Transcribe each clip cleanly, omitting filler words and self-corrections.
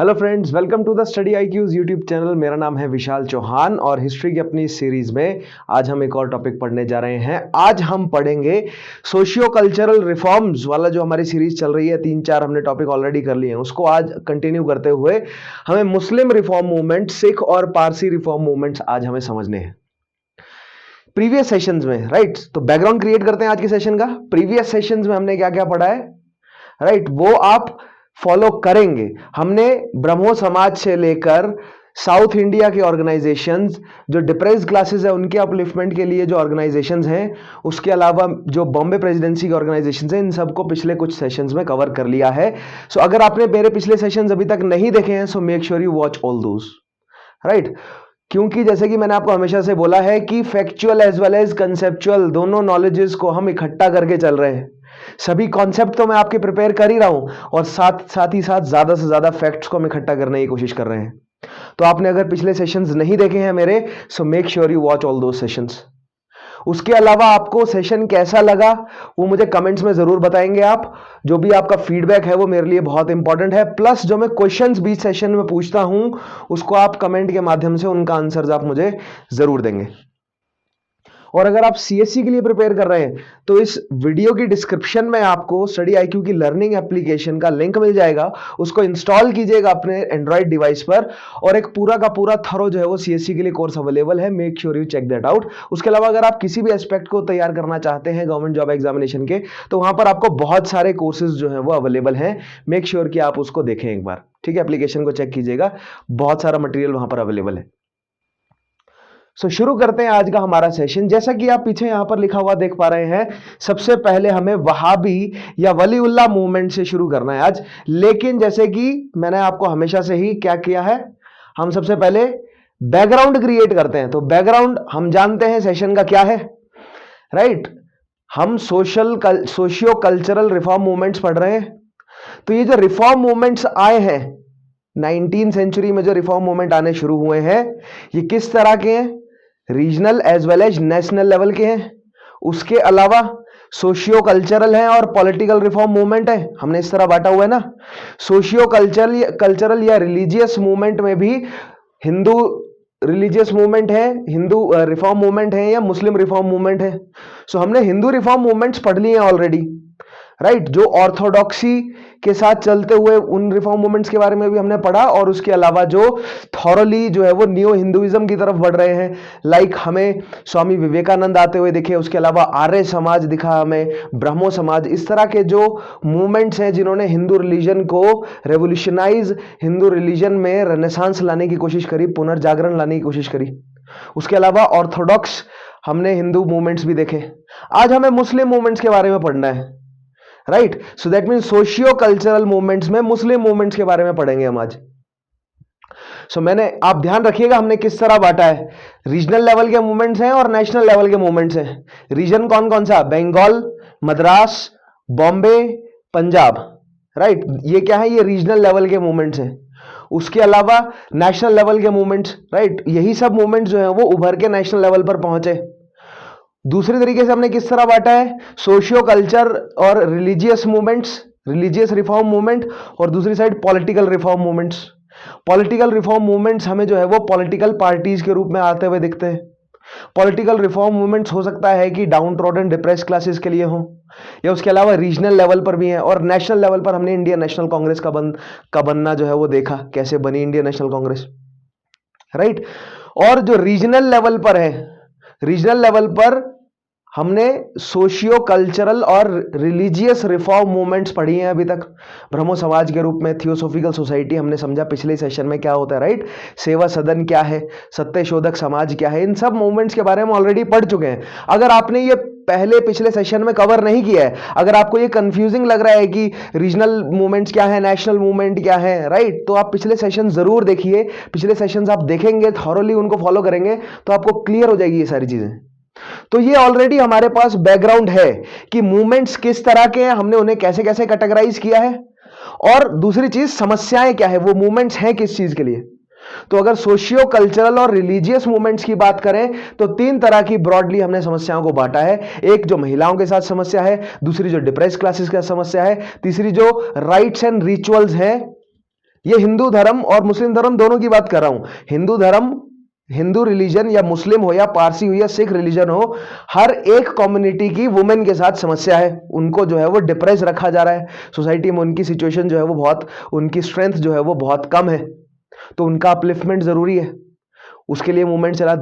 Hello friends, welcome to the study IQ's YouTube channel. मेरा नाम है विशाल चौहान और हिस्ट्री की अपनी सीरीज में आज हम एक और टॉपिक पढ़ने जा रहे हैं। आज हम पढ़ेंगे सोशियो कल्चरल रिफॉर्म्स वाला जो हमारी सीरीज चल रही है। 3-4 हमने टॉपिक ऑलरेडी कर लिए हैं, उसको आज कंटिन्यू करते हुए हमें मुस्लिम रिफॉर्म मूवमेंट, सिख और पारसी रिफॉर्म मूवमेंट्स आज हमें समझने हैं। प्रीवियस सेशंस में राइट, तो बैकग्राउंड क्रिएट करते हैं आज के सेशन का। प्रीवियस सेशंस में हमने क्या क्या पढ़ा है राइट, वो आप फॉलो करेंगे। हमने ब्रह्मो समाज से लेकर साउथ इंडिया के ऑर्गेनाइजेशंस, जो डिप्रेस्ड क्लासेस है उनके अपलिफ्टमेंट के लिए जो ऑर्गेनाइजेशंस हैं, उसके अलावा जो बॉम्बे प्रेसिडेंसी के ऑर्गेनाइजेशंस हैं, इन सबको पिछले कुछ सेशंस में कवर कर लिया है। सो अगर आपने मेरे पिछले सेशंस अभी तक नहीं देखे हैं, so make sure you watch all those right. क्योंकि जैसे कि मैंने आपको हमेशा से बोला है कि factual as well as conceptual दोनों नॉलेजेस को हम इकट्ठा करके चल रहे हैं। सभी कॉन्सेप्ट तो मैं आपके प्रिपेयर कर ही रहा हूं और साथ ही साथ ज्यादा से ज्यादा फैक्ट्स को हम इकट्ठा करने की कोशिश कर रहे हैं। तो आपने अगर पिछले सेशंस नहीं देखे हैं मेरे, so make sure you watch all दो सेशंस। उसके अलावा आपको सेशन कैसा लगा वो मुझे कमेंट्स में जरूर बताएंगे आप। जो भी आपका फीडबैक है वो मेरे लिए बहुत इंपॉर्टेंट है। प्लस जो मैं क्वेश्चंस बीच सेशन में पूछता हूं उसको आप कमेंट के माध्यम से उनका आंसर्स आप मुझे जरूर देंगे। और अगर आप सीएससी के लिए प्रिपेयर कर रहे हैं तो इस वीडियो की डिस्क्रिप्शन में आपको स्टडी आईक्यू की लर्निंग एप्लीकेशन का लिंक मिल जाएगा। उसको इंस्टॉल कीजिएगा अपने एंड्रॉइड डिवाइस पर और एक पूरा का पूरा थरो जो है वो सीएससी के लिए कोर्स अवेलेबल है। Make sure you check that out. उसके अलावा अगर आप किसी भी एस्पेक्ट को तैयार करना चाहते हैं गवर्नमेंट जॉब एग्जामिनेशन के, तो वहां पर आपको बहुत सारे कोर्सेज जो है वो अवेलेबल हैं। मेक श्योर कि आप उसको देखें एक बार, ठीक है। एप्लीकेशन को चेक कीजिएगा, बहुत सारा मटेरियल वहां पर अवेलेबल है। शुरू करते हैं आज का हमारा सेशन। जैसा कि आप पीछे यहां पर लिखा हुआ देख पा रहे हैं, सबसे पहले हमें वहाबी या वलीउल्लाह मूवमेंट से शुरू करना है आज। लेकिन जैसे कि मैंने आपको हमेशा से ही क्या किया है, हम सबसे पहले बैकग्राउंड क्रिएट करते हैं। तो बैकग्राउंड हम जानते हैं सेशन का क्या है राइट। हम सोशियो कल्चरल रिफॉर्म मूवमेंट्स पढ़ रहे हैं। तो ये जो रिफॉर्म मूवमेंट्स आए हैं 19th सेंचुरी में, जो रिफॉर्म मूवमेंट आने शुरू हुए हैं, ये किस तरह के हैं? Regional as well as national level के हैं। उसके अलावा सोशियो कल्चरल है और पॉलिटिकल रिफॉर्म मूवमेंट है। हमने इस तरह बांटा हुआ है ना। सोशियो कल्चरल या रिलीजियस मूवमेंट में भी हिंदू रिलीजियस मूवमेंट है, हिंदू रिफॉर्म मूवमेंट है या मुस्लिम रिफॉर्म मूवमेंट है। सो हमने हिंदू रिफॉर्म मूवमेंट्स पढ़ लिए हैं ऑलरेडी राइट, जो ऑर्थोडॉक्सी के साथ चलते हुए उन रिफॉर्म मूवमेंट्स के बारे में भी हमने पढ़ा। और उसके अलावा जो थॉरली जो है वो न्यू हिंदुइज्म की तरफ बढ़ रहे हैं, लाइक हमें स्वामी विवेकानंद आते हुए दिखे। उसके अलावा आर्य समाज दिखा, हमें ब्रह्मो समाज, इस तरह के जो मूवमेंट्स हैं जिन्होंने हिंदू रिलीजन को रेवोल्यूशनाइज, हिंदू रिलीजन में रेनेसांस लाने की कोशिश करी, पुनर्जागरण लाने की कोशिश करी। उसके अलावा ऑर्थोडॉक्स हमने हिंदू मूवमेंट्स भी देखे। आज हमें मुस्लिम मूवमेंट्स के बारे में पढ़ना है right. So that mean socio cultural movements में मुस्लिम मूवमेंट्स के बारे में पढ़ेंगे हम आज। आप ध्यान रखिएगा हमने किस तरह बांटा है। रीजनल लेवल के मूवमेंट्स हैं और नेशनल लेवल के मूवमेंट्स हैं। रीजन कौन कौन सा? बंगाल, मद्रास, बॉम्बे, पंजाब राइट। ये क्या है? ये रीजनल लेवल के मूवमेंट्स हैं। उसके अलावा नेशनल लेवल के मूवमेंट्स राइट, यही सब मूवमेंट्स जो है वो उभर के नेशनल लेवल पर पहुंचे। दूसरे तरीके से हमने किस तरह बांटा है? सोशियो कल्चर और religious movements, religious reform movement, और दूसरी side political reform movements. Political reform movements हमें जो है वो पॉलिटिकल पार्टीज के रूप में आते हुए दिखते हैं। पॉलिटिकल रिफॉर्म मूवमेंट्स हो सकता है कि डाउन ट्रॉडन डिप्रेस्ड क्लासेस के लिए हो, या उसके अलावा रीजनल लेवल पर भी है। और नेशनल लेवल पर हमने इंडियन नेशनल कांग्रेस का बनना जो है वो देखा, कैसे बनी इंडियन नेशनल कांग्रेस राइट। और जो रीजनल लेवल पर है, रीजनल लेवल पर हमने सोशियो कल्चरल और रिलीजियस रिफॉर्म मूवमेंट्स पढ़ी हैं अभी तक। ब्रह्मो समाज के रूप में थियोसॉफिकल सोसाइटी हमने समझा पिछले सेशन में क्या होता है राइट। सेवा सदन क्या है, सत्यशोधक समाज क्या है, इन सब मूवमेंट्स के बारे में ऑलरेडी पढ़ चुके हैं। अगर आपने ये पिछले सेशन में कवर नहीं किया है, अगर आपको ये कंफ्यूजिंग लग रहा है कि रीजनल मूवमेंट्स क्या है, नेशनल मूवमेंट क्या है राइट, तो आप पिछले सेशन जरूर देखिए। पिछले सेशंस आप देखेंगे, थॉरोली उनको फॉलो करेंगे तो आपको क्लियर हो जाएगी ये सारी चीजें। तो ये ऑलरेडी हमारे पास बैकग्राउंड है कि मूवमेंट्स किस तरह के हैं, हमने उन्हें कैसे कैसे कैटेगराइज किया है, और दूसरी चीज समस्याएं क्या है, वो मूवमेंट्स हैं किस चीज के लिए। तो अगर सोशियो कल्चरल और रिलीजियस मूवमेंट्स की बात करें तो 3 तरह की ब्रॉडली हमने समस्याओं को बांटा है। एक जो महिलाओं के साथ समस्या है, दूसरी जो डिप्रेस्ड क्लासेस का समस्या है, तीसरी जो राइट्स एंड रिचुअल्स हैं ये हिंदू धर्म और मुस्लिम धर्म दोनों की बात कर रहा हूं। हिंदू धर्म, हिंदू रिलीजन, या मुस्लिम हो या पारसी हो या सिख रिलीजन हो, हर एक कम्युनिटी की वुमेन के साथ समस्या है। उनको जो है वो डिप्रेस रखा जा रहा है सोसाइटी में, उनकी सिचुएशन जो है वो बहुत, उनकी स्ट्रेंथ जो है वो बहुत कम है, तो उनका अपलिफ्टमेंट जरूरी है, उसके लिए मूवमेंट चला।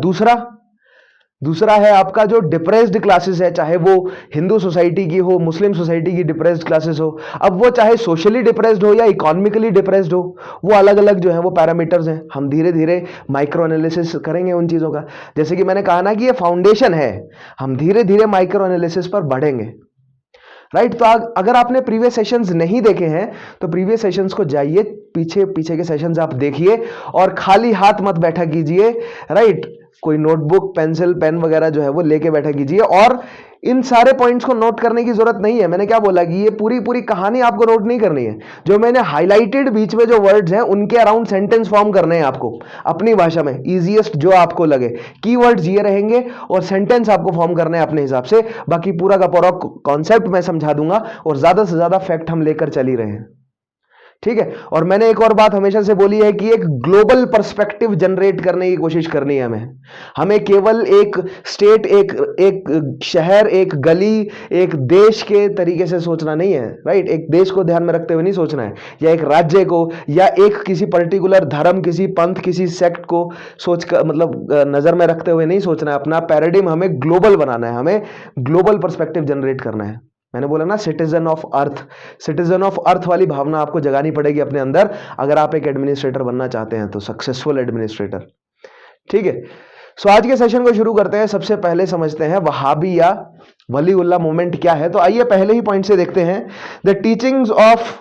दूसरा है आपका जो डिप्रेस्ड क्लासेस है, चाहे वो हिंदू सोसाइटी की हो, मुस्लिम सोसाइटी की डिप्रेस्ड क्लासेस हो, अब वो चाहे सोशली डिप्रेस्ड हो या इकोनॉमिकली डिप्रेस्ड हो, वो अलग अलग जो है वो पैरामीटर्स हैं। हम धीरे धीरे माइक्रो एनालिसिस करेंगे उन चीज़ों का। जैसे कि मैंने कहा ना कि ये फाउंडेशन है, हम धीरे धीरे माइक्रो एनालिसिस पर बढ़ेंगे, राइट। तो अगर आपने प्रीवियस सेशंस नहीं देखे हैं तो प्रीवियस सेशंस को जाइए, पीछे के सेशंस आप देखिए, और खाली हाथ मत बैठा कीजिए, राइट। कोई नोटबुक, पेंसिल, पेन वगैरह जो है वो लेके बैठा कीजिए, और इन सारे पॉइंट्स को नोट करने की जरूरत नहीं है। मैंने क्या बोला कि ये पूरी कहानी आपको नोट नहीं करनी है। जो मैंने हाईलाइटेड बीच में जो वर्ड्स हैं उनके अराउंड सेंटेंस फॉर्म करने हैं आपको अपनी भाषा में, इजीएस्ट जो आपको लगे। कीवर्ड्स ये रहेंगे और सेंटेंस आपको फॉर्म करने हैं अपने हिसाब से। बाकी पूरा का पूरा कॉन्सेप्ट मैं समझा दूंगा, और ज्यादा से ज्यादा फैक्ट हम लेकर चल ही रहे हैं, ठीक है। और मैंने एक और बात हमेशा से बोली है कि एक ग्लोबल पर्सपेक्टिव जनरेट करने की कोशिश करनी है हमें केवल एक स्टेट, एक शहर, एक गली, एक देश के तरीके से सोचना नहीं है, राइट। एक देश को ध्यान में रखते हुए नहीं सोचना है, या एक राज्य को, या एक किसी पर्टिकुलर धर्म, किसी पंथ, किसी सेक्ट को सोच कर, मतलब नजर में रखते हुए नहीं सोचना है। अपना पैराडिम हमें ग्लोबल बनाना है, हमें ग्लोबल पर्सपेक्टिव जनरेट करना है। मैंने बोला ना, सिटीजन ऑफ अर्थ वाली भावना आपको जगानी पड़ेगी अपने अंदर, अगर आप एक एडमिनिस्ट्रेटर बनना चाहते हैं तो, सक्सेसफुल एडमिनिस्ट्रेटर, ठीक है। सो आज के सेशन को शुरू करते हैं। सबसे पहले समझते हैं वहाबी या वलीउल्लाह मूवमेंट क्या है। तो आइए पहले ही पॉइंट से देखते हैं। The teachings of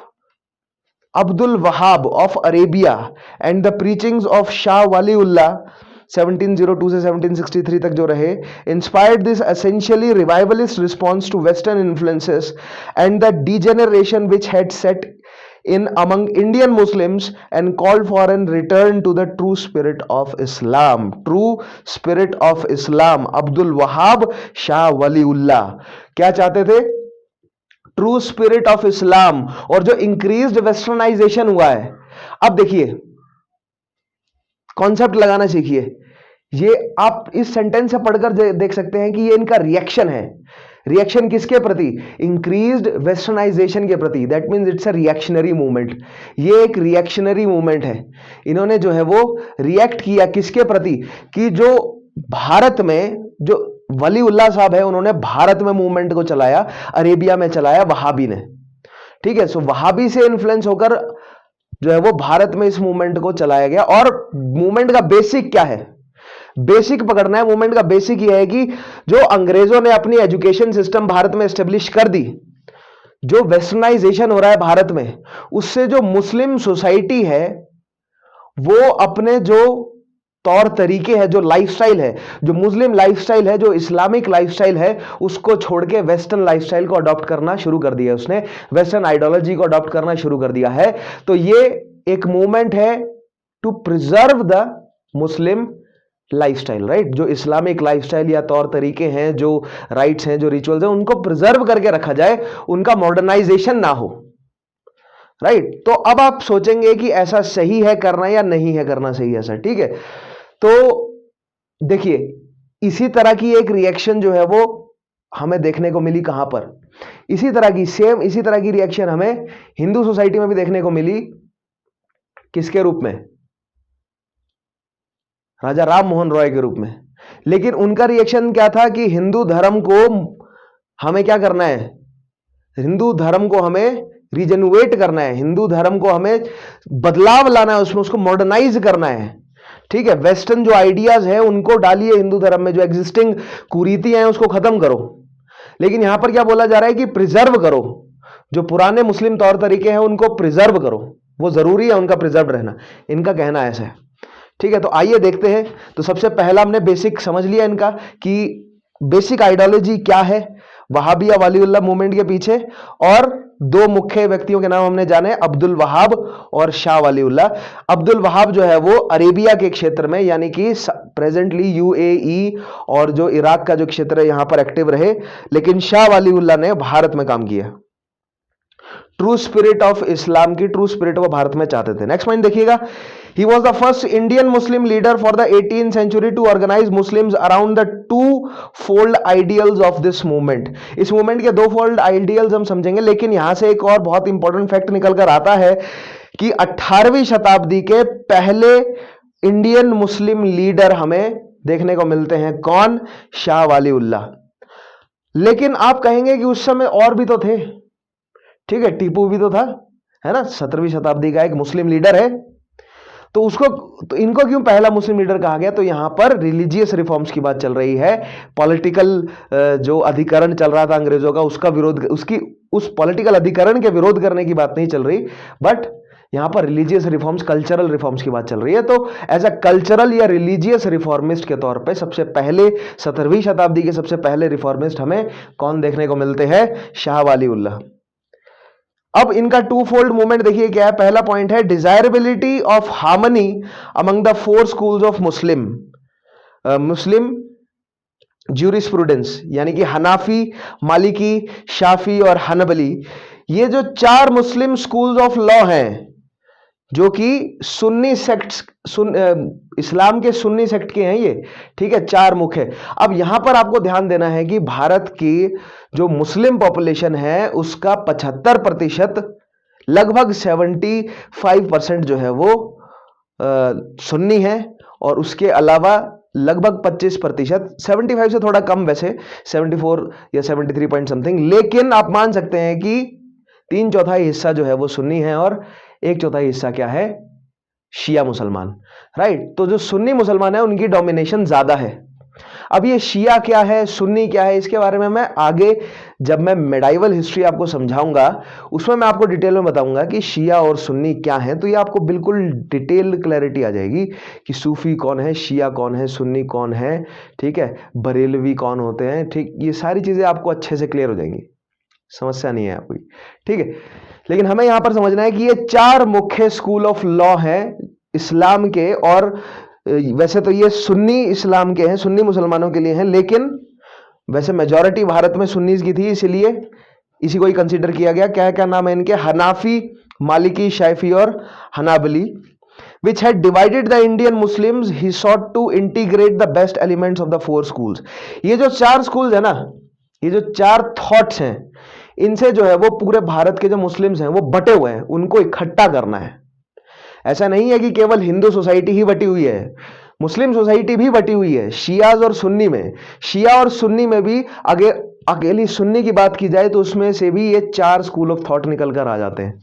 Abdul Wahab of Arabia and the preachings of Shah Waliullah 1702 से 1763 तक जो रहे, inspired this essentially revivalist response to western influences and the degeneration which had set in among Indian Muslims and called for an return to the true spirit of Islam. True spirit of Islam. Abdul Wahab Shah Waliullah क्या चाहते थे? True spirit of Islam. और जो increased westernisation हुआ है, अब देखिए concept लगाना सीखिए। ये आप इस सेंटेंस से पढ़कर देख सकते हैं कि ये इनका रिएक्शन है। रिएक्शन किसके प्रति? इंक्रीज्ड वेस्टर्नाइजेशन के प्रति। That means it's a reactionary movement. ये एक रिएक्शनरी मूवमेंट है। इन्होंने जो है वो रिएक्ट किया किसके प्रति? कि जो भारत में जो वलीउल्लाह साहब है, उन्होंने भारत में मूवमेंट को चलाया, अरेबिया में चलाया वहाबी ने, ठीक है। सो वहाबी से इन्फ्लुएंस होकर जो है वो भारत में इस मूवमेंट को चलाया गया। और मूवमेंट का बेसिक क्या है? बेसिक पकड़ना है। मूवमेंट का बेसिक यह है कि जो अंग्रेजों ने अपनी एजुकेशन सिस्टम भारत में एस्टेब्लिश कर दी, जो वेस्टर्नाइजेशन हो रहा है भारत में, उससे जो मुस्लिम सोसाइटी है वो अपने जो तौर तरीके है, जो लाइफस्टाइल है, जो मुस्लिम लाइफस्टाइल है, जो इस्लामिक लाइफस्टाइल है, उसको छोड़ के वेस्टर्न लाइफस्टाइल को अडॉप्ट करना शुरू कर दिया। उसने वेस्टर्न आइडियोलॉजी को अडॉप्ट करना शुरू कर दिया है। तो ये एक मूवमेंट है to preserve the Muslim lifestyle, right. जो इस्लामिक लाइफस्टाइल या तौर तरीके हैं, जो राइट्स हैं, जो रिचुअल्स हैं, उनको प्रिजर्व करके रखा जाए, उनका मॉडर्नाइजेशन ना हो, राइट। तो अब आप सोचेंगे कि ऐसा सही है करना या नहीं है करना सही ऐसा, ठीक है। तो देखिए, इसी तरह की एक रिएक्शन जो है वो हमें देखने को मिली कहां पर? इसी तरह की रिएक्शन हमें हिंदू सोसाइटी में भी देखने को मिली। किसके रूप में? राजा राम मोहन रॉय के रूप में। लेकिन उनका रिएक्शन क्या था कि हिंदू धर्म को हमें क्या करना है? हिंदू धर्म को हमें रिजेनुएट करना है, हिंदू धर्म को हमें बदलाव लाना है, उसमें उसको मॉडर्नाइज करना है, ठीक है। वेस्टर्न जो आइडियाज हैं उनको डालिए हिंदू धर्म में, जो एग्जिस्टिंग कुरीतियां हैं उसको खत्म करो। लेकिन यहां पर क्या बोला जा रहा है कि प्रिजर्व करो, जो पुराने मुस्लिम तौर तरीके हैं उनको प्रिजर्व करो, वो जरूरी है उनका प्रिजर्व रहना। इनका कहना ऐसा है, ठीक है। तो आइए देखते हैं। तो सबसे पहला हमने बेसिक समझ लिया इनका कि बेसिक आइडियोलॉजी क्या है वहाबी या वलीउल्लाह मूवमेंट के पीछे, और दो मुख्य व्यक्तियों के नाम हमने जाने, अब्दुल वहाब और शाह वलीउल्लाह। अब्दुल वहाब जो है वो अरेबिया के क्षेत्र में, यानी कि प्रेजेंटली यूएई और जो इराक का जो क्षेत्र है यहां पर एक्टिव रहे, लेकिन शाह वलीउल्लाह ने भारत में काम किया। ट्रू स्पिरिट ऑफ इस्लाम की ट्रू स्पिरिट वो भारत में चाहते थे। नेक्स्ट पॉइंट देखिएगा, he was the first Indian Muslim leader for the 18th century to organize Muslims around the two-fold ideals of this movement। इस मूवमेंट के दो फोल्ड आइडियल्स हम समझेंगे, लेकिन यहां से एक और बहुत इंपॉर्टेंट फैक्ट निकल कर आता है कि 18वीं शताब्दी के पहले इंडियन मुस्लिम लीडर हमें देखने को मिलते हैं। कौन? शाह वालीउल्लाह। लेकिन आप कहेंगे कि उस समय और भी तो थे, ठीक है, टीपू भी तो था, है ना, 17वीं शताब्दी का एक मुस्लिम लीडर है, तो इनको क्यों पहला मुस्लिम लीडर कहा गया? तो यहां पर रिलीजियस रिफॉर्म्स की बात चल रही है। पॉलिटिकल जो अधिकरण चल रहा था अंग्रेजों का, उसका विरोध, उस पॉलिटिकल अधिकरण के विरोध करने की बात नहीं चल रही, बट यहां पर रिलीजियस रिफॉर्म्स, कल्चरल रिफॉर्म्स की बात चल रही है। तो एज अ कल्चरल या रिलीजियस रिफॉर्मिस्ट के तौर पे सबसे पहले 17वीं शताब्दी के सबसे पहले रिफॉर्मिस्ट हमें कौन देखने को मिलते हैं? शाह वालीउल्लाह। अब इनका टू फोल्ड मूवमेंट देखिए क्या है। पहला पॉइंट है desirability of harmony among the four schools of Muslim jurisprudence, यानी कि हनाफी, मालिकी, शाफी और हनबली। ये जो चार मुस्लिम स्कूल्स ऑफ लॉ हैं, जो कि सुन्नी सेक्ट्स, इस्लाम के सुन्नी सेक्ट के हैं ये, ठीक है, चार मुख्य। अब यहां पर आपको ध्यान देना है कि भारत की जो मुस्लिम पॉपुलेशन है उसका 75%, लगभग 75% जो है वो सुन्नी है, और उसके अलावा लगभग 25%, 75 से थोड़ा कम वैसे, 74 या 73 पॉइंट समथिंग, लेकिन आप मान सकते हैं कि 3/4 हिस्सा जो है वो सुन्नी है और 1/4 हिस्सा क्या है? शिया मुसलमान, राइट। तो जो सुन्नी मुसलमान है उनकी डोमिनेशन ज्यादा है। अब ये शिया क्या है, सुन्नी क्या है, इसके बारे में मैं आगे जब मैं मेडाइवल हिस्ट्री आपको समझाऊंगा उसमें मैं आपको डिटेल में बताऊंगा कि शिया और सुन्नी क्या है। तो ये आपको बिल्कुल डिटेल क्लैरिटी आ जाएगी कि सूफी कौन है, शिया कौन है, सुन्नी कौन है, ठीक है, बरेलवी कौन होते हैं, ठीक, ये सारी चीजें आपको अच्छे से क्लियर हो जाएंगी, समस्या नहीं है आपको, ठीक है। लेकिन हमें यहां पर समझना है कि ये चार मुख्य स्कूल ऑफ लॉ हैं इस्लाम के, और वैसे तो ये सुन्नी इस्लाम के हैं, सुन्नी मुसलमानों के लिए हैं, लेकिन वैसे मेजॉरिटी भारत में सुन्नीज की थी, इसलिए इसी को ही कंसीडर किया गया। क्या क्या नाम है इनके? हनाफी, मालिकी, शाफी और हनाबली। which had divided the Indian Muslims, he sought to integrate the best elements of the four schools। ये जो चार स्कूल्स है ना, ये जो चार थॉट्स हैं, इनसे जो है वो पूरे भारत के जो मुस्लिम्स हैं वो बटे हुए हैं, उनको इकट्ठा करना है। ऐसा नहीं है कि केवल हिंदू सोसाइटी ही बटी हुई है, मुस्लिम सोसाइटी भी बटी हुई है, शियाज और सुन्नी में। शिया और सुन्नी में भी अगर अकेली सुन्नी की बात की जाए तो उसमें से भी ये चार स्कूल ऑफ थॉट निकल कर आ जाते हैं।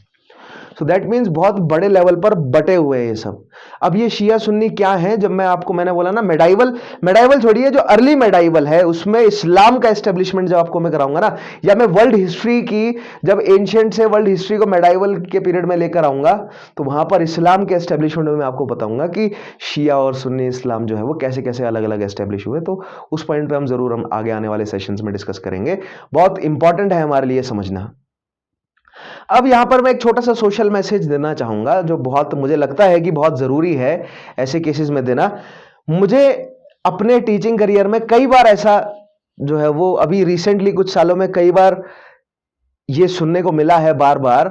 सो दैट मीन्स बहुत बड़े लेवल पर बटे हुए हैं ये सब। अब ये शिया सुन्नी क्या है, जब मैंने बोला ना मेडाइवल छोड़िए, जो अर्ली मेडाइवल है उसमें इस्लाम का एस्टेब्लिशमेंट जब आपको मैं कराऊंगा ना, या मैं वर्ल्ड हिस्ट्री की, जब एंशिएंट से वर्ल्ड हिस्ट्री को मेडाइवल के पीरियड में लेकर आऊंगा तो वहां पर इस्लाम के एस्टेब्लिशमेंट में मैं आपको बताऊंगा कि शिया और सुन्नी इस्लाम जो है वो कैसे कैसे अलग अलग एस्टेब्लिश हुए। तो उस पॉइंट पर हम आगे आने वाले सेशंस में डिस्कस करेंगे, बहुत इंपॉर्टेंट है हमारे लिए समझना। अब यहां पर मैं एक छोटा सा सोशल मैसेज देना चाहूंगा, जो बहुत मुझे लगता है कि बहुत जरूरी है ऐसे केसेस में देना। मुझे अपने टीचिंग करियर में कई बार ऐसा जो है वो, अभी रिसेंटली कुछ सालों में कई बार ये सुनने को मिला है बार बार,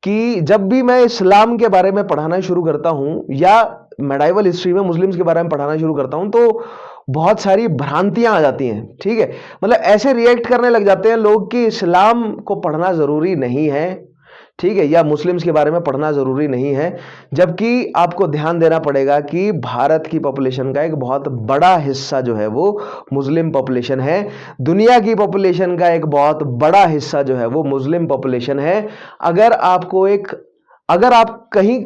कि जब भी मैं इस्लाम के बारे में पढ़ाना शुरू करता हूं या मेडाइवल हिस्ट्री में मुस्लिम्स के बारे में पढ़ाना शुरू करता हूं तो बहुत सारी भ्रांतियां आ जाती हैं, ठीक है। मतलब ऐसे रिएक्ट करने लग जाते हैं लोग कि इस्लाम को पढ़ना जरूरी नहीं है, ठीक है, या मुस्लिम्स के बारे में पढ़ना जरूरी नहीं है। जबकि आपको ध्यान देना पड़ेगा कि भारत की पॉपुलेशन का एक बहुत बड़ा हिस्सा जो है वो मुस्लिम पॉपुलेशन है, दुनिया की पॉपुलेशन का एक बहुत बड़ा हिस्सा जो है वो मुस्लिम पॉपुलेशन है। अगर आप कहीं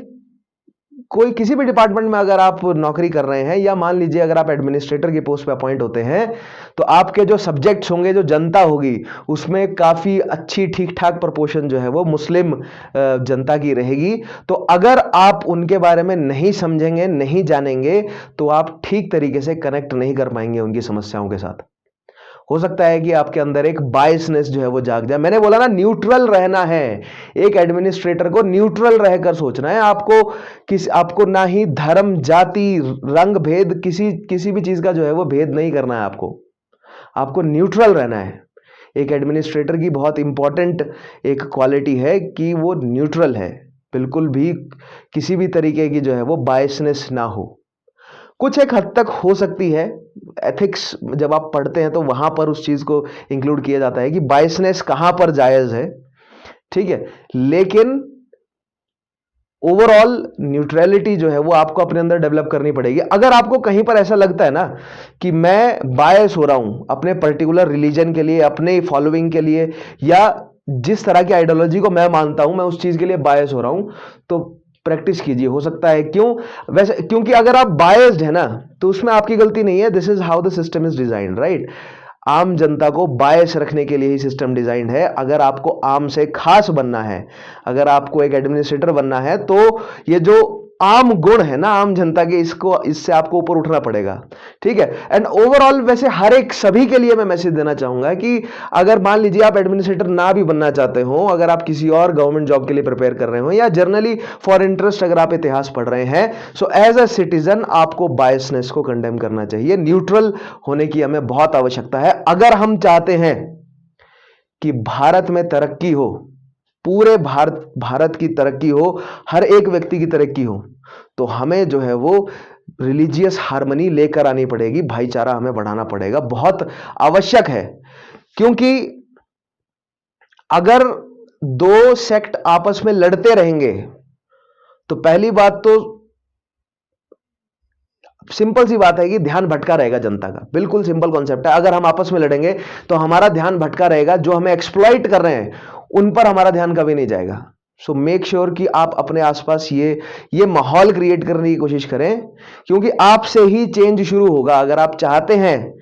कोई किसी भी डिपार्टमेंट में अगर आप नौकरी कर रहे हैं, या मान लीजिए अगर आप एडमिनिस्ट्रेटर की पोस्ट पे अपॉइंट होते हैं, तो आपके जो सब्जेक्ट्स होंगे, जो जनता होगी, उसमें काफी अच्छी ठीक ठाक प्रोपोर्शन जो है वो मुस्लिम जनता की रहेगी। तो अगर आप उनके बारे में नहीं समझेंगे, नहीं जानेंगे, तो आप ठीक तरीके से कनेक्ट नहीं कर पाएंगे उनकी समस्याओं के साथ। हो सकता है कि आपके अंदर एक बायसनेस जो है वो जाग जाए। मैंने बोला ना, न्यूट्रल रहना है, एक एडमिनिस्ट्रेटर को न्यूट्रल रहकर सोचना है। आपको ना ही धर्म, जाति, रंग भेद, किसी भी चीज का जो है वो भेद नहीं करना है। आपको न्यूट्रल रहना है। एक एडमिनिस्ट्रेटर की बहुत इंपॉर्टेंट एक क्वालिटी है कि वो न्यूट्रल है, बिल्कुल भी किसी भी तरीके की जो है वो बायसनेस ना हो। कुछ एक हद तक हो सकती है, एथिक्स जब आप पढ़ते हैं तो वहां पर उस चीज को इंक्लूड किया जाता है कि बायसनेस कहां पर जायज है, ठीक है, लेकिन ओवरऑल न्यूट्रलिटी जो है वो आपको अपने अंदर डेवलप करनी पड़ेगी। अगर आपको कहीं पर ऐसा लगता है ना कि मैं बायस हो रहा हूं अपने पर्टिकुलर रिलीजन के लिए, अपने फॉलोइंग के लिए, या जिस तरह की आइडियोलॉजी को मैं मानता हूं मैं उस चीज के लिए बायस हो रहा हूं, तो प्रैक्टिस कीजिए। हो सकता है, क्यों वैसे, क्योंकि अगर आप बायस्ड है ना तो उसमें आपकी गलती नहीं है। This is how the system is designed, right. आम जनता को बायस रखने के लिए ही सिस्टम डिजाइंड है। अगर आपको आम से खास बनना है, अगर आपको एक एडमिनिस्ट्रेटर बनना है, तो ये जो आम गुण है ना आम जनता के, इससे आपको ऊपर उठना पड़ेगा, ठीक है। एंड ओवरऑल वैसे हर एक सभी के लिए मैं मैसेज देना चाहूंगा कि अगर मान लीजिए आप एडमिनिस्ट्रेटर ना भी बनना चाहते हो, अगर आप किसी और गवर्नमेंट जॉब के लिए प्रिपेयर कर रहे हो, या जनरली फॉर इंटरेस्ट अगर आप इतिहास पढ़ रहे हैं, सो एज अ सिटीजन आपको बायसनेस को कंडेम करना चाहिए। न्यूट्रल होने की हमें बहुत आवश्यकता है अगर हम चाहते हैं कि भारत में तरक्की हो, पूरे भारत की तरक्की हो, हर एक व्यक्ति की तरक्की हो, तो हमें जो है वो रिलीजियस हार्मनी लेकर आनी पड़ेगी, भाईचारा हमें बढ़ाना पड़ेगा, बहुत आवश्यक है। क्योंकि अगर दो सेक्ट आपस में लड़ते रहेंगे तो पहली बात तो सिंपल सी बात है कि ध्यान भटका रहेगा जनता का, बिल्कुल सिंपल कॉन्सेप्ट है। अगर हम आपस में लड़ेंगे तो हमारा ध्यान भटका रहेगा, जो हमें एक्सप्लॉइट कर रहे हैं उन पर हमारा ध्यान कभी नहीं जाएगा। सो मेक श्योर कि आप अपने आसपास ये माहौल क्रिएट करने की कोशिश करें, क्योंकि आपसे ही चेंज शुरू होगा। अगर आप चाहते हैं,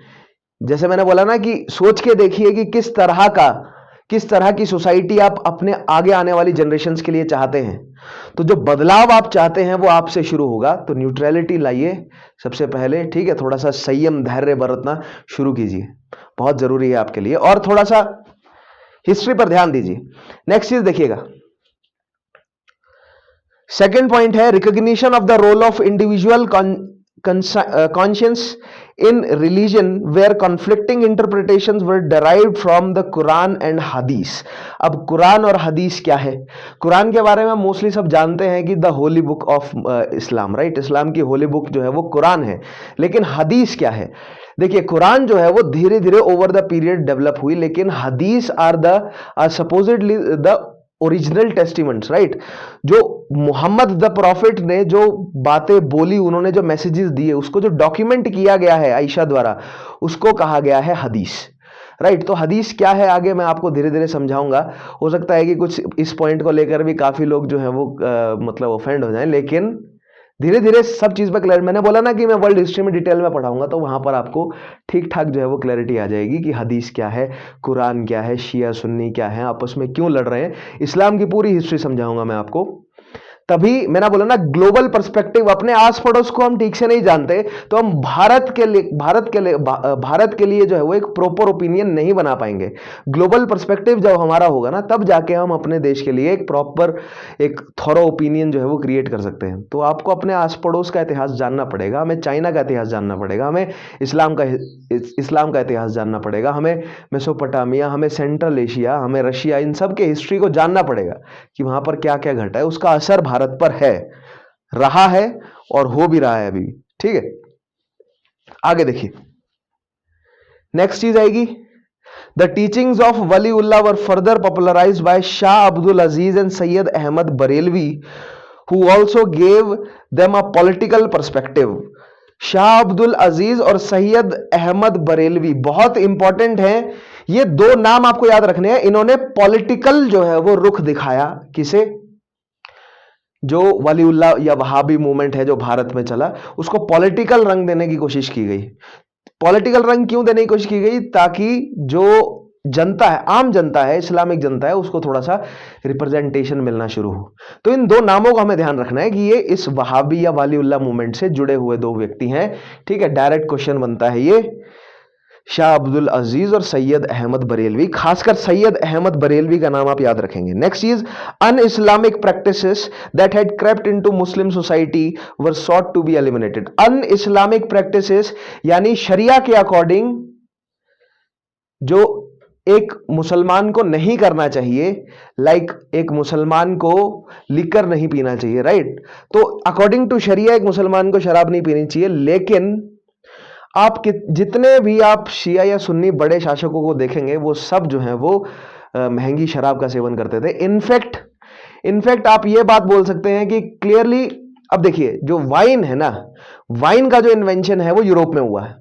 जैसे मैंने बोला ना कि सोच के देखिए कि किस तरह की सोसाइटी आप अपने आगे आने वाली जनरेशन्स के लिए चाहते हैं, तो जो बदलाव आप चाहते हैं वो आपसे शुरू होगा। तो न्यूट्रलिटी लाइए सबसे पहले, ठीक है। थोड़ा सा संयम धैर्य बरतना शुरू कीजिए, बहुत जरूरी है आपके लिए। और थोड़ा सा हिस्ट्री पर ध्यान दीजिए। नेक्स्ट चीज देखिएगा, सेकेंड पॉइंट है recognition of the role of individual conscience in religion where conflicting interpretations were derived from the Quran and Hadith। अब कुरान और हदीस क्या है? कुरान के बारे में मोस्टली सब जानते हैं कि the holy book of Islam, right. Islam की होली बुक जो है वो कुरान है। लेकिन हदीस क्या है? देखिए, कुरान जो है वो धीरे धीरे ओवर द पीरियड डेवलप हुई, लेकिन हदीस are supposedly the original testaments, right. जो मोहम्मद द प्रॉफिट ने जो बातें बोली, उन्होंने जो मैसेजेस दिए, उसको जो डॉक्यूमेंट किया गया है आयशा द्वारा, उसको कहा गया है हदीस, राइट। तो हदीस क्या है आगे मैं आपको धीरे धीरे समझाऊंगा। हो सकता है कि कुछ इस पॉइंट को लेकर भी काफी लोग जो है वो मतलब ऑफेंड हो जाएं, लेकिन धीरे धीरे सब चीज पर क्लियर। मैंने बोला ना कि मैं वर्ल्ड हिस्ट्री में डिटेल में पढ़ाऊंगा, तो वहां पर आपको ठीक ठाक जो है वो क्लैरिटी आ जाएगी कि हदीस क्या है, कुरान क्या है, शिया सुन्नी क्या है, आपस में क्यों लड़ रहे हैं। इस्लाम की पूरी हिस्ट्री समझाऊंगा मैं आपको। तभी मैंने बोला ना, ग्लोबल पर्सपेक्टिव, अपने आस पड़ोस को हम ठीक से नहीं जानते तो हम भारत के लिए जो है वो एक प्रॉपर ओपिनियन नहीं बना पाएंगे। ग्लोबल पर्सपेक्टिव जब हमारा होगा ना, तब जाके हम अपने देश के लिए एक प्रॉपर एक थॉरो ओपिनियन जो है वो क्रिएट कर सकते हैं। तो आपको अपने आस पड़ोस का इतिहास जानना पड़ेगा, हमें चाइना का इतिहास जानना पड़ेगा, हमें इस्लाम का इतिहास जानना पड़ेगा, हमें मेसोपोटामिया, हमें सेंट्रल एशिया, हमें रशिया, इन सब के हिस्ट्री को जानना पड़ेगा कि वहां पर क्या क्या घटा है, उसका असर भारत पर है, रहा है और हो भी रहा है अभी, ठीक है। आगे देखिए, नेक्स्ट चीज आएगी, the teachings of Waliullah were further popularised by Shah Abdul Aziz and Syed Ahmad Barelvi, who also gave them a political perspective. Shah Abdul Aziz और सैयद अहमद बरेलवी बहुत इंपॉर्टेंट हैं। ये दो नाम आपको याद रखने हैं। इन्होंने पॉलिटिकल जो है वो रुख दिखाया, किसे? जो वलीउल्लाह या वहाबी मूवमेंट है जो भारत में चला, उसको पॉलिटिकल रंग देने की कोशिश की गई। पॉलिटिकल रंग क्यों देने की कोशिश की गई? ताकि जो जनता है, आम जनता है, इस्लामिक जनता है, उसको थोड़ा सा रिप्रेजेंटेशन मिलना शुरू हो। तो इन दो नामों का हमें ध्यान रखना है कि ये इस वहाबी या वलीउल्लाह मूवमेंट से जुड़े हुए दो व्यक्ति हैं, ठीक है। डायरेक्ट क्वेश्चन बनता है ये, शाह अब्दुल अजीज और सैयद अहमद बरेलवी। खासकर सैयद अहमद बरेलवी का नाम आप याद रखेंगे। Next is un Islamic practices that had crept into Muslim society were sought to be eliminated. Un Islamic practices यानी शरिया के अकॉर्डिंग जो एक मुसलमान को नहीं करना चाहिए, लाइक एक मुसलमान को लिकर नहीं पीना चाहिए, राइट। तो अकॉर्डिंग टू शरिया एक मुसलमान को शराब नहीं पीनी चाहिए, लेकिन आप जितने भी आप शिया या सुन्नी बड़े शासकों को देखेंगे वो सब जो है वो महंगी शराब का सेवन करते थे। इनफैक्ट आप ये बात बोल सकते हैं कि क्लियरली, अब देखिए जो वाइन है ना, वाइन का जो इन्वेंशन है वो यूरोप में हुआ है,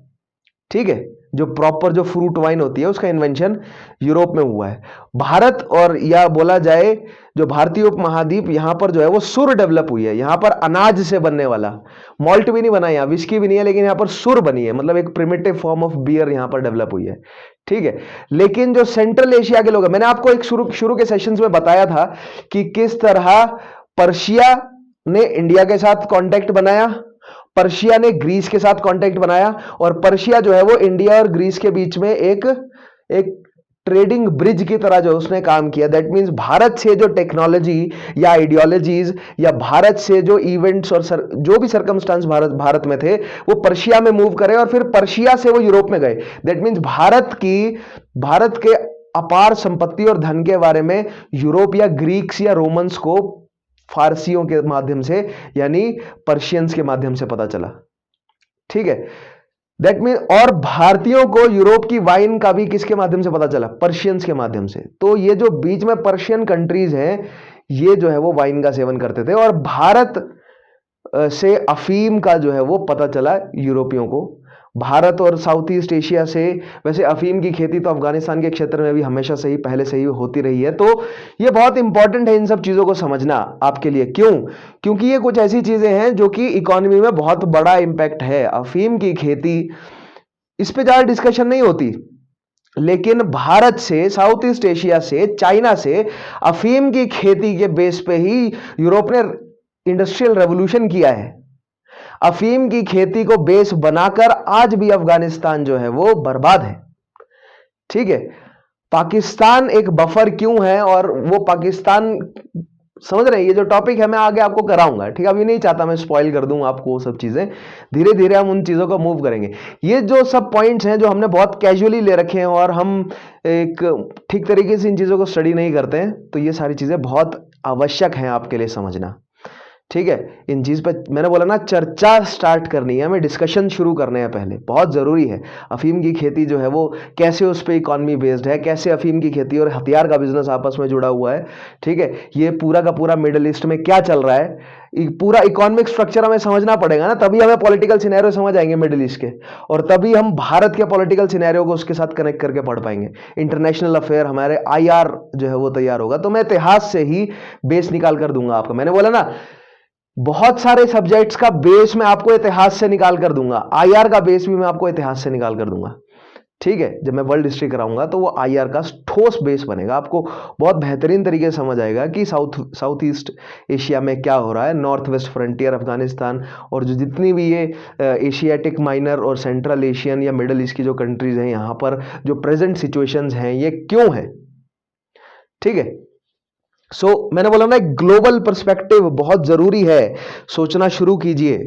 ठीक है। जो प्रॉपर जो फ्रूट वाइन होती है उसका इन्वेंशन यूरोप में हुआ है। भारत और या बोला जाए जो भारतीय उपमहाद्वीप, यहां पर जो है वो सुर डेवलप हुई है। यहां पर अनाज से बनने वाला, मॉल्ट भी नहीं बना, यहाँ विस्की भी नहीं है, लेकिन यहां पर सुर बनी है, मतलब एक प्रिमिटिव फॉर्म ऑफ बियर यहां पर डेवलप हुई है, ठीक है। लेकिन जो सेंट्रल एशिया के लोग हैं, मैंने आपको एक शुरू के सेशंस में बताया था कि किस तरह पर्शिया ने इंडिया के साथ कांटेक्ट बनाया, पर्शिया ने ग्रीस के साथ कांटेक्ट बनाया, और पर्शिया जो है वो इंडिया और ग्रीस के बीच में एक ट्रेडिंग ब्रिज की तरह जो उसने काम किया। दैट मींस भारत से जो टेक्नोलॉजी या आइडियोलॉजीज या भारत से जो इवेंट्स और जो भी सर्कमस्टांस भारत में थे वो पर्शिया में मूव करे और फिर पर्शिया से वो यूरोप में गए। दैट मींस भारत के अपार संपत्ति और धन के बारे में यूरोप या ग्रीक्स या रोमन्स को फारसियों के माध्यम से यानी पर्शियंस के माध्यम से पता चला, ठीक है। दैट मीन, और भारतीयों को यूरोप की वाइन का भी किसके माध्यम से पता चला? पर्शियंस के माध्यम से। तो ये जो बीच में पर्शियन कंट्रीज हैं, ये जो है वो वाइन का सेवन करते थे, और भारत से अफीम का जो है वो पता चला यूरोपियों को। भारत और साउथ ईस्ट एशिया से, वैसे अफीम की खेती तो अफगानिस्तान के क्षेत्र में भी हमेशा से ही पहले से ही होती रही है। तो ये बहुत इंपॉर्टेंट है इन सब चीजों को समझना आपके लिए। क्यों? क्योंकि ये कुछ ऐसी चीजें हैं जो कि इकोनॉमी में बहुत बड़ा इंपैक्ट है। अफीम की खेती, इस पे ज्यादा डिस्कशन नहीं होती, लेकिन भारत से, साउथ ईस्ट एशिया से, चाइना से अफीम की खेती के बेस पे ही यूरोप ने इंडस्ट्रियल रेवोल्यूशन किया है। अफीम की खेती को बेस बनाकर आज भी अफगानिस्तान जो है वो बर्बाद है, ठीक है। पाकिस्तान एक बफर क्यों है, और वो पाकिस्तान, समझ रहे हैं? ये जो टॉपिक है मैं आगे आपको कराऊंगा, ठीक है। अभी नहीं चाहता मैं स्पॉइल कर दूं आपको वो सब चीजें, धीरे धीरे हम उन चीजों को मूव करेंगे। ये जो सब पॉइंट्स हैं जो हमने बहुत कैजुअली ले रखे हैं और हम एक ठीक तरीके से इन चीजों को स्टडी नहीं करते हैं, तो ये सारी चीजें बहुत आवश्यक हैं आपके लिए समझना, ठीक है। इन चीज पे मैंने बोला ना, चर्चा स्टार्ट करनी है, हमें डिस्कशन शुरू करने हैं पहले, बहुत जरूरी है। अफीम की खेती जो है वो कैसे उस पे इकोनॉमी बेस्ड है, कैसे अफीम की खेती और हथियार का बिजनेस आपस में जुड़ा हुआ है, ठीक है। ये पूरा का पूरा मिडिल ईस्ट में क्या चल रहा है, पूरा इकोनॉमिक स्ट्रक्चर हमें समझना पड़ेगा ना, तभी हमें पॉलिटिकल सिनेरियो समझ आएंगे मिडिल ईस्ट के, और तभी हम भारत के पॉलिटिकल सिनेरियो को उसके साथ कनेक्ट करके पढ़ पाएंगे। इंटरनेशनल अफेयर, हमारे IR जो है वो तैयार होगा। तो मैं इतिहास से ही बेस निकाल कर दूंगा आपका। मैंने बोला ना, बहुत सारे सब्जेक्ट्स का बेस मैं आपको इतिहास से निकाल कर दूंगा, IR का बेस भी मैं आपको इतिहास से निकाल कर दूंगा, ठीक है। जब मैं वर्ल्ड हिस्ट्री कराऊंगा तो वो IR का ठोस बेस बनेगा, आपको बहुत बेहतरीन तरीके से समझ आएगा कि साउथ ईस्ट एशिया में क्या हो रहा है, नॉर्थ वेस्ट फ्रंटियर अफगानिस्तान, और जो जितनी भी ये एशियाटिक माइनर और सेंट्रल एशियन या मिडल ईस्ट की जो कंट्रीज हैं, यहाँ पर जो प्रेजेंट सिचुएशंस हैं ये क्यों है, ठीक है। मैंने बोला ना, ग्लोबल पर्सपेक्टिव बहुत जरूरी है, सोचना शुरू कीजिए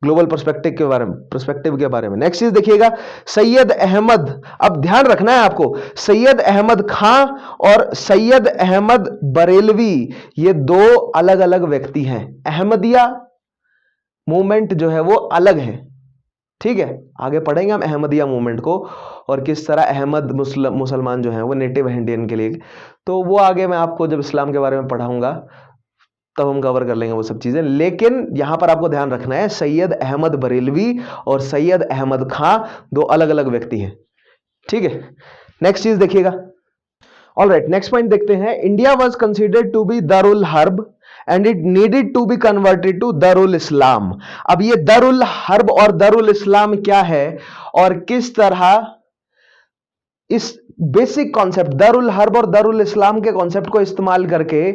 ग्लोबल पर्सपेक्टिव के बारे में। नेक्स्ट चीज देखिएगा, सैयद अहमद। अब ध्यान रखना है आपको, सैयद अहमद खां और सैयद अहमद बरेलवी, ये दो अलग अलग व्यक्ति हैं। अहमदिया मूवमेंट जो है वो अलग है, ठीक है। आगे पढ़ेंगे हम अहमदिया मूवमेंट को, और किस तरह अहमद मुसलमान जो है वो नेटिव इंडियन के लिए, तो वो आगे मैं आपको जब इस्लाम के बारे में पढ़ाऊंगा तब हम कवर कर लेंगे वो सब चीजें। लेकिन यहां पर आपको ध्यान रखना है, सैयद अहमद बरेलवी और सैयद अहमद खां दो अलग अलग व्यक्ति हैं, ठीक है। नेक्स्ट चीज देखिएगा। ऑलराइट, नेक्स्ट पॉइंट देखते हैं। India was considered to be दारुल हर्ब and it needed to be converted to दारुल इस्लाम। अब ये दारुल हर्ब और दारुल इस्लाम क्या है, और किस तरह इस बेसिक कॉन्सेप्ट दारुल हर्ब और दारुल इस्लाम के कॉन्सेप्ट को इस्तेमाल करके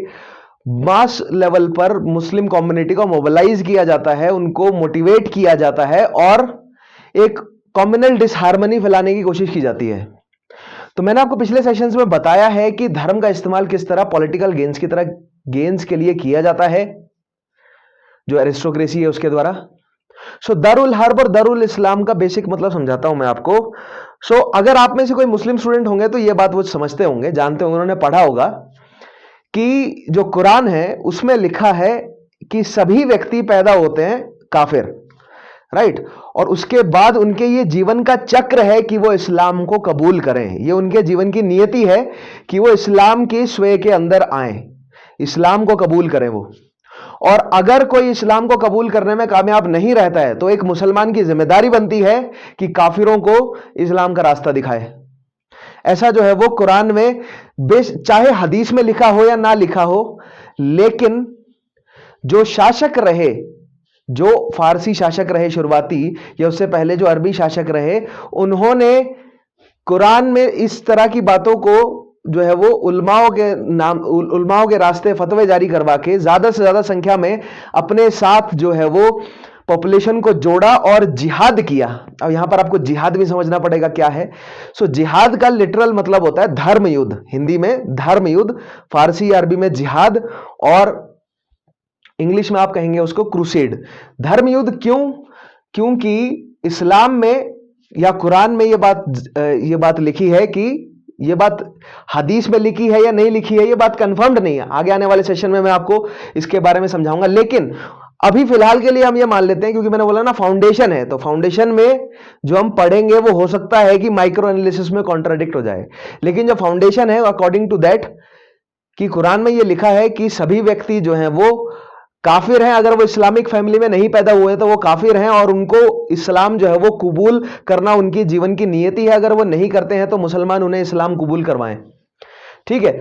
मास लेवल पर मुस्लिम कम्युनिटी को मोबिलाइज किया जाता है, उनको मोटिवेट किया जाता है, और एक कम्युनल डिसहार्मनी फैलाने की कोशिश की जाती है। तो मैंने आपको पिछले सेशंस में बताया है कि धर्म का इस्तेमाल किस तरह पॉलिटिकल गेन्स के लिए किया जाता है, जो एरिस्टोक्रेसी है उसके द्वारा। दारुल हर्ब और दारुल इस्लाम का बेसिक मतलब समझाता हूं मैं आपको। अगर आप में से कोई मुस्लिम स्टूडेंट होंगे तो ये बात वो समझते होंगे, जानते होंगे, उन्होंने पढ़ा होगा कि जो कुरान है उसमें लिखा है कि सभी व्यक्ति पैदा होते हैं काफिर, राइट। और उसके बाद उनके ये जीवन का चक्र है कि वो इस्लाम को कबूल करें, ये उनके जीवन की नियति है कि वो इस्लाम की स्वयं के अंदर आए, इस्लाम को कबूल करें वो। और अगर कोई इस्लाम को कबूल करने में कामयाब नहीं रहता है तो एक मुसलमान की जिम्मेदारी बनती है कि काफिरों को इस्लाम का रास्ता दिखाए। ऐसा जो है वो कुरान में चाहे हदीस में लिखा हो या ना लिखा हो, लेकिन जो शासक रहे, जो फारसी शासक रहे शुरुआती, या उससे पहले जो अरबी शासक रहे, उन्होंने कुरान में इस तरह की बातों को जो है वो उलमाओं के रास्ते फतवे जारी करवा के ज्यादा से ज्यादा संख्या में अपने साथ जो है वो पॉपुलेशन को जोड़ा और जिहाद किया। अब यहां पर आपको जिहाद भी समझना पड़ेगा क्या है। जिहाद का लिटरल मतलब होता है धर्म युद्ध, हिंदी में धर्म युद्ध, फारसी या अरबी में जिहाद, और इंग्लिश में आप कहेंगे उसको क्रूसेड। धर्म युद्ध क्यों? क्योंकि इस्लाम में या कुरान में ये बात लिखी है कि ये बात हदीस में लिखी है या नहीं लिखी है, ये बात कंफर्म्ड नहीं है। आगे आने वाले सेशन में मैं आपको इसके बारे में समझाऊंगा, लेकिन अभी फिलहाल के लिए हम ये मान लेते हैं, क्योंकि मैंने बोला ना फाउंडेशन है, तो फाउंडेशन में जो हम पढ़ेंगे वो हो सकता है कि माइक्रो एनालिसिस में कॉन्ट्राडिक्ट हो जाए, लेकिन जो फाउंडेशन है अकॉर्डिंग टू दैट कि कुरान में ये लिखा है कि सभी व्यक्ति जो हैं वो काफिर हैं, अगर वो इस्लामिक फैमिली में नहीं पैदा हुए तो वो काफिर हैं, और उनको इस्लाम जो है वो कबूल करना उनकी जीवन की नियति है। अगर वो नहीं करते हैं तो मुसलमान उन्हें इस्लाम कबूल करवाएं, ठीक है।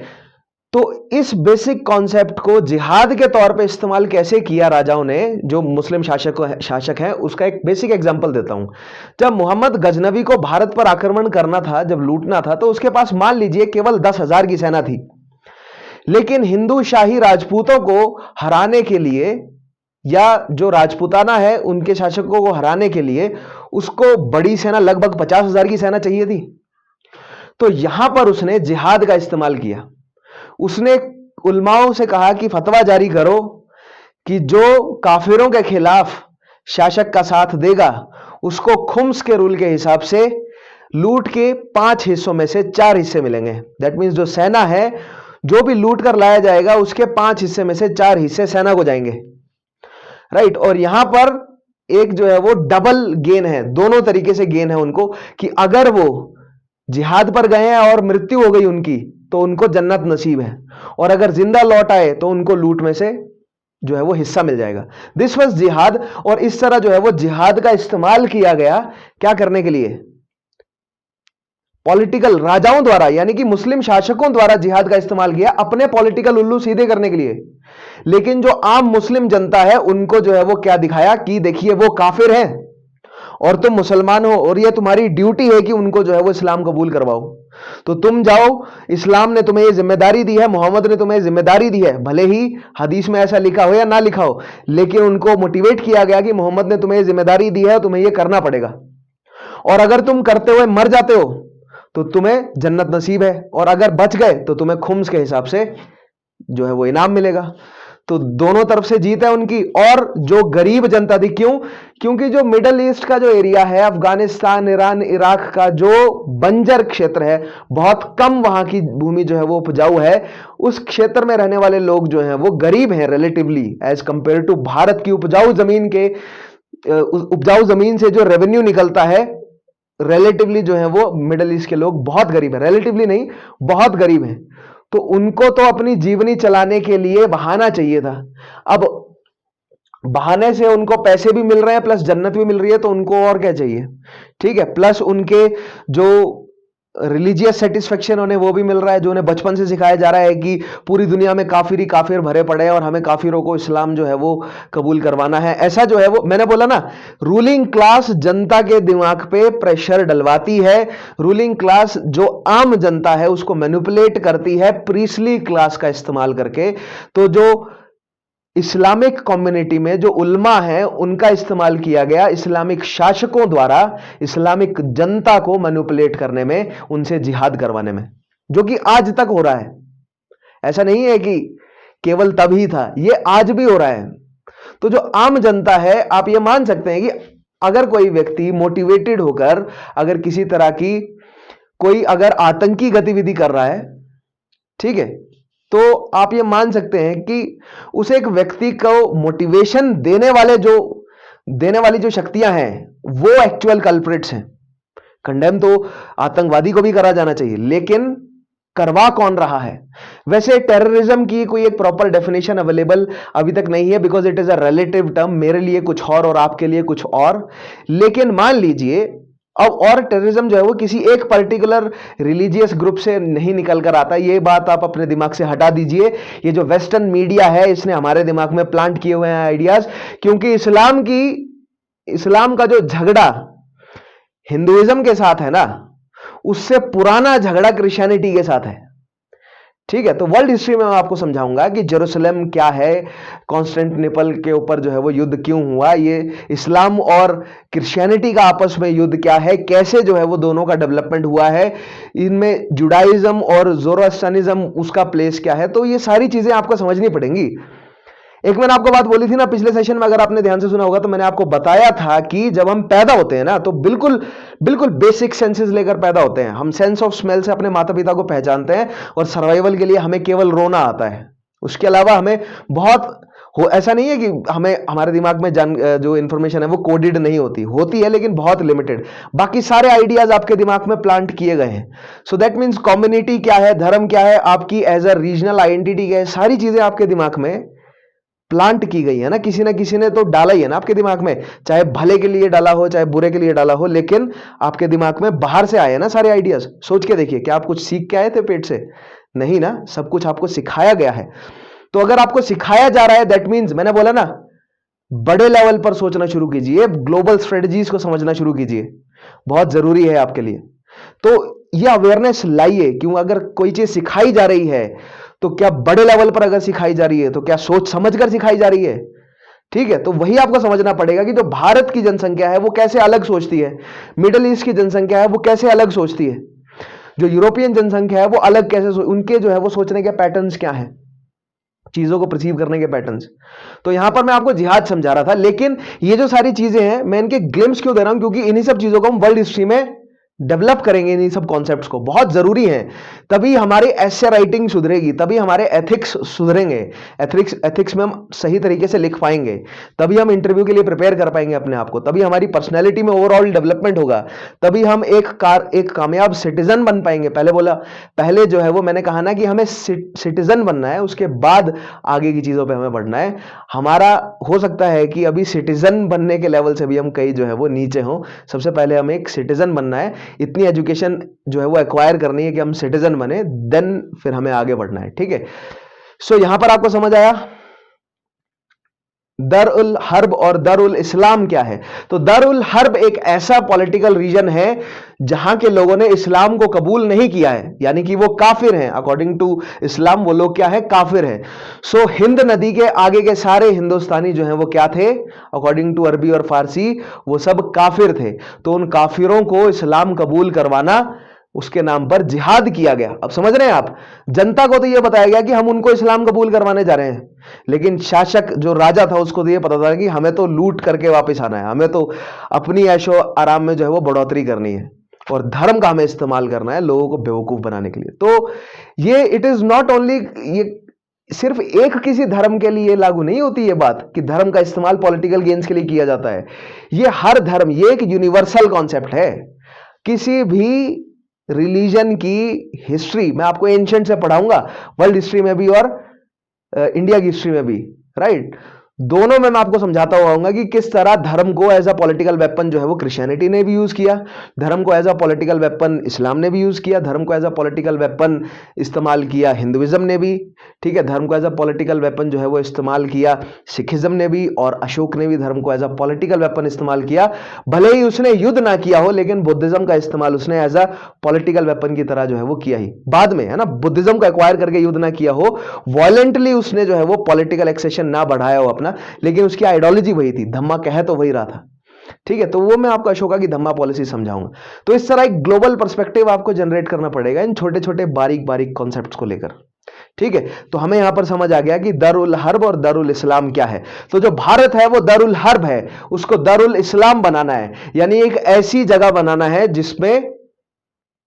तो इस बेसिक कॉन्सेप्ट को जिहाद के तौर पे इस्तेमाल कैसे किया राजाओं ने, जो मुस्लिम शासक हैं, उसका एक बेसिक एग्जांपल देता हूं। जब मोहम्मद गजनवी को भारत पर आक्रमण करना था, जब लूटना था, तो उसके पास मान लीजिए केवल 10,000 की सेना थी, लेकिन हिंदू शाही राजपूतों को हराने के लिए, या जो राजपूताना है उनके शासकों को हराने के लिए उसको बड़ी सेना, लगभग 50,000 की सेना चाहिए थी। तो यहां पर उसने जिहाद का इस्तेमाल किया। उसने उलमाओं से कहा कि फतवा जारी करो कि जो काफिरों के खिलाफ शासक का साथ देगा उसको खुम्स के रूल के हिसाब से लूट के 5 हिस्सों में से 4 हिस्से मिलेंगे। दैट मीन्स जो सेना है, जो भी लूट कर लाया जाएगा उसके 5 हिस्से में से 4 हिस्से सेना को जाएंगे, राइट। और यहां पर एक जो है वो डबल गेन है, दोनों तरीके से गेन है उनको, कि अगर वो जिहाद पर गए हैं और मृत्यु हो गई उनकी तो उनको जन्नत नसीब है, और अगर जिंदा लौट आए तो उनको लूट में से जो है वो हिस्सा मिल जाएगा। दिस वाज जिहाद। और इस तरह जो है वो जिहाद का इस्तेमाल किया गया क्या करने के लिए? पॉलिटिकल राजाओं द्वारा, यानी कि मुस्लिम शासकों द्वारा जिहाद का इस्तेमाल किया अपने पॉलिटिकल उल्लू सीधे करने के लिए। लेकिन जो आम मुस्लिम जनता है उनको जो है वो क्या दिखाया कि देखिए वो काफिर हैं और तुम मुसलमान हो, और ये तुम्हारी ड्यूटी है कि उनको जो है वो इस्लाम कबूल करवाओ। तो तुम जाओ, इस्लाम ने तुम्हें ये जिम्मेदारी दी है, मोहम्मद ने तुम्हें जिम्मेदारी दी है, भले ही हदीस में ऐसा लिखा हो या ना लिखा हो, लेकिन उनको मोटिवेट किया गया कि मोहम्मद ने तुम्हें जिम्मेदारी दी है, तुम्हें ये करना पड़ेगा, और अगर तुम करते हुए मर जाते हो तो तुम्हें जन्नत नसीब है, और अगर बच गए तो तुम्हें खुम्स के हिसाब से जो है वो इनाम मिलेगा। तो दोनों तरफ से जीत है उनकी। और जो गरीब जनता थी, क्यों? क्योंकि जो मिडल ईस्ट का जो एरिया है, अफगानिस्तान, ईरान, इराक का जो बंजर क्षेत्र है, बहुत कम वहां की भूमि जो है वो उपजाऊ है, उस क्षेत्र में रहने वाले लोग जो हैं वो गरीब हैं relatively as compare to Bharat की उपजाऊ जमीन से जो रेवेन्यू निकलता है, रिलेटिवली जो है वो मिडल ईस्ट के लोग बहुत गरीब हैं, रिलेटिवली नहीं, बहुत गरीब हैं। तो उनको तो अपनी जीवनी चलाने के लिए बहाना चाहिए था। अब बहाने से उनको पैसे भी मिल रहे हैं प्लस जन्नत भी मिल रही है, तो उनको और क्या चाहिए? ठीक है, प्लस उनके जो रिलीजियस सेटिस्फेक्शन उन्हें वो भी मिल रहा है, जो उन्हें बचपन से सिखाया जा रहा है कि पूरी दुनिया में काफिर भरे पड़े हैं और हमें काफिरों को इस्लाम जो है वो कबूल करवाना है। ऐसा जो है वो, मैंने बोला ना, रूलिंग क्लास जनता के दिमाग पे प्रेशर डलवाती है। रूलिंग क्लास जो आम जनता है उसको मैनिपुलेट करती है प्रीस्ली क्लास का इस्तेमाल करके। तो जो इस्लामिक कम्युनिटी में जो उल्मा है उनका इस्तेमाल किया गया इस्लामिक शासकों द्वारा इस्लामिक जनता को मैनिपुलेट करने में, उनसे जिहाद करवाने में, जो कि आज तक हो रहा है। ऐसा नहीं है कि केवल तभी था, ये आज भी हो रहा है। तो जो आम जनता है, आप ये मान सकते हैं कि अगर कोई व्यक्ति मोटिवेटेड होकर अगर किसी तरह की कोई अगर आतंकी गतिविधि कर रहा है, ठीक है, तो आप ये मान सकते हैं कि उस एक व्यक्ति को मोटिवेशन देने वाली जो शक्तियां हैं वो एक्चुअल कल्प्रिट्स हैं। कंडेम तो आतंकवादी को भी करा जाना चाहिए, लेकिन करवा कौन रहा है? वैसे टेररिज्म की कोई एक प्रॉपर डेफिनेशन अवेलेबल अभी तक नहीं है, because it is a relative term. मेरे लिए कुछ और आपके लिए कुछ और। लेकिन मान लीजिए अब, और टेररिज्म जो है वो किसी एक पर्टिकुलर रिलीजियस ग्रुप से नहीं निकल कर आता, ये बात आप अपने दिमाग से हटा दीजिए। ये जो वेस्टर्न मीडिया है इसने हमारे दिमाग में प्लांट किए हुए हैं आइडियाज, क्योंकि इस्लाम का जो झगड़ा हिंदुइज्म के साथ है ना, उससे पुराना झगड़ा क्रिश्चियनिटी के साथ है। ठीक है, तो वर्ल्ड हिस्ट्री में मैं आपको समझाऊंगा कि जेरूसलम क्या है, कॉन्स्टेंटिनोपल के ऊपर जो है वो युद्ध क्यों हुआ, ये इस्लाम और क्रिश्चियनिटी का आपस में युद्ध क्या है, कैसे जो है वो दोनों का डेवलपमेंट हुआ है, इनमें जुडाइज्म और ज़ोरोस्ट्रियनिज्म उसका प्लेस क्या है। तो ये सारी चीजें आपको समझनी पड़ेंगी। एक मैंने आपको बात बोली थी ना पिछले सेशन में, अगर आपने ध्यान से सुना होगा तो मैंने आपको बताया था कि जब हम पैदा होते हैं ना तो बिल्कुल बिल्कुल बेसिक सेंसेस लेकर पैदा होते हैं। हम सेंस ऑफ स्मेल से अपने माता पिता को पहचानते हैं, और सर्वाइवल के लिए हमें केवल रोना आता है। उसके अलावा हमें ऐसा नहीं है कि हमें हमारे दिमाग में जो इंफॉर्मेशन है वो कोडेड नहीं होती है, लेकिन बहुत लिमिटेड। बाकी सारे आइडियाज आपके दिमाग में प्लांट किए गए हैं। सो दैट मीन्स कम्युनिटी क्या है, धर्म क्या है, आपकी एज अ रीजनल आइडेंटिटी क्या है, सारी चीजें आपके दिमाग में प्लांट की गई है ना किसी ने तो डाला ही है ना आपके दिमाग में, चाहे भले के लिए डाला हो चाहे बुरे के लिए डाला हो, लेकिन आपके दिमाग में बाहर से आए ना सारे आइडियाज। सोच के देखिए, क्या आप कुछ सीख के आए थे पेट से? नहीं ना, सब कुछ आपको सिखाया गया है। तो अगर आपको सिखाया जा रहा है, दैट मीन्स मैंने बोला ना, बड़े लेवल पर सोचना शुरू कीजिए, ग्लोबल स्ट्रेटजीज को समझना शुरू कीजिए, बहुत जरूरी है आपके लिए। तो ये अवेयरनेस लाइए, क्यों अगर कोई चीज सिखाई जा रही है तो क्या बड़े लेवल पर अगर सिखाई जा रही है तो क्या सोच समझकर सिखाई जा रही है? ठीक है, तो वही आपको समझना पड़ेगा कि जो भारत की जनसंख्या है वो कैसे अलग सोचती है, मिडिल ईस्ट की जनसंख्या है वो कैसे अलग सोचती है, जो यूरोपियन जनसंख्या है वो अलग कैसे उनके जो है वो सोचने के पैटर्न्स क्या है, चीजों को परसीव करने के पैटर्न्स। तो यहां पर मैं आपको जिहाद समझा रहा था, लेकिन ये जो सारी चीजें हैं मैं इनके ग्लिम्स क्यों दे रहा हूं, क्योंकि इन्हीं सब चीजों को हम वर्ल्ड हिस्ट्री में डेवलप करेंगे। इन सब कॉन्सेप्ट्स को बहुत जरूरी है, तभी हमारी एसे राइटिंग सुधरेगी, तभी हमारे एथिक्स सुधरेंगे, एथिक्स में हम सही तरीके से लिख पाएंगे, तभी हम इंटरव्यू के लिए प्रिपेयर कर पाएंगे अपने आप को, तभी हमारी पर्सनैलिटी में ओवरऑल डेवलपमेंट होगा, तभी हम एक कामयाब सिटीजन बन पाएंगे। पहले जो है वो मैंने कहा ना कि हमें सिटीजन बनना है, उसके बाद आगे की चीजों पर हमें बढ़ना है। हमारा हो सकता है कि अभी सिटीजन बनने के लेवल से भी हम कई जो है वो नीचे हों। सबसे पहले हमें एक सिटीजन बनना है, इतनी एजुकेशन जो है वो एक्वायर करनी है कि हम सिटीजन बने, देन फिर हमें आगे बढ़ना है। ठीक है, सो यहां पर आपको समझ आया दरुल हर्ब और दरुल इस्लाम क्या है? तो दरुल हर्ब एक ऐसा पॉलिटिकल रीजन है जहां के लोगों ने इस्लाम को कबूल नहीं किया है, यानी कि वो काफिर हैं। अकॉर्डिंग टू इस्लाम वो लोग क्या है, काफिर है। सो हिंद नदी के आगे के सारे हिंदुस्तानी जो हैं वो क्या थे, अकॉर्डिंग टू अरबी और फारसी वो सब काफिर थे। तो उन काफिरों को इस्लाम कबूल करवाना, उसके नाम पर जिहाद किया गया। अब समझ रहे हैं आप, जनता को तो यह बताया गया कि हम उनको इस्लाम कबूल करवाने जा रहे हैं, लेकिन शासक जो राजा था उसको तो यह पता था कि हमें तो लूट करके वापस आना है, हमें तो अपनी ऐशो आराम में जो है वो बढ़ोतरी करनी है, और धर्म का हमें इस्तेमाल करना है लोगों को बेवकूफ बनाने के लिए। तो ये इट इज नॉट ओनली, ये सिर्फ एक किसी धर्म के लिए लागू नहीं होती ये बात कि धर्म का इस्तेमाल पॉलिटिकल गेन्स के लिए किया जाता है। ये हर धर्म, ये एक यूनिवर्सल कॉन्सेप्ट है। किसी भी रिलीजन की हिस्ट्री मैं आपको एंशिएंट से पढ़ाऊंगा, वर्ल्ड हिस्ट्री में भी और इंडिया की हिस्ट्री में भी, राइट, दोनों में मैं आपको समझाता हुआ कि किस तरह धर्म को एज अ पॉलिटिकल वेपन जो है वो क्रिश्चियनिटी ने भी यूज किया, धर्म को एज अ पॉलिटिकल वेपन इस्लाम ने भी यूज किया, धर्म को एज अ पॉलिटिकल वेपन इस्तेमाल किया हिंदुइज्म ने भी, ठीक है, धर्म को एज अ पॉलिटिकल वेपन जो है वो इस्तेमाल किया सिखिज्म ने भी, और अशोक ने भी धर्म को एज अ पॉलिटिकल वेपन इस्तेमाल किया। भले ही उसने युद्ध ना किया हो, लेकिन बुद्धिज्म का इस्तेमाल उसने एज अ पॉलिटिकल वेपन की तरह जो है वो किया ही बाद में, है ना। बुद्धिज्म को एक्वायर करके युद्ध ना किया हो, वॉलेंटली उसने जो है वो पॉलिटिकल एक्सेशन ना बढ़ाया हो अपना, लेकिन उसकी आइडियोलॉजी वही थी, धम्मा कह तो वही रहा था। ठीक है, तो वो मैं आपको अशोका की धम्मा पॉलिसी समझाऊंगा। तो इस तरह एक ग्लोबल पर्सपेक्टिव आपको जनरेट करना पड़ेगा इन छोटे छोटे बारीक बारीक कॉन्सेप्ट्स को लेकर। ठीक है, तो हमें यहां पर समझ आ गया कि दरुल हर्ब और दरुल इस्लाम क्या है। तो जो भारत है वो दरुल हर्ब है, उसको दरुल इस्लाम बनाना है, यानी एक ऐसी जगह बनाना है जिसमें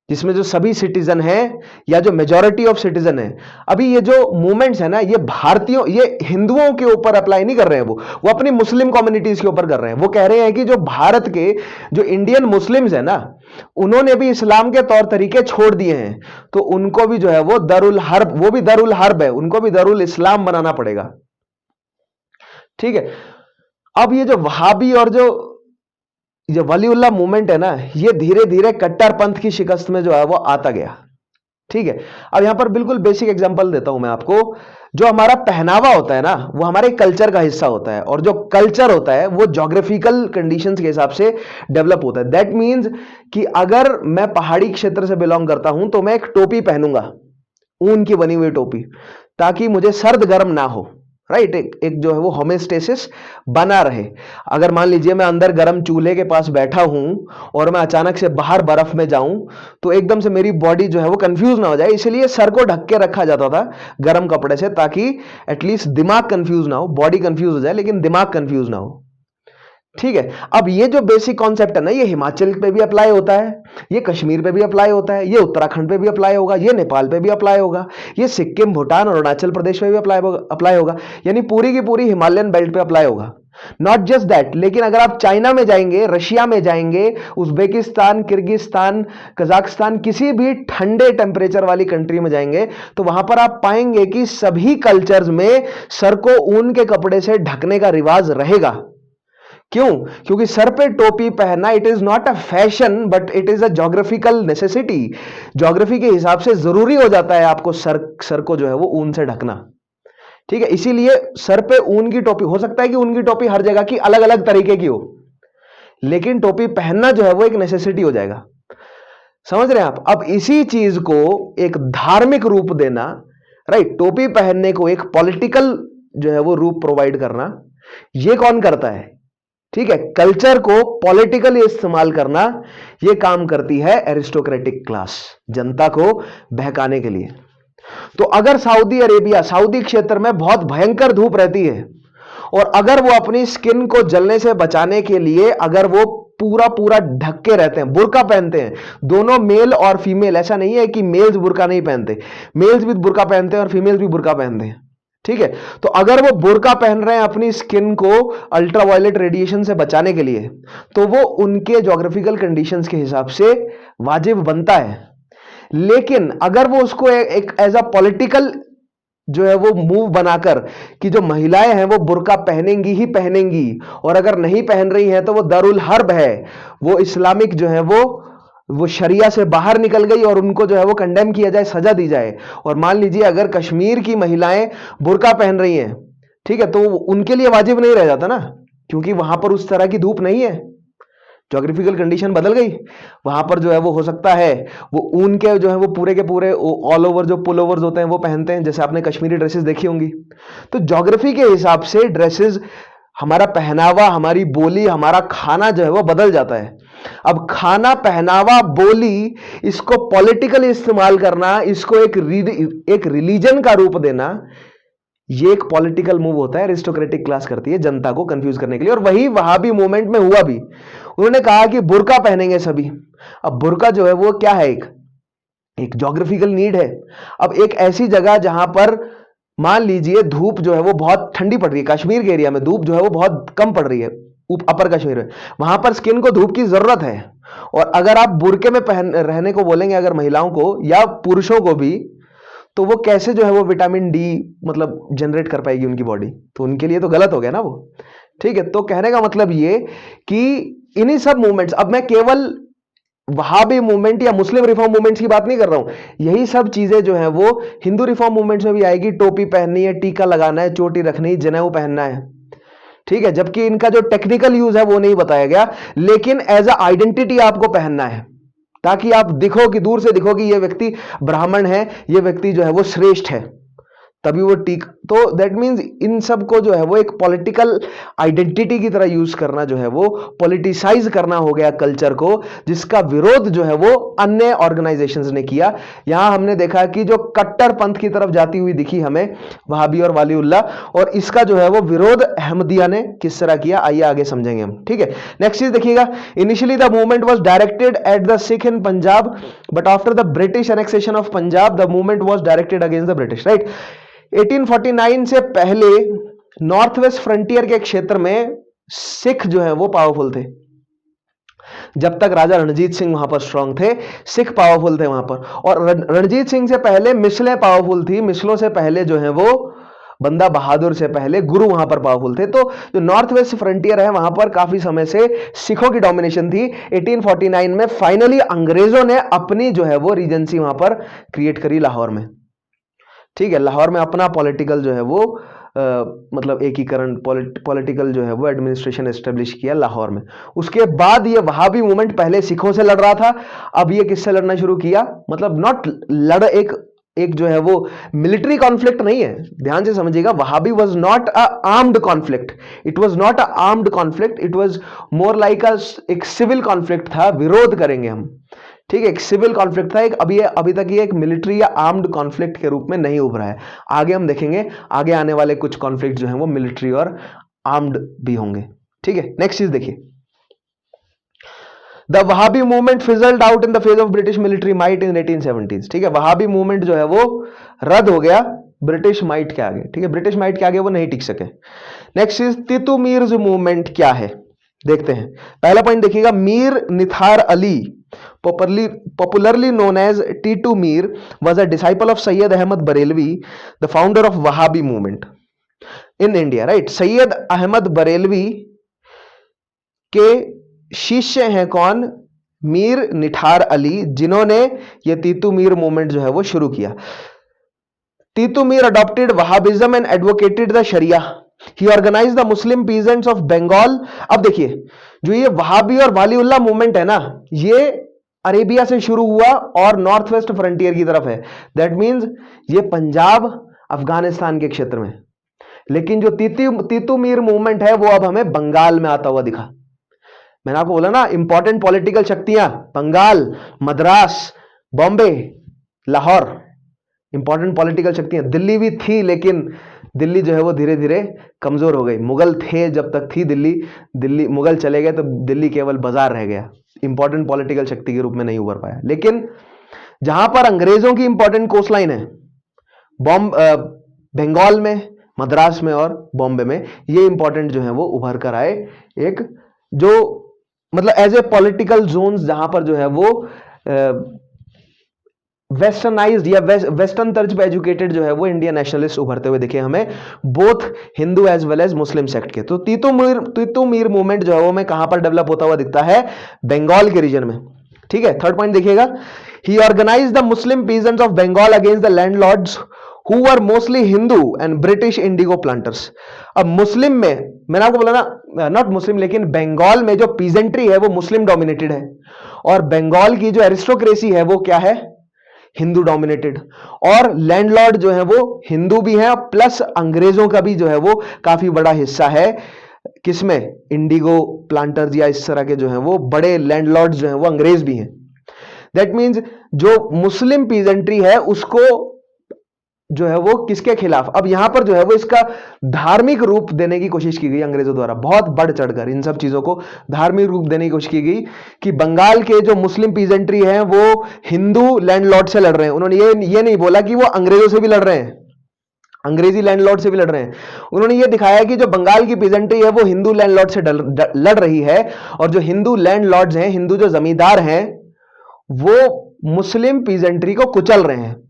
जिसमें जो सभी सिटीजन हैं या जो मेजॉरिटी ऑफ सिटीजन है। अभी ये जो मूवमेंट्स है ना, ये भारतीयों, ये हिंदुओं के ऊपर अप्लाई नहीं कर रहे हैं, वो अपनी मुस्लिम कम्युनिटीज के ऊपर कर रहे हैं। वो कह रहे हैं कि जो भारत के जो इंडियन मुस्लिम्स है ना, उन्होंने भी इस्लाम के तौर तरीके छोड़ दिए हैं, तो उनको भी जो है वो दरुल हर्ब, वो भी दरुल हर्ब है, उनको भी दरुल इस्लाम बनाना पड़ेगा। ठीक है। अब ये जो वहाबी और जो वलीउल्लाह मूवमेंट है ना, ये धीरे धीरे कट्टरपंथ की शिकस्त में जो है वो आता गया। ठीक है। अब यहां पर बिल्कुल बेसिक एग्जांपल देता हूं मैं आपको। जो हमारा पहनावा होता है ना, वो हमारे कल्चर का हिस्सा होता है, और जो कल्चर होता है वो ज्योग्राफिकल कंडीशंस के हिसाब से डेवलप होता है। दैट मीन्स कि अगर मैं पहाड़ी क्षेत्र से बिलोंग करता हूं तो मैं एक टोपी पहनूंगा, ऊन की बनी हुई टोपी, ताकि मुझे सर्द गर्म ना हो। राइट, एक जो है वो होमेस्टेसिस बना रहे। अगर मान लीजिए मैं अंदर गर्म चूल्हे के पास बैठा हूं और मैं अचानक से बाहर बर्फ में जाऊं, तो एकदम से मेरी बॉडी जो है वो कंफ्यूज ना हो जाए, इसलिए सर को ढक के रखा जाता था गर्म कपड़े से, ताकि एटलीस्ट दिमाग कंफ्यूज ना हो। बॉडी कंफ्यूज हो जाए लेकिन दिमाग कंफ्यूज ना हो। ठीक है। अब ये जो बेसिक कॉन्सेप्ट है ना, ये हिमाचल पे भी अप्लाई होता है, ये कश्मीर पे भी अप्लाई होता है, ये उत्तराखंड पे भी अप्लाई होगा, ये नेपाल पे भी अप्लाई होगा, ये सिक्किम, भूटान और अरुणाचल प्रदेश पे भी अप्लाई होगा, यानी पूरी की पूरी हिमालयन बेल्ट पे अप्लाई होगा। नॉट जस्ट दैट, लेकिन अगर आप चाइना में जाएंगे, रशिया में जाएंगे, उज्बेकिस्तान, किर्गिस्तान, कजाकिस्तान, किसी भी ठंडे टेम्परेचर वाली कंट्री में जाएंगे, तो वहां पर आप पाएंगे कि सभी कल्चर्स में सर को ऊन के कपड़े से ढकने का रिवाज रहेगा। क्यों? क्योंकि सर पे टोपी पहनना it is not a fashion but it is a geographical necessity. Geography के हिसाब से जरूरी हो जाता है आपको सर को जो है वो ऊन से ढकना। ठीक है। इसीलिए सर पे ऊन की टोपी, हो सकता है कि ऊन की टोपी हर जगह की अलग अलग तरीके की हो, लेकिन टोपी पहनना जो है वो एक नेसेसिटी हो जाएगा। समझ रहे हैं आप? अब इसी चीज को एक धार्मिक रूप देना, राइट, टोपी पहनने को एक पॉलिटिकल जो है वो रूप प्रोवाइड करना, ये कौन करता है? ठीक है। कल्चर को पॉलिटिकली इस्तेमाल करना, यह काम करती है एरिस्टोक्रेटिक क्लास, जनता को बहकाने के लिए। तो अगर सऊदी अरेबिया, सऊदी क्षेत्र में बहुत भयंकर धूप रहती है, और अगर वो अपनी स्किन को जलने से बचाने के लिए अगर वो पूरा पूरा ढक के रहते हैं, बुर्का पहनते हैं, दोनों मेल और फीमेल, ऐसा नहीं है कि मेल्स बुर्का नहीं पहनते, मेल्स भी बुर्का पहनते हैं और फीमेल्स भी बुर्का पहनते हैं। ठीक है। तो अगर वो बुर्का पहन रहे हैं अपनी स्किन को अल्ट्रावायलेट रेडिएशन से बचाने के लिए, तो वो उनके ज्योग्राफिकल कंडीशंस के हिसाब से वाजिब बनता है। लेकिन अगर वो उसको एक एज अ पॉलिटिकल जो है वो मूव बनाकर कि जो महिलाएं हैं वो बुर्का पहनेंगी ही पहनेंगी, और अगर नहीं पहन रही हैं तो वो दारुल हर्ब है, वो इस्लामिक जो है वो शरिया से बाहर निकल गई, और उनको जो है वो कंडेम किया जाए, सजा दी जाए। और मान लीजिए अगर कश्मीर की महिलाएं बुर्का पहन रही हैं, ठीक है, तो उनके लिए वाजिब नहीं रह जाता ना, क्योंकि वहां पर उस तरह की धूप नहीं है, ज्योग्राफिकल कंडीशन बदल गई। वहां पर जो है वो हो सकता है वो ऊन के जो है वो पूरे के पूरे ऑल ओवर जो पुल ओवर्स होते हैं वो पहनते हैं, जैसे आपने कश्मीरी ड्रेसेस देखी होंगी। तो ज्योग्राफी के हिसाब से ड्रेसेस, हमारा पहनावा, हमारी बोली, हमारा खाना जो है वो बदल जाता है। अब खाना, पहनावा, बोली, इसको पॉलिटिकली इस्तेमाल करना, इसको एक रिलीजन का रूप देना, ये एक पॉलिटिकल मूव होता है, एरिस्टोक्रेटिक क्लास करती है जनता को कंफ्यूज करने के लिए। और वही वहाबी मूवमेंट में हुआ भी। उन्होंने कहा कि बुर्का पहनेंगे सभी। अब बुर्का जो है वो क्या है, एक ज्योग्राफिकल नीड है। अब एक ऐसी जगह जहां पर मान लीजिए धूप जो है वो बहुत ठंडी पड़ रही है, कश्मीर के एरिया में धूप जो है वो बहुत कम पड़ रही है, अपर कश्मीर में, वहां पर स्किन को धूप की जरूरत है। और अगर आप बुर्के में पहन रहने को बोलेंगे अगर महिलाओं को या पुरुषों को भी, तो वो कैसे जो है वो विटामिन डी मतलब जनरेट कर पाएगी उनकी बॉडी? तो उनके लिए तो गलत हो गया ना वो। ठीक है। तो कहने का मतलब ये कि इन्हीं सब मूवमेंट्स, अब मैं केवल वहाबी मूवमेंट या मुस्लिम रिफॉर्म मूवमेंट्स की बात नहीं कर रहा हूं, यही सब चीजें जो है वो हिंदू रिफॉर्म मूवमेंट्स में भी आएगी। टोपी पहननी है, टीका लगाना है, चोटी रखनी है, जनेऊ पहनना है। ठीक है। जबकि इनका जो टेक्निकल यूज है वो नहीं बताया गया, लेकिन एज अ आइडेंटिटी आपको पहनना है, ताकि आप दिखो कि दूर से दिखो कि ये व्यक्ति ब्राह्मण है, ये व्यक्ति जो है वो श्रेष्ठ है। तभी वो टीक, तो दैट मीन्स इन सब को जो है वो एक पॉलिटिकल आइडेंटिटी की तरह यूज करना जो है वो पॉलिटिसाइज करना हो गया कल्चर को, जिसका विरोध जो है वो अन्य ऑर्गेनाइजेशंस ने किया। यहां हमने देखा कि जो कट्टर पंथ की तरफ जाती हुई दिखी हमें वहाबी और वालीउल्लाह, और इसका जो है वो विरोध अहमदिया ने किस तरह किया, आइए आगे समझेंगे हम। ठीक है, नेक्स्ट चीज देखिएगा, initially the movement was directed at the Sikh in Punjab, but after the British annexation of Punjab the movement was directed against the British. Right, 1849 से पहले नॉर्थ वेस्ट फ्रंटियर के क्षेत्र में सिख जो है वो पावरफुल थे। जब तक राजा रणजीत सिंह वहां पर स्ट्रांग थे, सिख पावरफुल थे वहां पर, और रणजीत सिंह से पहले मिसलें पावरफुल थी, मिसलों से पहले जो है वो बंदा बहादुर से पहले गुरु वहां पर पावरफुल थे। तो जो नॉर्थ वेस्ट फ्रंटियर है वहां पर काफी समय से सिखों की डोमिनेशन थी। 1849 में फाइनली अंग्रेजों ने अपनी जो है वो रीजेंसी वहां पर क्रिएट करी लाहौर में। ठीक है, लाहौर में अपना पॉलिटिकल जो है वो मतलब एकीकरण, पॉलिटिकल जो है वो एडमिनिस्ट्रेशन एस्टेब्लिश किया लाहौर में। उसके बाद ये वहाबी मूवमेंट पहले सिखों से लड़ रहा था, अब ये किससे लड़ना शुरू किया, मतलब नॉट लड़, एक जो है वो मिलिट्री कॉन्फ्लिक्ट नहीं है, ध्यान से समझिएगा, Wahhabi was not a armed conflict, it was not a armed conflict, it was more like एक सिविल कॉन्फ्लिक्ट था, विरोध करेंगे हम। ठीक है, एक सिविल कॉन्फ्लिक्ट था, एक अभी तक ये एक मिलिट्री या आर्म्ड कॉन्फ्लिक्ट के रूप में नहीं उभरा है। आगे हम देखेंगे, आगे आने वाले कुछ कॉन्फ्लिक्ट जो हैं वो मिलिट्री और आर्म्ड भी होंगे। ठीक है, नेक्स्ट चीज देखिए, the Wahhabi movement fizzled out in the phase of British military might in 1870s। ठीक है, वहाबी मूवमेंट जो है वो रद्द हो गया ब्रिटिश माइट के आगे। ठीक है, ब्रिटिश माइट के आगे वो नहीं टिक सके। नेक्स्ट इज तितुमीर्स मूवमेंट क्या है, देखते हैं। पहला पॉइंट देखिएगा, Mir निथार Ali, popularly known as Titu Mir, was a disciple of Sayyid Ahmad Barelvi, the founder of Wahhabi movement in India. Right, Syed Ahmad Barelvi के शिष्य हैं कौन, मीर निठार अली, जिन्होंने ये तीतू मीर मूवमेंट जो है वो शुरू किया। तीतू Mir adopted Wahhabism and advocated the Sharia. He organized the Muslim peasants of Bengal. अब देखिए, जो ये वहाबी और वालीउल्लाह मूवमेंट है ना, ये अरेबिया से शुरू हुआ और नॉर्थ वेस्ट फ्रंटियर की तरफ है। दैट मीन्स ये पंजाब अफगानिस्तान के क्षेत्र में, लेकिन जो तीतू मीर मूवमेंट है वो अब हमें बंगाल में आता हुआ दिखा। मैंने आपको बोला ना, इंपॉर्टेंट पॉलिटिकल शक्तियां बंगाल, मद्रास, बॉम्बे, लाहौर, इंपॉर्टेंट पॉलिटिकल शक्तियां। दिल्ली भी थी, लेकिन दिल्ली जो है वो धीरे धीरे कमजोर हो गई। मुगल थे जब तक थी दिल्ली, मुगल चले गए तो दिल्ली केवल बाजार रह गया, इंपॉर्टेंट पॉलिटिकल शक्ति के रूप में नहीं उभर पाया। लेकिन जहां पर अंग्रेजों की इंपॉर्टेंट कोस्ट लाइन है, बंगाल में, मद्रास में और बॉम्बे में, ये इंपॉर्टेंट जो है वो उभर कर आए, एक जो मतलब एज ए पॉलिटिकल जोन्स, जहां पर जो है वो वेस्टर्नाइज्ड या वेस्टर्न तर्ज पे एजुकेटेड जो है वो इंडियन नेशनलिस्ट उभरते हुए दिखे हमें, both Hindu as well as Muslim sect के। तो तीतू मीर मूवमेंट जो है वो हमें कहां पर डेवलप होता हुआ दिखता है, बंगाल के रीजन में। ठीक है, थर्ड पॉइंट देखिएगा, he organised the Muslim peasants of Bengal against the landlords who were mostly Hindu and British indigo planters. अब मुस्लिम में मैंने आपको बोला ना, नॉट मुस्लिम, लेकिन बंगाल में जो पीजेंट्री है वो मुस्लिम डोमिनेटेड है, और बंगाल की जो एरिस्टोक्रेसी है वो क्या है, हिंदू डोमिनेटेड, और लैंडलॉर्ड जो है वो हिंदू भी हैं, प्लस अंग्रेजों का भी जो है वो काफी बड़ा हिस्सा है, किसमें, इंडिगो प्लांटर्स या इस तरह के जो है वो बड़े लैंडलॉर्ड्स जो है वो अंग्रेज भी हैं। दैट मीन्स जो मुस्लिम पीजेंट्री है उसको जो है वो किसके खिलाफ, अब यहां पर जो है वो इसका धार्मिक रूप देने की कोशिश की गई अंग्रेजों द्वारा, बहुत बढ़ चढ़कर इन सब चीजों को धार्मिक रूप देने की कोशिश की गई कि बंगाल के जो मुस्लिम पीजेंट्री है वो हिंदू लैंडलॉर्ड से लड़ रहे हैं। उन्होंने ये नहीं बोला कि वो अंग्रेजों से भी लड़ रहे हैं, अंग्रेजी लैंडलॉर्ड से भी लड़ रहे हैं। उन्होंने ये दिखाया कि जो बंगाल की पीजेंट्री है वो हिंदू लैंडलॉर्ड से लड़ रही है, और जो हिंदू लैंडलॉर्ड्स हैं, हिंदू जो जमींदार हैं, वो मुस्लिम पीजेंट्री को कुचल रहे हैं।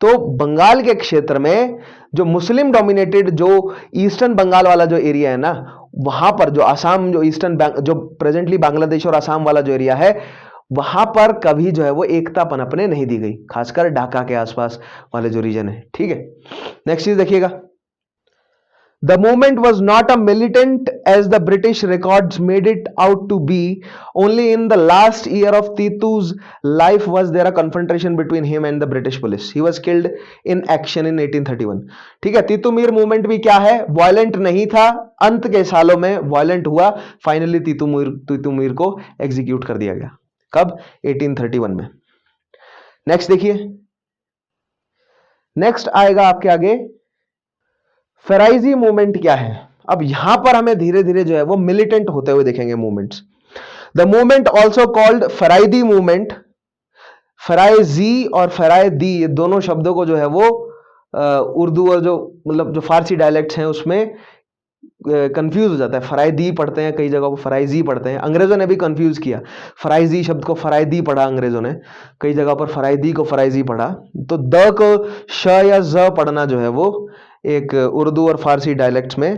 तो बंगाल के क्षेत्र में जो मुस्लिम डोमिनेटेड जो ईस्टर्न बंगाल वाला जो एरिया है ना, वहां पर जो आसाम, जो ईस्टर्न जो प्रेजेंटली बांग्लादेश और आसाम वाला जो एरिया है, वहां पर कभी जो है वो एकता पनपने नहीं दी गई, खासकर ढाका के आसपास वाले जो रीजन है। ठीक है, नेक्स्ट चीज देखिएगा, The movement was not a militant as the British records made it out to be. Only in the last year of Titu's life was there a confrontation between him and the British police. He was killed in action in 1831. ठीक है, Titumir movement भी क्या है, violent नहीं था, अंत के सालों में वायलेंट हुआ, फाइनली तीतुमीर को एग्जीक्यूट कर दिया गया। कब? 1831 में। नेक्स्ट देखिए, नेक्स्ट आएगा आपके आगे फराइजी मूवमेंट क्या है। अब यहां पर हमें धीरे धीरे जो है वो मिलिटेंट होते हुए देखेंगे movements. The movement also called Faraidi movement. Faraizi और फराइदी ये दोनों शब्दों को जो है वो उर्दू और जो मतलब जो फारसी डायलेक्ट्स हैं उसमें कंफ्यूज हो जाता है। फराइदी पढ़ते हैं, कई जगह को फराइजी पढ़ते हैं। अंग्रेजों ने भी कंफ्यूज किया, फराइजी शब्द को फराइदी पढ़ा अंग्रेजों ने, कई जगह पर फराइदी को फराइजी पढ़ा। तो द को श या ज पढ़ना जो है वो एक उर्दू और फारसी डायलेक्ट्स में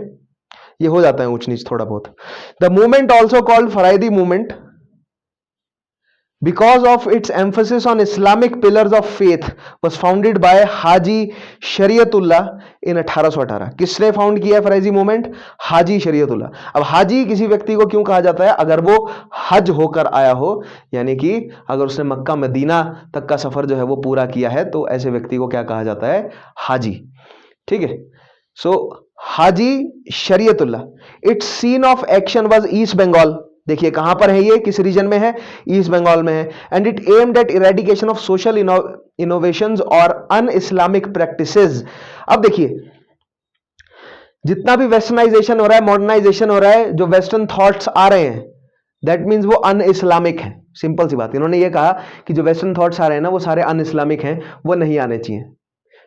ये हो जाता है ऊंच नीच थोड़ा बहुत। The movement also called Faraidi movement because of its emphasis on Islamic pillars of faith was founded by Haji Shariatullah in 1818। किसने फाउंड किया है फराइजी मूवमेंट? हाजी शरीयतुल्लाह। अब हाजी किसी व्यक्ति को क्यों कहा जाता है? अगर वो हज होकर आया हो, यानी कि अगर उसने मक्का मदीना तक का सफर जो है वो पूरा किया है, तो ऐसे व्यक्ति को क्या कहा जाता है? हाजी। ठीक है, so Haji Shariatullah. Its scene of action was East Bengal. देखिए कहां पर है ये, किस रीजन में है? ईस्ट बंगाल में है। And it aimed eight eradication of social innovations और अन इस्लामिक प्रैक्टिसेस। अब देखिए जितना भी वेस्टर्नाइजेशन हो रहा है, मॉडर्नाइजेशन हो रहा है, जो वेस्टर्न थॉट्स आ रहे हैं, दैट मीन्स वो अन इस्लामिक है। सिंपल सी बात, इन्होंने ये कहा कि जो वेस्टर्न थॉट्स आ रहे हैं ना वो सारे अन इस्लामिक हैं, वो नहीं आने चाहिए।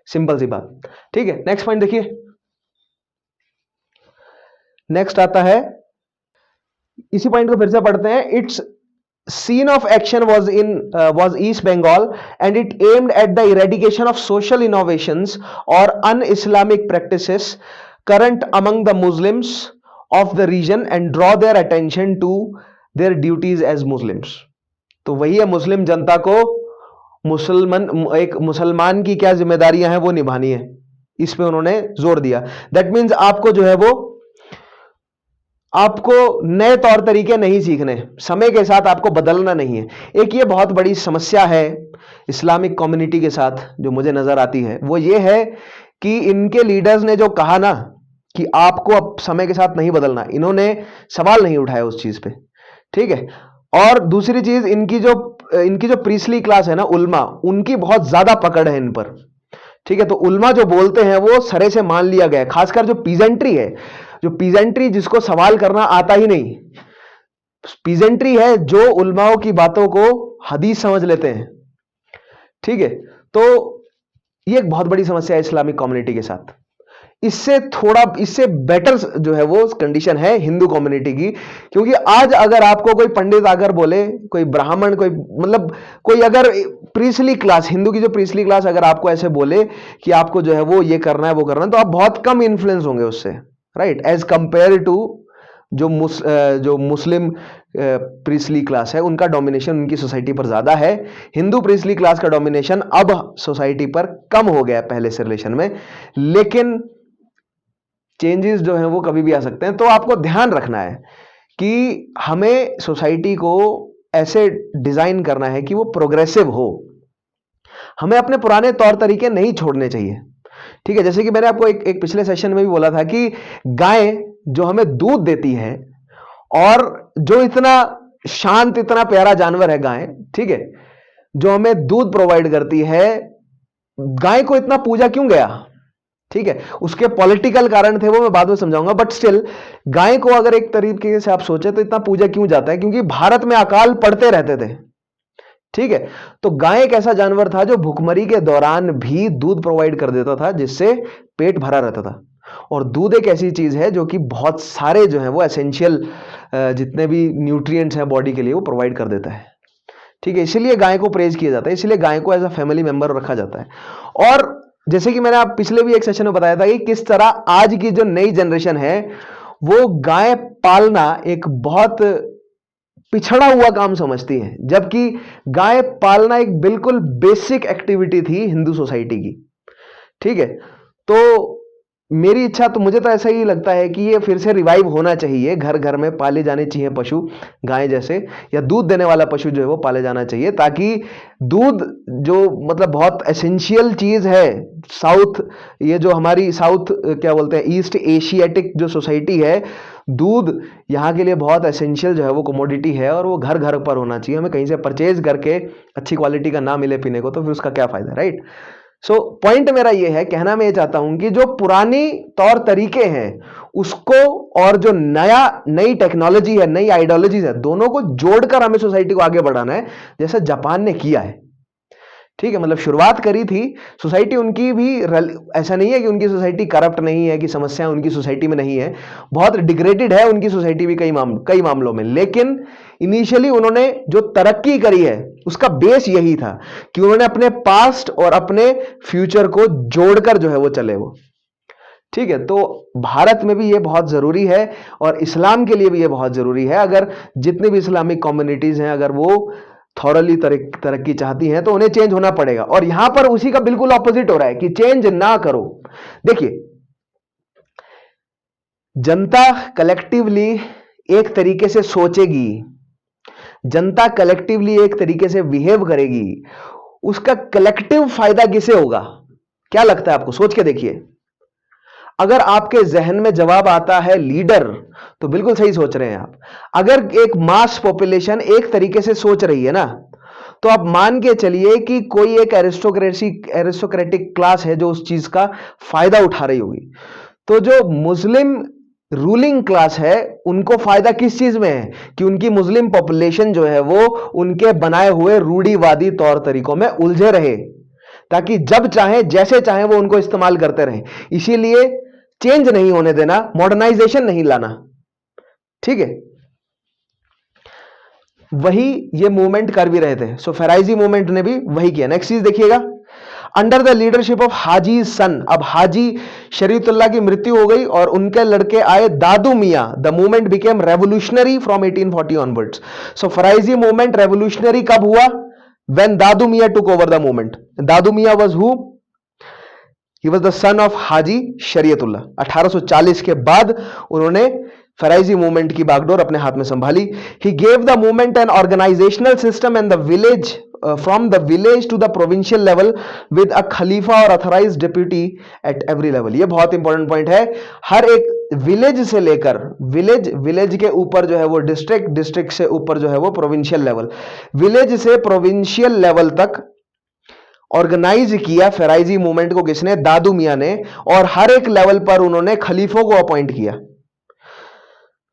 सिंपल सी बात। ठीक है, नेक्स्ट पॉइंट देखिए, नेक्स्ट आता है, इसी पॉइंट को फिर से पढ़ते हैं। It's scene of action was East Bengal and it aimed at the eradication of social innovations or un-Islamic practices current among the Muslims of the region and draw their attention to their duties as Muslims। तो वही है, मुस्लिम जनता को एक मुसलमान की क्या जिम्मेदारियां हैं वो निभानी है, इस पे उन्होंने जोर दिया। दैट मीन्स आपको जो है वो आपको नए तौर तरीके नहीं सीखने, समय के साथ आपको बदलना नहीं है। एक ये बहुत बड़ी समस्या है इस्लामिक कम्युनिटी के साथ जो मुझे नजर आती है, वो ये है कि इनके लीडर्स ने जो कहा ना कि आपको अब समय के साथ नहीं बदलना, इन्होंने सवाल नहीं उठाया उस चीज पे। ठीक है, और दूसरी चीज, इनकी जो प्रीस्ली क्लास है ना, उल्मा, उनकी बहुत ज्यादा पकड़ है इन पर। ठीक है, तो उल्मा जो बोलते हैं वो सरे से मान लिया गया है। खासकर जो पीजेंट्री है, जो पीजेंट्री जिसको सवाल करना आता ही नहीं, पीजेंट्री है जो उल्माओं की बातों को हदीस समझ लेते हैं। ठीक है, तो ये एक बहुत बड़ी समस्या है इस्लामिक कम्युनिटी के साथ। इससे बेटर जो है वो कंडीशन है हिंदू कम्युनिटी की, क्योंकि आज अगर आपको कोई पंडित आकर बोले, कोई ब्राह्मण, कोई मतलब कोई अगर प्रीस्ली क्लास, हिंदू की जो प्रीस्ली क्लास अगर आपको ऐसे बोले कि आपको जो है वो ये करना है वो करना है, तो आप बहुत कम इन्फ्लुएंस होंगे उससे, राइट, एज कंपेयर टू जो मुस्लिम प्रीस्ली क्लास है, उनका डोमिनेशन उनकी सोसाइटी पर ज्यादा है। हिंदू प्रीस्ली क्लास का डोमिनेशन अब सोसाइटी पर कम हो गया पहले से रिलेशन में, लेकिन चेंजेस जो हैं वो कभी भी आ सकते हैं। तो आपको ध्यान रखना है कि हमें सोसाइटी को ऐसे डिजाइन करना है कि वो प्रोग्रेसिव हो। हमें अपने पुराने तौर तरीके नहीं छोड़ने चाहिए। ठीक है, जैसे कि मैंने आपको एक पिछले सेशन में भी बोला था कि गाय जो हमें दूध देती है, और जो इतना शांत, इतना प्यारा जानवर है गाय, ठीक है, जो हमें दूध प्रोवाइड करती है, गाय को इतना पूजा क्यों गया? ठीक है, उसके पॉलिटिकल कारण थे, वो मैं बाद में समझाऊंगा, बट स्टिल गाय को अगर एक तरीके से आप सोचे तो इतना पूजा क्यों जाता है? क्योंकि भारत में अकाल पड़ते रहते थे। ठीक है, तो गाय एक ऐसा जानवर था जो भूखमरी के दौरान भी दूध प्रोवाइड कर देता था, जिससे पेट भरा रहता था। और दूध एक ऐसी चीज है जो कि बहुत सारे जो है वो एसेंशियल जितने भी न्यूट्रिएंट्स हैं बॉडी के लिए वो प्रोवाइड कर देता है। ठीक है, इसीलिए गाय को प्रेज किया जाता है, इसीलिए गाय को एज अ फैमिली मेंबर रखा जाता है। और जैसे कि मैंने आप पिछले भी एक सेशन में बताया था कि किस तरह आज की जो नई जनरेशन है वो गाय पालना एक बहुत पिछड़ा हुआ काम समझती है, जबकि गाय पालना एक बिल्कुल बेसिक एक्टिविटी थी हिंदू सोसाइटी की। ठीक है, तो मेरी इच्छा तो, मुझे तो ऐसा ही लगता है कि ये फिर से रिवाइव होना चाहिए, घर घर में पाले जाने चाहिए पशु, गाय जैसे, या दूध देने वाला पशु जो है वो पाले जाना चाहिए, ताकि दूध जो मतलब बहुत एसेंशियल चीज है, साउथ, ये जो हमारी साउथ क्या बोलते हैं, ईस्ट एशियाटिक जो सोसाइटी है, दूध यहाँ के लिए बहुत एसेंशियल जो है वो कमोडिटी है, और वो घर घर पर होना चाहिए। हमें कहीं से परचेज करके अच्छी क्वालिटी का ना मिले पीने को तो फिर उसका क्या फायदा, राइट। सो पॉइंट मेरा ये है, कहना मैं ये चाहता हूं कि जो पुरानी तौर तरीके हैं उसको, और जो नई टेक्नोलॉजी है, नई आइडियोलॉजीज है, दोनों को जोड़कर हमें सोसाइटी को आगे बढ़ाना है, जैसे जापान ने किया है। ठीक है, मतलब शुरुआत करी थी सोसाइटी उनकी भी, ऐसा नहीं है कि उनकी सोसाइटी करप्ट नहीं है, कि समस्याएं उनकी सोसाइटी में नहीं है, बहुत डिग्रेडेड है उनकी सोसाइटी भी कई मामलों में, लेकिन इनिशियली उन्होंने जो तरक्की करी है उसका बेस यही था कि उन्होंने अपने पास्ट और अपने फ्यूचर को जोड़कर जो है वो चले वो। ठीक है, तो भारत में भी ये बहुत जरूरी है, और इस्लाम के लिए भी ये बहुत जरूरी है। अगर जितनी भी इस्लामिक कम्युनिटीज हैं, अगर वो थॉरली तरक्की चाहती हैं तो उन्हें चेंज होना पड़ेगा। और यहां पर उसी का बिल्कुल ऑपोजिट हो रहा है कि चेंज ना करो। देखिए, जनता कलेक्टिवली एक तरीके से सोचेगी, जनता कलेक्टिवली एक तरीके से बिहेव करेगी, उसका कलेक्टिव फायदा किसे होगा? क्या लगता है आपको? सोच के देखिए। अगर आपके जहन में जवाब आता है लीडर, तो बिल्कुल सही सोच रहे हैं आप। अगर एक मास पॉपुलेशन एक तरीके से सोच रही है ना, तो आप मान के चलिए कि कोई एक एरिस्टोक्रेटिक क्लास है जो उस चीज का फायदा उठा रही होगी। तो जो मुस्लिम रूलिंग क्लास है, उनको फायदा किस चीज में है? कि उनकी मुस्लिम पॉपुलेशन जो है वो उनके बनाए हुए रूढ़िवादी तौर तरीकों में उलझे रहे, ताकि जब चाहे जैसे चाहे वो उनको इस्तेमाल करते रहे। इसीलिए चेंज नहीं होने देना, मॉडर्नाइजेशन नहीं लाना। ठीक है, वही ये मूवमेंट कर भी रहे थे। सो फैराइजी मूवमेंट ने भी वही किया। नेक्स्ट चीज देखिएगा, अंडर द लीडरशिप ऑफ हाजी सन, अब हाजी शरीयतुल्लाह की मृत्यु हो गई और उनके लड़के आए Dadu Miyan. The movement became revolutionary from 1840 onwards. So Faraizi movement revolutionary कब हुआ? When Dadu Miyan took over the movement. Dadu Miyan was who? He was the son of Haji Shariatullah. 1840 के बाद उन्होंने फराइजी मूवमेंट की बागडोर अपने हाथ में संभाली। He gave the movement an organisational system and the village, from the village to the provincial level with a खलीफा or authorised deputy at every level. ये बहुत इंपॉर्टेंट पॉइंट है। हर एक विलेज से लेकर विलेज के ऊपर जो है वो डिस्ट्रिक्ट से ऊपर जो है वो प्रोविंशियल लेवल, विलेज से प्रोविंशियल लेवल तक ऑर्गेनाइज किया फराइजी मूवमेंट को। किसने? दादू मियां ने। और हर एक लेवल पर उन्होंने खलीफों को अपॉइंट किया।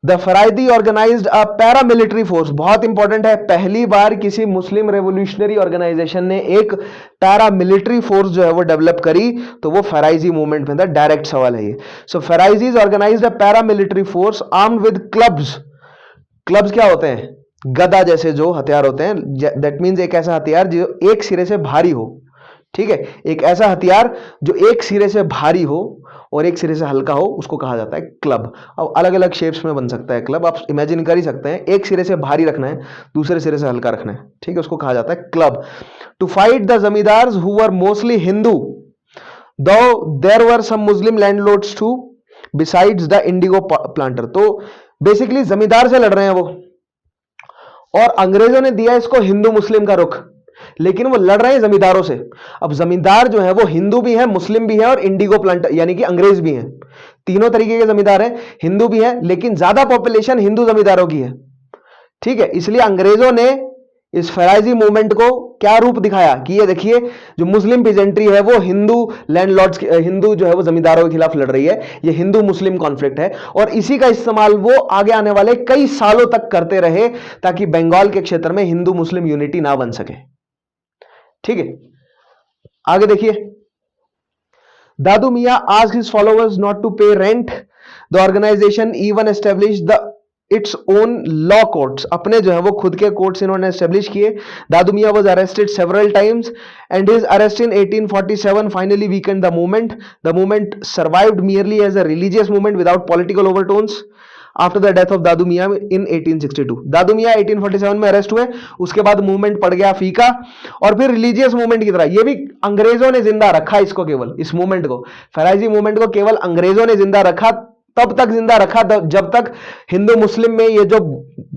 The Faraidi organised a paramilitary force, बहुत इंपॉर्टेंट है, पहली बार किसी मुस्लिम रेवोल्यूशनरी ऑर्गेनाइजेशन ने एक पैरामिलिट्री फोर्स जो है वो डेवलप करी, तो वो फराइजी मूवमेंट में था। डायरेक्ट सवाल है ये। So Faraizis organised a paramilitary force armed with clubs. Clubs क्या होते हैं? गदा जैसे जो हथियार होते हैं। दैट मीन्स एक ऐसा हथियार जो एक सिरे से भारी हो। ठीक है, एक ऐसा हथियार जो एक सिरे से भारी हो और एक सिरे से हल्का हो, उसको कहा जाता है क्लब। अब अलग अलग शेप्स में बन सकता है क्लब, आप इमेजिन कर ही सकते हैं। एक सिरे से भारी रखना है, दूसरे सिरे से हल्का रखना है, ठीक है, उसको कहा जाता है club. To fight the zamindars who were mostly Hindu, though there were some Muslim landlords too besides the indigo planter. तो बेसिकली जमींदार से लड़ रहे हैं वो, और अंग्रेजों ने दिया इसको हिंदू मुस्लिम का रुख, लेकिन वो लड़ रहे हैं जमींदारों से। अब जमींदार जो है वो हिंदू भी है, मुस्लिम भी है, और इंडिगो प्लांटर यानी कि अंग्रेज भी हैं। तीनों तरीके के जमींदार हैं। हिंदू भी है, लेकिन ज्यादा पॉपुलेशन हिंदू जमींदारों की है। ठीक है, इसलिए अंग्रेजों ने इस फराइजी मूवमेंट को क्या रूप दिखाया कि ये देखिए, जो मुस्लिम पीजेंट्री है वो हिंदू लैंडलॉर्ड्स, हिंदू जो है वो जमींदारों के खिलाफ लड़ रही है। ये हिंदू मुस्लिम कॉन्फ्लिक्ट है, और इसी का इस्तेमाल वो आगे आने वाले कई सालों तक करते रहे, ताकि बंगाल के क्षेत्र में हिंदू मुस्लिम यूनिटी ना बन सके। ठीक है, आगे देखिए, Dadu Miyan asked his followers not to pay rent. The organisation even established the its own law courts. अपने जो है वो खुद के कोर्ट्स इन्होंने एस्टेब्लिश किए। Dadu Miyan was arrested several times and his arrest in 1847 finally weakened the movement. The movement survived merely as a religious movement without political overtones. After the death of Dadu Miyan in 1862। Dadu Miyan 1847 में arrest हुए, उसके बाद movement पड़ गया फीका, और फिर रिलीजियस मूवमेंट की तरह, ये भी अंग्रेजों ने जिंदा रखा इसको, केवल इस मूवमेंट को, फराइजी मूवमेंट को केवल अंग्रेजों ने जिंदा रखा, तब तक जिंदा रखा जब तक हिंदू मुस्लिम में ये जो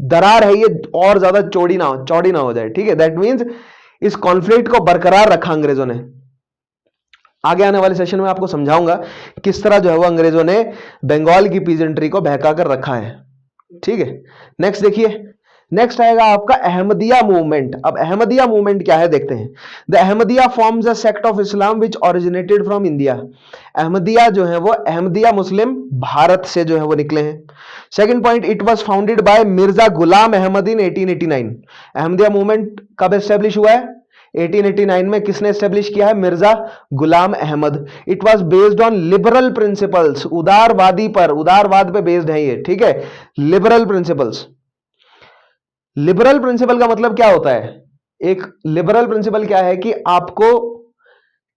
दरार है ये और ज्यादा चौड़ी ना हो जाए। ठीक है, दैट मीन्स इस कॉन्फ्लिक्ट को बरकरार रखा अंग्रेजों ने। आगे आने वाले सेशन में आपको समझाऊंगा किस तरह जो है वो अंग्रेजों ने बंगाल की पीजेंट्री को बहका कर रखा है। ठीक है, नेक्स्ट देखिए, नेक्स्ट आएगा आपका अहमदिया मूवमेंट। अब अहमदिया मूवमेंट क्या है देखते हैं। The Ahmadiyya forms a sect of Islam which originated from India. Ahmadiyya जो है वो अहमदिया मुस्लिम भारत से जो है वो निकले हैं। Second point, it was founded by Mirza Ghulam Ahmad in 1889। Ahmadiyya movement कब एस्टेब्लिश हुआ है? 1889 में। किसने एस्टेब्लिश किया है? Mirza Ghulam Ahmad. It was based on liberal principles, उदारवादी पर, उदारवाद पे बेस्ड है ये। ठीक है, लिबरल प्रिंसिपल्स। लिबरल प्रिंसिपल का मतलब क्या होता है? एक लिबरल प्रिंसिपल क्या है कि आपको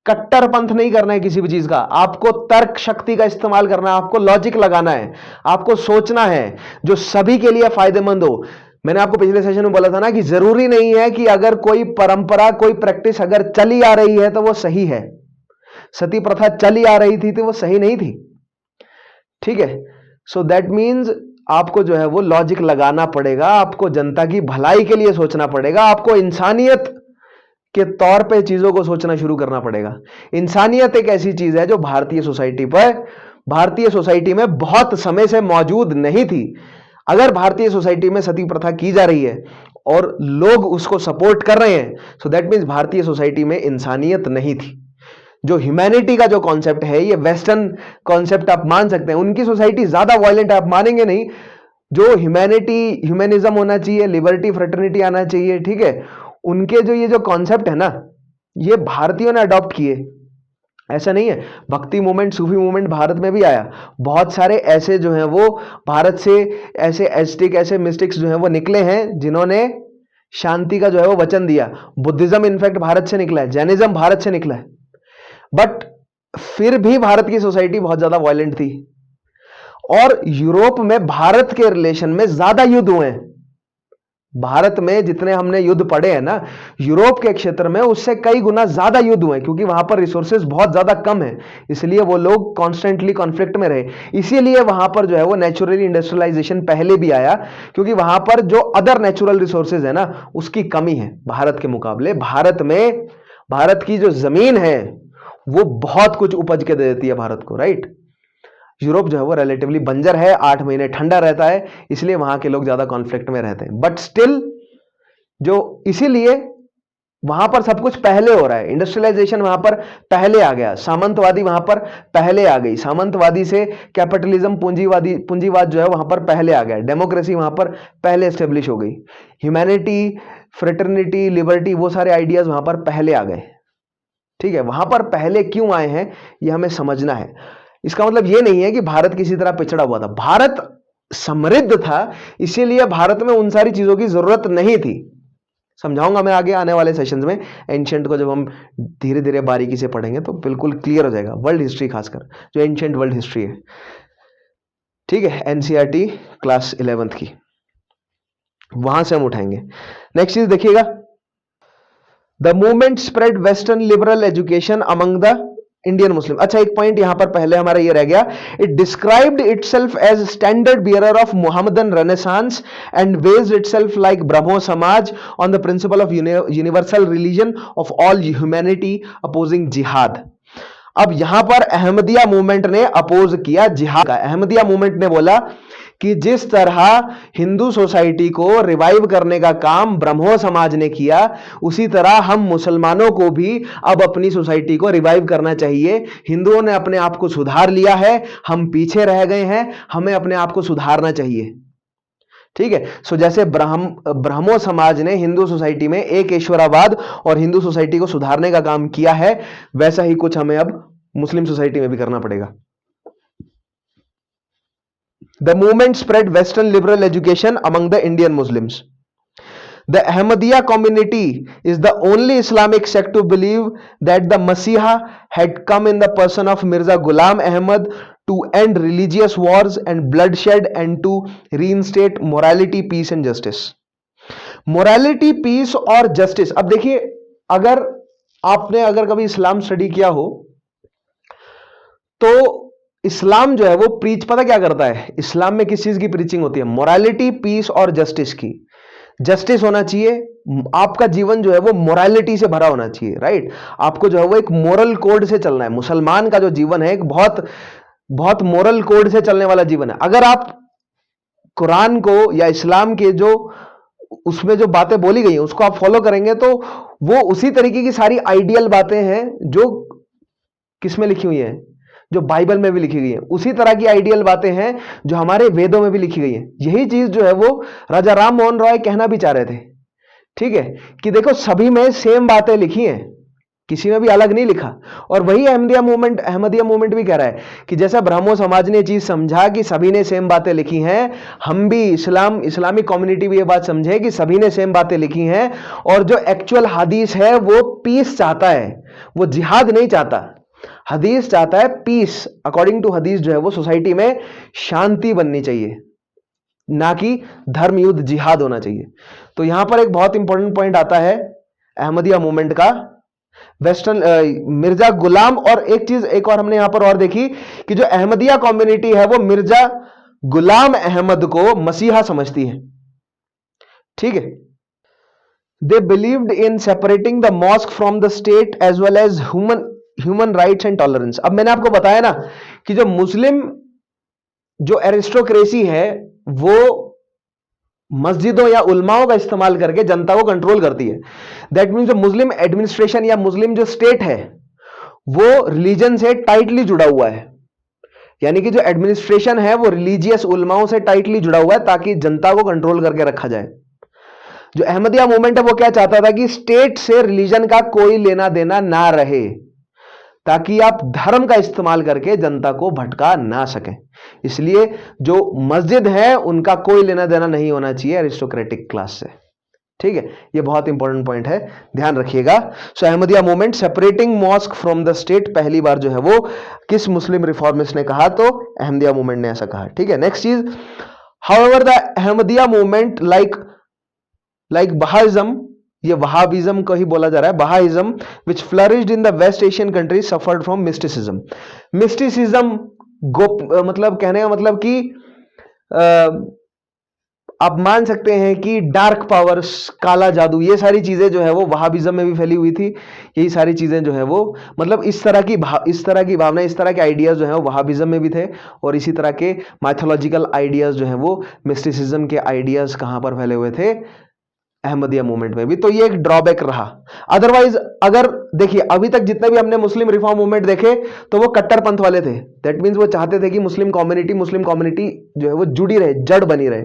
कट्टरपंथ नहीं करना है किसी भी चीज का, आपको तर्क शक्ति का इस्तेमाल करना है, आपको लॉजिक लगाना है, आपको सोचना है जो सभी के लिए फायदेमंद हो। मैंने आपको पिछले सेशन में बोला था ना कि जरूरी नहीं है कि अगर कोई परंपरा, कोई प्रैक्टिस अगर चली आ रही है तो वो सही है। सती प्रथा चली आ रही थी तो वो सही नहीं थी। ठीक है, सो दैट मीन्स आपको जो है वो लॉजिक लगाना पड़ेगा, आपको जनता की भलाई के लिए सोचना पड़ेगा, आपको इंसानियत के तौर पे चीजों को सोचना शुरू करना पड़ेगा। इंसानियत एक ऐसी चीज है जो भारतीय सोसाइटी में बहुत समय से मौजूद नहीं थी। अगर भारतीय सोसाइटी में सती प्रथा की जा रही है और लोग उसको सपोर्ट कर रहे हैं, सो दैट मीन्स भारतीय सोसाइटी में इंसानियत नहीं थी। जो ह्यूमैनिटी का जो कॉन्सेप्ट है, ये वेस्टर्न कॉन्सेप्ट आप मान सकते हैं। उनकी सोसाइटी ज्यादा वायलेंट है, आप मानेंगे नहीं। जो ह्यूमैनिज्म होना चाहिए, लिबर्टी, फ्रेटर्निटी आना चाहिए, ठीक है, उनके जो ये जो कॉन्सेप्ट है ना, ये भारतीयों ने अडॉप्ट किए। ऐसा नहीं है, भक्ति मूवमेंट, सूफी मूवमेंट भारत में भी आया। बहुत सारे ऐसे जो हैं वो भारत से ऐसे एस्टिक, ऐसे मिस्टिक्स जो हैं वो निकले हैं जिन्होंने शांति का जो है वो वचन दिया। बुद्धिज्म इनफैक्ट भारत से निकला है, जैनिज्म भारत से निकला है। बट फिर भी भारत की सोसाइटी बहुत ज्यादा वायलेंट थी, और यूरोप में भारत के रिलेशन में ज्यादा युद्ध हुए हैं। भारत में जितने हमने युद्ध पढ़े हैं ना, यूरोप के क्षेत्र में उससे कई गुना ज्यादा युद्ध हुए, क्योंकि वहां पर रिसोर्सेज बहुत ज्यादा कम है, इसलिए वो लोग कॉन्स्टेंटली कॉन्फ्लिक्ट में रहे। इसीलिए वहां पर जो है वो नेचुरली इंडस्ट्रियलाइजेशन पहले भी आया, क्योंकि वहां पर जो अदर नेचुरल रिसोर्सेज है ना, उसकी कमी है भारत के मुकाबले। भारत की जो जमीन है वो बहुत कुछ उपज के दे देती है भारत को, राइट। यूरोप जो है वो रिलेटिवली बंजर है, 8 महीने ठंडा रहता है, इसलिए वहां के लोग ज्यादा कॉन्फ्लिक्ट में रहते हैं। बट स्टिल जो इसीलिए वहां पर सब कुछ पहले हो रहा है। इंडस्ट्रियलाइजेशन वहां पर पहले आ गया, सामंतवादी वहां पर पहले आ गई, सामंतवादी से कैपिटलिज्म, पूंजीवाद जो है वहां पर पहले आ गया, डेमोक्रेसी वहां पर पहले स्टेब्लिश हो गई, ह्यूमैनिटी, फ्रेटर्निटी, लिबर्टी, वो सारे आइडियाज वहां पर पहले आ गए। ठीक है, वहां पर पहले क्यों आए हैं ये हमें समझना है। इसका मतलब ये नहीं है कि भारत किसी तरह पिछड़ा हुआ था, भारत समृद्ध था, इसीलिए भारत में उन सारी चीजों की जरूरत नहीं थी। समझाऊंगा मैं आगे आने वाले सेशंस में। एंशिएंट को जब हम धीरे धीरे बारीकी से पढ़ेंगे तो बिल्कुल क्लियर हो जाएगा, वर्ल्ड हिस्ट्री खासकर जो एंशिएंट वर्ल्ड हिस्ट्री है। ठीक है, एनसीईआरटी क्लास 11th की, वहां से हम उठाएंगे। नेक्स्ट चीज देखिएगा, the movement spread western liberal education among the Indian Muslim. अच्छा, एक पॉइंट यहां पर पहले हमारा ये रह गया, it described itself as standard bearer of Muhammadan renaissance and based itself like Brahmo Samaj on the principle of universal religion of all humanity opposing जिहाद। अब यहां पर अहमदिया मूवमेंट ने अपोज किया जिहाद का। अहमदिया मूवमेंट ने बोला कि जिस तरह हिंदू सोसाइटी को रिवाइव करने का काम ब्रह्मो समाज ने किया, उसी तरह हम मुसलमानों को भी अब अपनी सोसाइटी को रिवाइव करना चाहिए। हिंदुओं ने अपने आप को सुधार लिया है, हम पीछे रह गए हैं, हमें अपने आप को सुधारना चाहिए। ठीक है, सो जैसे ब्रह्मो समाज ने हिंदू सोसाइटी में एक ईश्वरावाद और हिंदू सोसाइटी को सुधारने का काम किया है, वैसा ही कुछ हमें अब मुस्लिम सोसाइटी में भी करना पड़ेगा। The movement spread Western liberal education among the Indian Muslims. The Ahmadiyya community is the only Islamic sect to believe that the Masiha had come in the person of Mirza Ghulam Ahmad to end religious wars and bloodshed and to reinstate morality, peace and justice. Morality, peace और justice. अब देखिए, अगर अगर कभी इस्लाम study किया हो तो इस्लाम जो है वो प्रीच पता क्या करता है? इस्लाम में किस चीज की प्रीचिंग होती है? मोरालिटी, पीस और जस्टिस की। जस्टिस होना चाहिए, आपका जीवन जो है वो मोरालिटी से भरा होना चाहिए, राइट? आपको जो है वो एक मोरल कोड से चलना है। मुसलमान का जो जीवन है एक बहुत बहुत मोरल कोड से चलने वाला जीवन है। अगर आप कुरान को या इस्लाम के जो उसमें जो बातें बोली गई हैं उसको आप फॉलो करेंगे तो वो उसी तरीके की सारी आइडियल बातें हैं जो किसमें लिखी हुई हैं, जो बाइबल में भी लिखी गई है। उसी तरह की आइडियल बातें हैं जो हमारे वेदों में भी लिखी गई हैं। यही चीज जो है वो राजा राम मोहन रॉय कहना भी चाह रहे थे, ठीक है, कि देखो सभी में सेम बातें लिखी हैं, किसी में भी अलग नहीं लिखा। और वही अहमदिया मूवमेंट भी कह रहा है कि जैसा ब्राह्मो समाज ने चीज समझा कि सभी ने सेम बातें लिखी हैं, हम भी इस्लामिक कम्युनिटी भी ये बात समझे कि सभी ने सेम बातें लिखी हैं। और जो एक्चुअल हदीस है वो पीस चाहता है, वो जिहाद नहीं चाहता। हदीस चाहता है पीस। अकॉर्डिंग टू हदीस जो है वो सोसाइटी में शांति बननी चाहिए, ना कि धर्म युद्ध, जिहाद होना चाहिए। तो यहां पर एक बहुत इंपॉर्टेंट पॉइंट आता है अहमदिया मूवमेंट का, वेस्टर्न मिर्जा गुलाम। और एक चीज एक और हमने यहां पर और देखी कि जो अहमदिया कम्युनिटी है वो मिर्जा गुलाम अहमद को मसीहा समझती है, ठीक है। They believed in separating the mosque from the state as well as human rights and tolerance. अब मैंने आपको बताया ना कि जो मुस्लिम जो एरिस्टोक्रेसी है वो मस्जिदों या उलमाओं का इस्तेमाल करके जनता को कंट्रोल करती है। दैट मीन्स जो मुस्लिम एडमिनिस्ट्रेशन या मुस्लिम जो स्टेट है वो रिलीजन से टाइटली जुड़ा हुआ है। यानी कि जो एडमिनिस्ट्रेशन है वो रिलीजियस उलमाओं से टाइटली जुड़ा हुआ है ताकि जनता को कंट्रोल करके रखा जाए। जो अहमदिया मूवमेंट है वो क्या चाहता था कि स्टेट से रिलीजन का कोई लेना देना ना रहे, ताकि आप धर्म का इस्तेमाल करके जनता को भटका ना सकें। इसलिए जो मस्जिद है उनका कोई लेना देना नहीं होना चाहिए एरिस्टोक्रेटिक क्लास से, ठीक है। ये बहुत इंपॉर्टेंट पॉइंट है, ध्यान रखिएगा। So Ahmadiyya movement separating mosque from the state, पहली बार जो है वो किस मुस्लिम रिफॉर्मिस्ट ने कहा? तो अहमदिया मूवमेंट ने ऐसा कहा, ठीक है। नेक्स्ट चीज, however the Ahmadiyya movement like Bahaism, ये वहाबिज्म को ही बोला जा रहा है, Bahaism which flourished in the West Asian countries suffered from mysticism. Mysticism मतलब कहने का मतलब कि आप मान सकते हैं कि डार्क पावर्स, काला जादू, ये सारी चीजें जो है वो वहाबिज्म में भी फैली हुई थी। यही सारी चीजें जो है वो मतलब इस तरह की भावना, इस तरह के आइडियाज जो है वो वहाबिज्म में भी थे। और इसी तरह के माइथोलॉजिकल आइडियाज जो है वो मिस्टिसिज्म के आइडियाज कहां पर फैले हुए थे? अहमदिया मूवमेंट में भी। तो ये एक ड्रॉबैक रहा। अदरवाइज अगर देखिए अभी तक जितने भी हमने मुस्लिम रिफॉर्म मूवमेंट देखे तो वो कट्टरपंथ वाले थे। दैट मीन्स वो चाहते थे कि मुस्लिम कम्युनिटी जो है वो जुड़ी रहे, जड़ बनी रहे,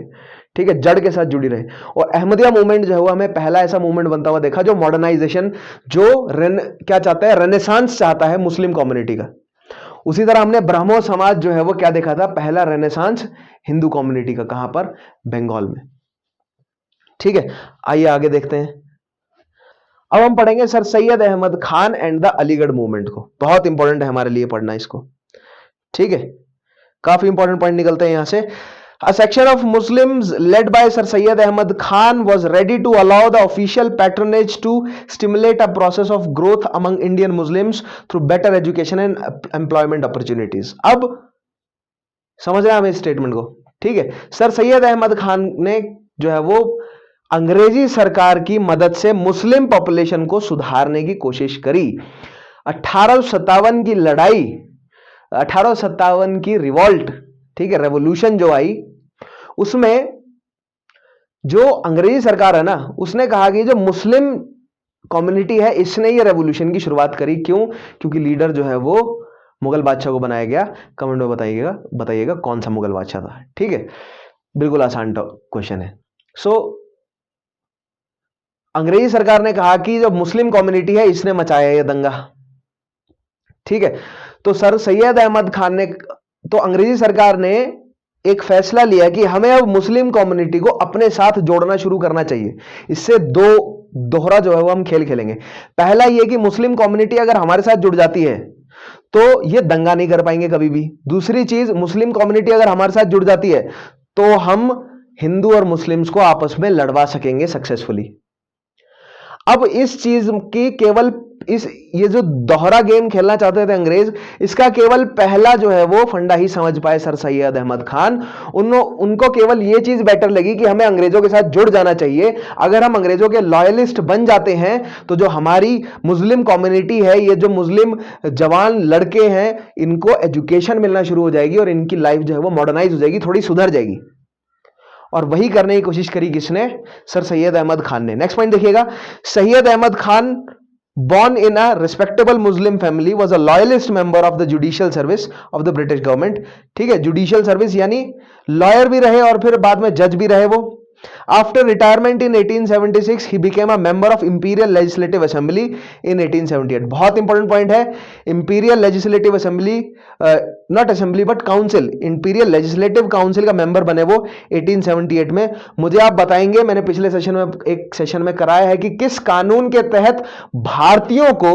ठीक है, जड़ के साथ जुड़ी रहे। और अहमदिया मूवमेंट जो है वो हमें पहला ऐसा मूवमेंट बनता हुआ देखा जो मॉडर्नाइजेशन, जो क्या चाहता है, रेनेसांस चाहता है मुस्लिम कम्युनिटी का। उसी तरह हमने ब्राह्मो समाज जो है वो क्या देखा था? पहला रेनेसांस हिंदू कम्युनिटी का। कहां पर? बंगाल में, ठीक है। आइए आगे देखते हैं। अब हम पढ़ेंगे sir Syed Ahmad Khan and the Aligarh movement को। बहुत इंपॉर्टेंट है हमारे लिए पढ़ना इसको, ठीक है। काफी इंपॉर्टेंट पॉइंट निकलते हैं यहां से। A section of Muslims led by Sir Syed Ahmad Khan was ready to allow the official patronage to stimulate a process of growth among Indian Muslims through better education and employment opportunities. अब समझ रहे हैं हम इस statement को, ठीक है। Sir Syed Ahmad Khan ने जो है वो अंग्रेजी सरकार की मदद से मुस्लिम पॉपुलेशन को सुधारने की कोशिश करी। 1857 की लड़ाई, 1857 की रिवॉल्ट, ठीक है, रेवोल्यूशन जो आई, उसमें जो अंग्रेजी सरकार है ना उसने कहा कि जो मुस्लिम कम्युनिटी है इसने ये रेवोल्यूशन की शुरुआत करी। क्यों? क्योंकि लीडर जो है वो मुगल बादशाह को बनाया गया। कमेंट में बताइएगा कौन सा मुगल बादशाह था, ठीक है। बिल्कुल आसान क्वेश्चन है। सो अंग्रेजी सरकार ने कहा कि जो मुस्लिम कम्युनिटी है इसने मचाया ये दंगा, ठीक है। तो सर सैयद अहमद खान ने, तो अंग्रेजी सरकार ने एक फैसला लिया कि हमें अब मुस्लिम कम्युनिटी को अपने साथ जोड़ना शुरू करना चाहिए। इससे दोहरा जो है वो हम खेल खेलेंगे। पहला यह कि मुस्लिम कम्युनिटी अगर हमारे साथ जुड़ जाती है तो ये दंगा नहीं कर पाएंगे कभी भी। दूसरी चीज, मुस्लिम कम्युनिटी अगर हमारे साथ जुड़ जाती है तो हम हिंदू और मुस्लिम्स को आपस में लड़वा सकेंगे सक्सेसफुली। अब इस चीज की केवल ये जो दोहरा गेम खेलना चाहते थे अंग्रेज, इसका केवल पहला जो है वो फंडा ही समझ पाए सर सैयद अहमद खान। उनको केवल ये चीज बेटर लगी कि हमें अंग्रेजों के साथ जुड़ जाना चाहिए। अगर हम अंग्रेजों के लॉयलिस्ट बन जाते हैं तो जो हमारी मुस्लिम कम्युनिटी है, ये जो मुस्लिम जवान लड़के हैं, इनको एजुकेशन मिलना शुरू हो जाएगी और इनकी लाइफ जो है वो मॉडर्नाइज हो जाएगी, थोड़ी सुधर जाएगी। और वही करने की कोशिश करी किसने? सर सैयद अहमद खान ने। नेक्स्ट पॉइंट देखिएगा, Syed Ahmad Khan born in a respectable Muslim family was a loyalist member of the judicial service of the British government। ठीक है, जुडिशियल सर्विस यानी लॉयर भी रहे और फिर बाद में जज भी रहे वो। After retirement in 1876 he became a member of Imperial Legislative Assembly in 1878। बहुत इंपॉर्टेंट पॉइंट है, imperial legislative assembly, not assembly but council, imperial legislative council का मेंबर बने वो 1878 में। मुझे आप बताएंगे, मैंने पिछले सेशन में एक सेशन में कराया है कि किस कानून के तहत भारतीयों को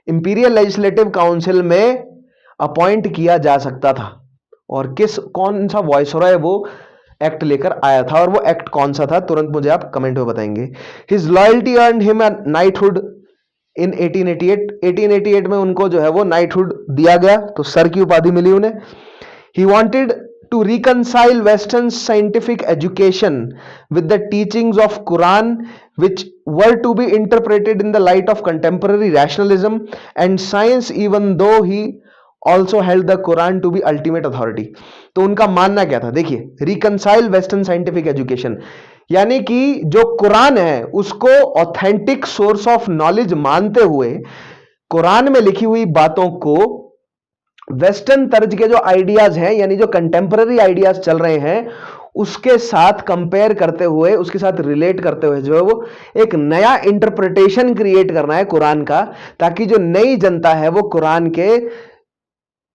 इंपीरियल लेजिस्लेटिव काउंसिल में अपॉइंट किया जा सकता था और कौन सा वॉइसरॉय वो एक्ट लेकर आया था, और वो एक्ट कौन सा था, तुरंत मुझे आप कमेंट में बताएंगे। His loyalty earned him a knighthood in 1888। 1888 में उनको जो है वो नाइटहुड दिया गया, तो सर की उपाधि मिली उन्हें। He wanted to reconcile western scientific education with the teachings of Quran which were to be interpreted in the light of contemporary rationalism and science, even though he also held the Quran to be ultimate authority। तो उनका मानना क्या था? देखिए, reconcile western scientific education यानी कि जो कुरान है उसको ऑथेंटिक सोर्स ऑफ नॉलेज मानते हुए कुरान में लिखी हुई बातों को वेस्टर्न तर्ज के जो आइडियाज हैं, यानी जो कंटेम्पररी आइडियाज चल रहे हैं, उसके साथ कंपेयर करते हुए, उसके साथ रिलेट करते हुए जो है वो एक नया इंटरप्रिटेशन क्रिएट करना है कुरान का, ताकि जो नई जनता है वो कुरान के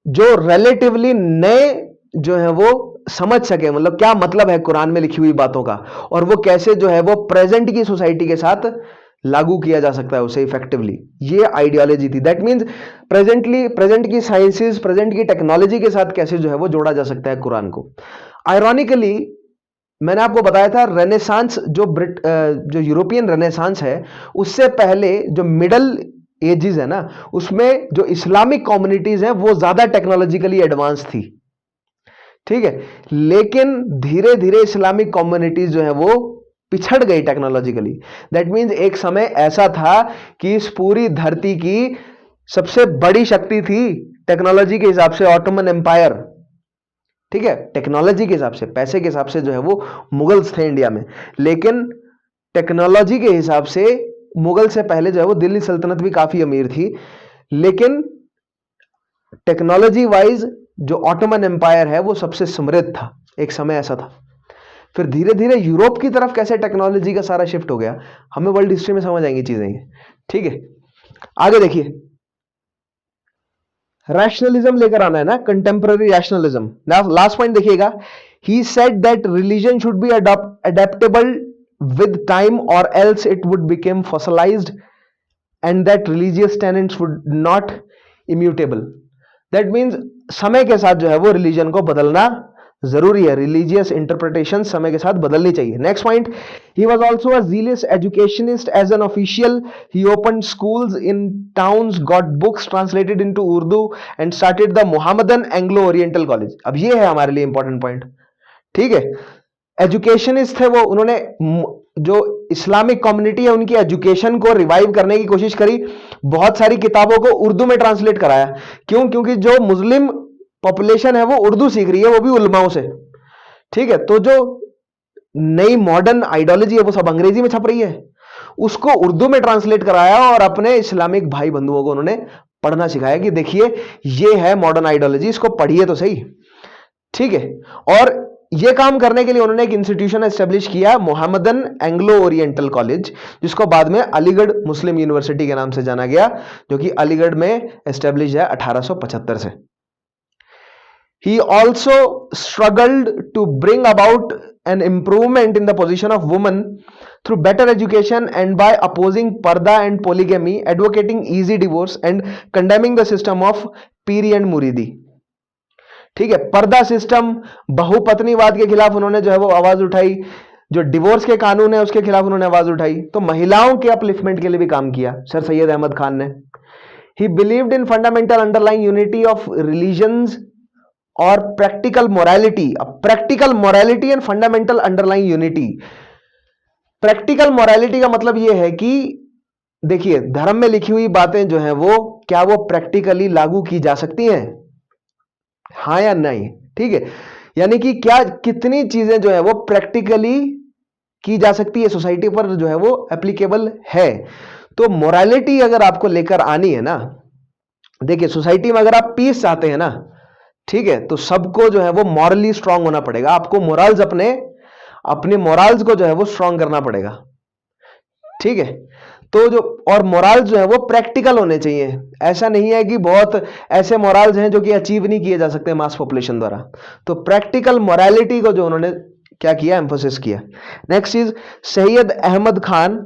जो रिलेटिवली नए जो है वो समझ सके, मतलब क्या मतलब है कुरान में लिखी हुई बातों का, और वो कैसे जो है वो प्रेजेंट की सोसाइटी के साथ लागू किया जा सकता है उसे इफेक्टिवली। ये आइडियोलॉजी थी। दैट मींस प्रेजेंट की साइंसेस, प्रेजेंट की टेक्नोलॉजी के साथ कैसे जो है वो जोड़ा जा सकता है कुरान को। आयरॉनिकली मैंने आपको बताया था रेनेसांस, जो यूरोपियन रेनेसांस है, उससे पहले जो मिडल एजेस है ना, उसमें जो इस्लामिक कम्युनिटीज हैं वो ज्यादा टेक्नोलॉजिकली एडवांस थी। ठीक है, लेकिन धीरे धीरे इस्लामिक कम्युनिटीज जो है वो पिछड़ गई टेक्नोलॉजिकली। दैट मींस एक समय ऐसा था कि इस पूरी धरती की सबसे बड़ी शक्ति थी टेक्नोलॉजी के हिसाब से ऑटोमन एम्पायर। ठीक है, टेक्नोलॉजी के हिसाब से, पैसे के हिसाब से जो है वो मुगल्स थे इंडिया में, लेकिन टेक्नोलॉजी के हिसाब से मुगल से पहले जो है वो दिल्ली सल्तनत भी काफी अमीर थी, लेकिन टेक्नोलॉजी वाइज जो ऑटोमन एम्पायर है वो सबसे समृद्ध था। एक समय ऐसा था। फिर धीरे धीरे यूरोप की तरफ कैसे टेक्नोलॉजी का सारा शिफ्ट हो गया, हमें वर्ल्ड हिस्ट्री में समझ आएंगी चीजें। ठीक है, आगे देखिए, रैशनलिज्म लेकर आना है ना, कंटेम्पररी रैशनलिज्म। लास्ट पॉइंट देखिएगा, he said that religion should be adaptable with time or else it would become fossilised and that religious tenets would not immutable. That means समय के साथ जो है वो रिलीजन को बदलना जरूरी है, रिलीजियस इंटरप्रिटेशन समय के साथ बदलनी चाहिए। Next point, he was also a zealous educationist as an official. He opened schools in towns, got books translated into Urdu and started the Mohammedan Anglo Oriental College. अब ये है हमारे लिए इंपॉर्टेंट पॉइंट। ठीक है, एजुकेशनिस्ट थे वो, उन्होंने जो इस्लामिक कम्युनिटी है उनकी एजुकेशन को रिवाइव करने की कोशिश करी, बहुत सारी किताबों को उर्दू में ट्रांसलेट कराया। क्यों? क्योंकि जो मुस्लिम पॉपुलेशन है वो उर्दू सीख रही है, वो भी उलमाओं से। ठीक है, तो जो नई मॉडर्न आइडियोलॉजी है वो सब अंग्रेजी में छप रही है, उसको उर्दू में ट्रांसलेट कराया और अपने इस्लामिक भाई बंधुओं को उन्होंने पढ़ना सिखाया कि देखिए ये है मॉडर्न आइडियोलॉजी, इसको पढ़िए तो सही। ठीक है, और ये काम करने के लिए उन्होंने एक इंस्टीट्यूशन एस्टेब्लिश किया, मोहम्मदन एंग्लो ओरिएंटल कॉलेज, जिसको बाद में अलीगढ़ मुस्लिम यूनिवर्सिटी के नाम से जाना गया, जो कि अलीगढ़ में एस्टेब्लिश है 1875 से। He also struggled to bring about an improvement in the position of women through better education and by opposing parda and polygamy, advocating easy divorce and condemning the system of piri and muridi. ठीक है, पर्दा system, बहुपत्नीवाद के खिलाफ उन्होंने जो है वो आवाज उठाई, जो डिवोर्स के कानून है उसके खिलाफ उन्होंने आवाज उठाई, तो महिलाओं के अपलिफ्टमेंट के लिए भी काम किया सर सैयद अहमद खान ने. He believed in fundamental underlying unity of religions or practical morality and fundamental underlying unity. Practical morality का मतलब यह है कि देखिए, धर्म में लिखी हुई बातें जो हैं वो क्या वो प्रैक्टिकली लागू की जा सकती हैं, हाँ या नहीं. ठीक है, यानी कि क्या कितनी चीजें जो है वो प्रैक्टिकली की जा सकती है, सोसाइटी पर जो है वो एप्लीकेबल है. तो मोरालिटी अगर आपको लेकर आनी है ना, देखिए सोसाइटी में अगर आप पीस चाहते हैं ना, ठीक है, तो सबको जो है वो मॉरली स्ट्रांग होना पड़ेगा. आपको मोरल्स अपने मोरल्स को जो है वो स्ट्रांग करना पड़ेगा. ठीक है, तो जो और मोरल्स जो है वो प्रैक्टिकल होने चाहिए. ऐसा नहीं है कि बहुत ऐसे मोरल्स हैं जो कि अचीव नहीं किए जा सकते मास पॉपुलेशन द्वारा. तो प्रैक्टिकल मोरालिटी को जो उन्होंने क्या किया, एम्फोसिस किया. Next is Syed Ahmad Khan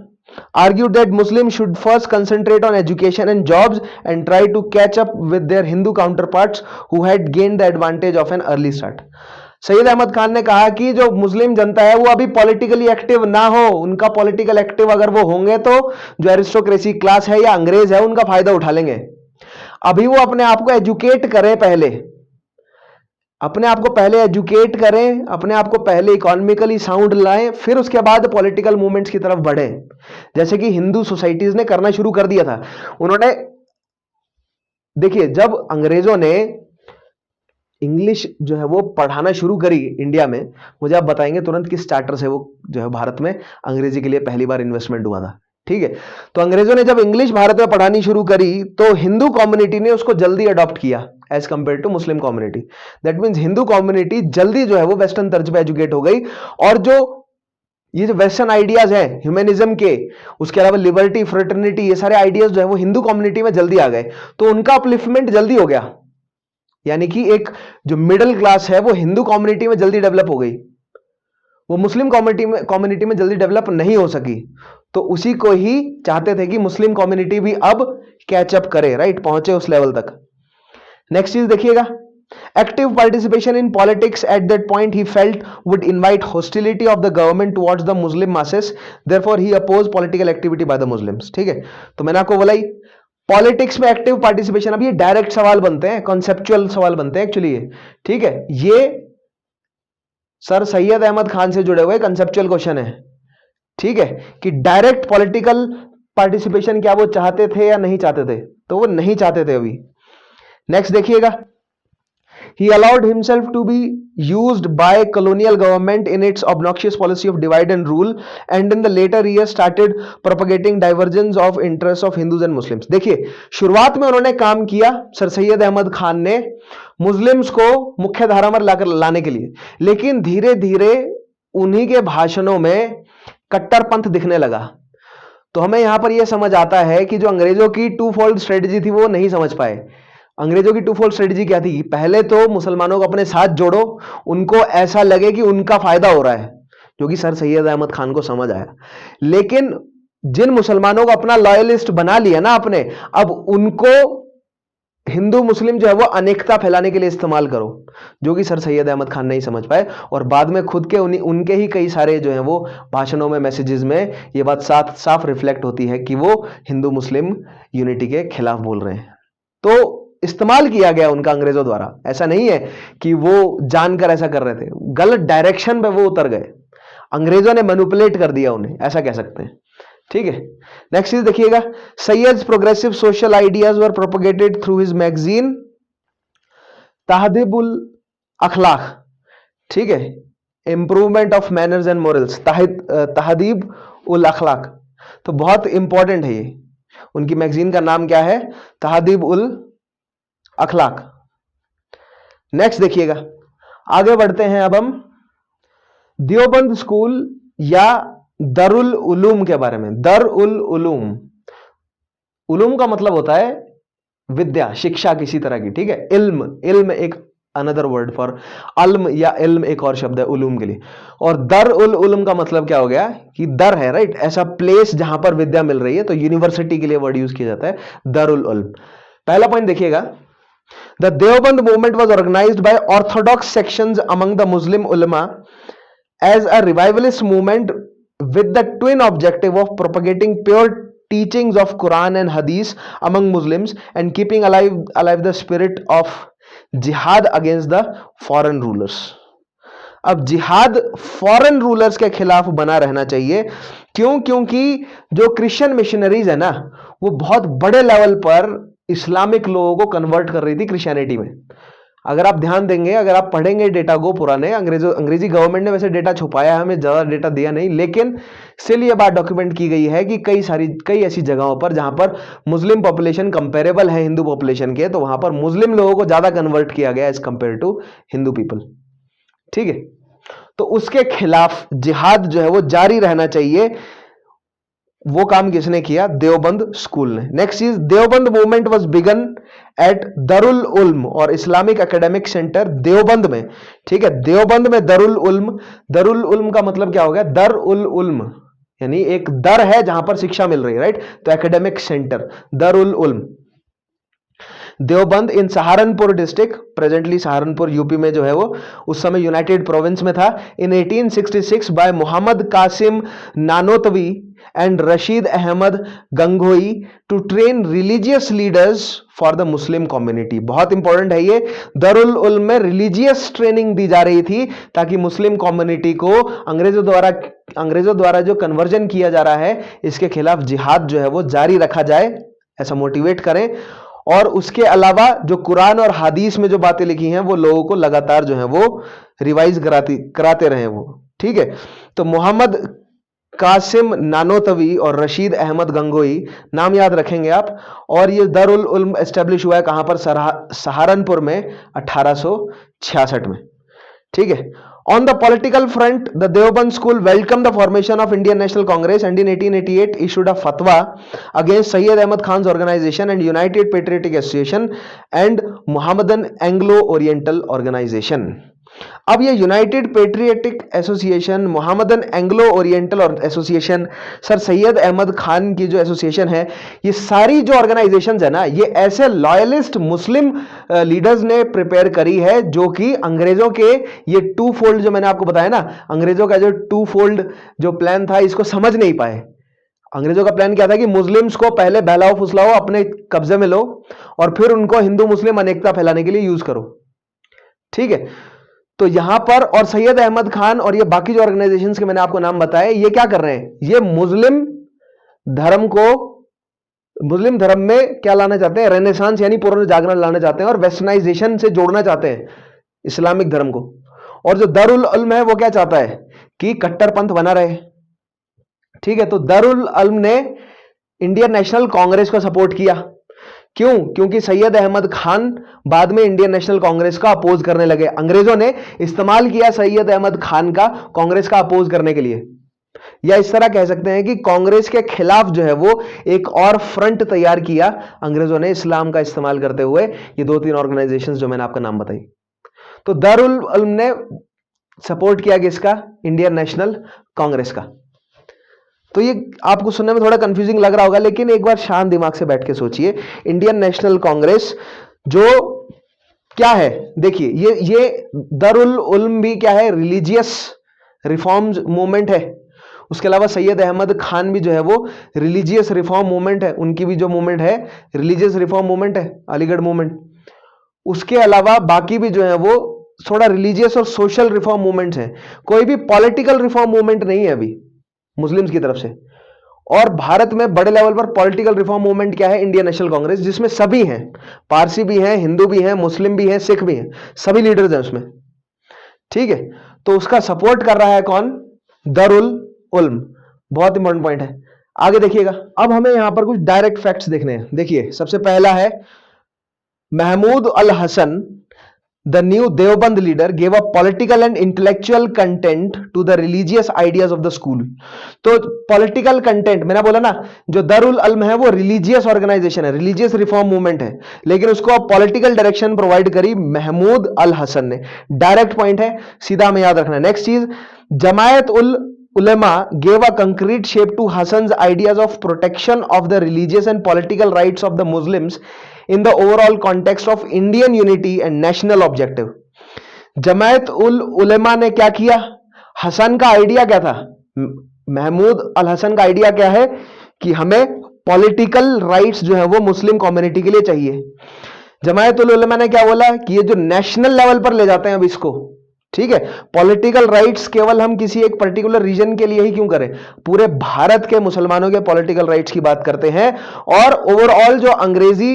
argued that Muslims should first concentrate on education and jobs and try to catch up with their Hindu counterparts who had gained the advantage of an early start. Syed Ahmad Khan ने कहा कि जो मुस्लिम जनता है वो अभी politically active ना हो, उनका पॉलिटिकल एक्टिव अगर वो होंगे तो जो एरिस्टोक्रेसी क्लास है या अंग्रेज है उनका फायदा उठा लेंगे. अभी वो अपने आप को एजुकेट करें, अपने आप को पहले एजुकेट करें, अपने आप को पहले इकोनॉमिकली साउंड लाएं, फिर उसके बाद पॉलिटिकल मूवमेंट्स की तरफ बढ़ें, जैसे कि हिंदू सोसाइटीज ने करना शुरू कर दिया था. उन्होंने देखिए, जब अंग्रेजों ने इंग्लिश जो है वो पढ़ाना शुरू करी इंडिया में, मुझे आप बताएंगे तुरंत किस चार्टर से वो जो है भारत में अंग्रेजी के लिए पहली बार इन्वेस्टमेंट हुआ था. ठीक है, तो अंग्रेजों ने जब इंग्लिश भारत में पढ़ानी शुरू करी तो हिंदू कम्युनिटी ने उसको जल्दी अडॉप्ट किया as compare to Muslim community. That means Hindu community जल्दी जो है वो वेस्टर्न तर्ज पे एजुकेट हो गई, और जो ये जो वेस्टर्न आइडियाज हैं ह्यूमनिज्म के, उसके अलावा लिबर्टी, फ्रेटर्निटी, ये सारे आइडियाज जो है वो हिंदू कम्युनिटी में जल्दी आ गए, तो उनका अपलिफ्टमेंट जल्दी हो गया. यानी कि एक जो मिडिल क्लास है वो हिंदू कम्युनिटी में जल्दी डेवलप हो गई, वो मुस्लिम कम्युनिटी में जल्दी डेवलप नहीं हो सकी. तो उसी को ही चाहते थे कि मुस्लिम कम्युनिटी भी अब कैचअप करे, राइट, पहुंचे उस लेवल तक. नेक्स्ट चीज देखिएगा, active participation in politics at that point he felt would invite hostility of the government towards the Muslim masses, therefore he oppose political activity by the Muslims. ठीक है, तो मैंने आपको बोला ही पॉलिटिक्स में एक्टिव पार्टिसिपेशन. अब ये डायरेक्ट सवाल बनते हैं, कॉन्सेप्चुअल सवाल बनते हैं एक्चुअली ये. ठीक है, ये सर सैयद अहमद खान से जुड़े हुए कंसेप्चुअल क्वेश्चन है. ठीक है, कि डायरेक्ट पॉलिटिकल पार्टिसिपेशन क्या वो चाहते थे या नहीं चाहते थे, तो वो नहीं चाहते थे अभी. नेक्स्ट देखिएगा, he allowed himself to be used by colonial government in its obnoxious policy of divide and rule, and in the later years started propagating divergence of interests of Hindus and Muslims. देखिए, शुरुआत में उन्होंने काम किया sir Syed Ahmad Khan ने Muslims को मुख्य धारा में लाने के लिए, लेकिन धीरे धीरे उन्हीं के भाषणों में कट्टरपंथ दिखने लगा. तो हमें यहां पर यह समझ आता है कि जो अंग्रेजों की टू फोल्ड स्ट्रेटेजी थी वो नहीं समझ पाए. अंग्रेजों की टू फोल्ड स्ट्रेटेजी क्या थी, पहले तो मुसलमानों को अपने साथ जोड़ो, उनको ऐसा लगे कि उनका फायदा हो रहा है, जो कि सर सैयद अहमद खान को समझ आया. लेकिन जिन मुसलमानों को अपना लॉयलिस्ट बना लिया ना आपने, अब उनको हिंदू मुस्लिम जो है वो अनेकता फैलाने के लिए इस्तेमाल करो, जो कि सर सैयद अहमद खान नहीं समझ पाए. और बाद में खुद के उनके ही कई सारे जो है वो भाषणों में, मैसेजेस में ये बात साफ रिफ्लेक्ट होती है कि वो हिंदू मुस्लिम यूनिटी के खिलाफ बोल रहे हैं. तो इस्तेमाल किया गया उनका अंग्रेजों द्वारा, ऐसा नहीं है कि वो जानकर ऐसा कर रहे थे, गलत डायरेक्शन पे वो उतर गए, अंग्रेजों ने मैनिपुलेट कर दिया उन्हें, ऐसा कह सकते हैं. ठीक है, नेक्स्ट चीज देखिएगा, Syed's progressive social ideas were propagated through his magazine Tahzibul Akhlaq. ठीक है, improvement of manners and morals, Tahzib ul Akhlaq. तो बहुत इंपॉर्टेंट है ये, उनकी मैगजीन का नाम क्या है, तहदीब उल अखलाक. नेक्स्ट देखिएगा, आगे बढ़ते हैं अब हम देवबंद स्कूल या दरुल उलूम के बारे में. दरुल उलूम, उलूम का मतलब होता है विद्या, शिक्षा किसी तरह की. ठीक है, इल्म एक अनदर वर्ड फॉर अल्म या इल्म, एक और शब्द है उलूम के लिए। और दर उल उल्म का मतलब क्या हो गया कि दर है, राइट, ऐसा प्लेस जहां पर विद्या मिल रही है, तो यूनिवर्सिटी के लिए वर्ड यूज किया जाता है दर उल उल्म। पहला पॉइंट देखिएगा, the Deoband movement was organised by orthodox sections among the Muslim ulema as a revivalist movement with the twin objective of propagating pure teachings of Quran and Hadith among Muslims and keeping alive the spirit of jihad against the foreign rulers। अब जिहाद foreign rulers के खिलाफ बना रहना चाहिए। क्यों? क्योंकि जो क्रिश्चियन मिशनरीज है ना, वो बहुत बड़े लेवल पर इस्लामिक लोगों को कन्वर्ट कर रही थी क्रिश्चियनिटी में। अगर आप ध्यान देंगे, अगर आप पढ़ेंगे डेटा को पुराने, अंग्रेजी गवर्नमेंट ने वैसे डेटा छुपाया है, हमें ज्यादा डेटा दिया नहीं, लेकिन स्टिल ये बात डॉक्यूमेंट की गई है कि कई ऐसी जगहों पर जहां पर मुस्लिम पॉपुलेशन कंपेरेबल है हिंदू पॉपुलेशन के, तो वहां पर मुस्लिम लोगों को ज्यादा कन्वर्ट किया गया as compare to Hindu people. ठीक है, तो उसके खिलाफ जिहाद जो है वो जारी रहना चाहिए। वो काम किसने किया? देवबंद स्कूल ने। Next is Deoband movement was begun at Darul Uloom और इस्लामिक एकेडमिक सेंटर देवबंद में। ठीक है, देवबंद में दरुल उल्म। दरुल उल्म का मतलब क्या हो गया? दर उल उल्म, यानी एक दर है जहां पर शिक्षा मिल रही है, राइट, तो academic centre Darul Uloom. Deoband in Saharanpur district, presently Saharanpur UP में जो है वो उस समय यूनाइटेड प्रोविंस में था। In 1866 by Mohammad Qasim Nanotvi and Rashid Ahmad Gangohi to train religious leaders for the Muslim community. बहुत इंपॉर्टेंट है ये, दरुल उल्म में रिलीजियस ट्रेनिंग दी जा रही थी ताकि मुस्लिम कम्युनिटी को अंग्रेजों द्वारा जो कन्वर्जन किया जा रहा है इसके खिलाफ जिहाद जो है वो जारी रखा जाए, ऐसा मोटिवेट करें। और उसके अलावा जो कुरान और हदीस में जो बातें लिखी हैं वो लोगों को लगातार जो है वो रिवाइज कराते रहे वो। ठीक है, तो मोहम्मद कासिम नानोतवी और रशीद अहमद गंगोई, नाम याद रखेंगे आप। और ये दरुल उल्म एस्टेब्लिश हुआ है कहां पर? सहारनपुर में 1866 में। ठीक है, on the political front, the Deoband school welcomed the formation of Indian National Congress and in 1888 issued a fatwa against Sayyid Ahmad Khan's organization and United Patriotic Association and Mohammedan Anglo-Oriental Organization। अब ये United Patriotic Association, Mohammedan Anglo Oriental Association, sir Syed Ahmad Khan की जो association है, ये सारी जो organisations है ना, ये ऐसे लॉयलिस्ट मुस्लिम लीडर्स ने प्रिपेयर करी है जो कि अंग्रेजों के ये टू फोल्ड जो मैंने आपको बताया ना, अंग्रेजों का जो टू फोल्ड जो प्लान था इसको समझ नहीं पाए। अंग्रेजों का प्लान क्या था कि मुस्लिम्स को पहले बहलाओ फुसलाओ, अपने कब्जे में लो और फिर उनको हिंदू मुस्लिम अनेकता फैलाने के लिए यूज करो। ठीक है, तो यहां पर और सैयद अहमद खान और ये बाकी जो ऑर्गेनाइजेशंस के मैंने आपको नाम बताए, ये क्या कर रहे हैं? ये मुस्लिम धर्म में क्या लाना चाहते हैं? रेनेसांस यानी पुनर्जागरण लाना चाहते हैं और वेस्टर्नाइजेशन से जोड़ना चाहते हैं इस्लामिक धर्म को। और जो दरुल उल्म है वो क्या चाहता है कि कट्टरपंथ बना रहे। ठीक है, तो दरुल उल्म ने इंडियन नेशनल कांग्रेस को सपोर्ट किया। क्यों? क्योंकि सैयद अहमद खान बाद में इंडियन नेशनल कांग्रेस का अपोज करने लगे। अंग्रेजों ने इस्तेमाल किया सैयद अहमद खान का कांग्रेस का अपोज करने के लिए, या इस तरह कह सकते हैं कि कांग्रेस के खिलाफ जो है वो एक और फ्रंट तैयार किया अंग्रेजों ने इस्लाम का इस्तेमाल करते हुए। ये 2-3 ऑर्गेनाइजेशंस जो मैंने आपका नाम बताई। तो दारुल उल्म ने सपोर्ट किया किसका? इंडियन नेशनल कांग्रेस का। तो ये आपको सुनने में थोड़ा कंफ्यूजिंग लग रहा होगा, लेकिन एक बार शांत दिमाग से बैठ के सोचिए। इंडियन नेशनल कांग्रेस जो क्या है, देखिए ये दरुल उल्म भी क्या है? रिलीजियस रिफॉर्म्स मूवमेंट है। उसके अलावा सैयद अहमद खान भी जो है वो रिलीजियस रिफॉर्म मूवमेंट है, उनकी भी जो मूवमेंट है रिलीजियस रिफॉर्म मूवमेंट है, अलीगढ़ मूवमेंट। उसके अलावा बाकी भी जो है वो थोड़ा रिलीजियस और सोशल रिफॉर्म मूवमेंट्स हैं। कोई भी पॉलिटिकल रिफॉर्म मूवमेंट नहीं है अभी मुस्लिम्स की तरफ से। और भारत में बड़े लेवल पर पॉलिटिकल रिफॉर्म मूवमेंट क्या है? इंडियन नेशनल कांग्रेस, जिसमें सभी हैं, पारसी भी हैं, हिंदू भी हैं, मुस्लिम भी हैं, सिख भी हैं, सभी लीडर्स हैं उसमें। ठीक है, तो उसका सपोर्ट कर रहा है कौन? दरुल उल्म। बहुत इंपॉर्टेंट पॉइंट है। आगे देखिएगा, अब हमें यहां पर कुछ डायरेक्ट फैक्ट्स देखने हैं। देखिए, सबसे पहला है महमूद अल Hasan the new Deoband leader gave a political and intellectual content to the religious ideas of the school. तो political content मैंने बोला ना, जो दारुल अल्म है वो रिलीजियस ऑर्गेनाइजेशन है, रिलीजियस रिफॉर्म मूवमेंट है, लेकिन उसको पॉलिटिकल डायरेक्शन प्रोवाइड करी महमूद अल हसन ने. डायरेक्ट पॉइंट है, सीधा हमें याद रखना. नेक्स्ट चीज, जमायत उल Ulema gave a concrete shape to Hassan's ideas of protection of the religious and political rights of the Muslims in the overall context of Indian unity and national objective. जमायत उल उलेमा ने क्या किया? हसन का आइडिया क्या था? महमूद अल हसन का idea क्या है कि हमें पॉलिटिकल राइट्स जो है वो मुस्लिम कम्युनिटी के लिए चाहिए. जमायत उल उलेमा ने क्या बोला कि ये जो नेशनल लेवल पर ले जाते हैं अब इसको, ठीक है, पॉलिटिकल राइट्स केवल हम किसी एक पर्टिकुलर रीजन के लिए ही क्यों करें, पूरे भारत के मुसलमानों के पॉलिटिकल राइट्स की बात करते हैं और ओवरऑल जो अंग्रेजी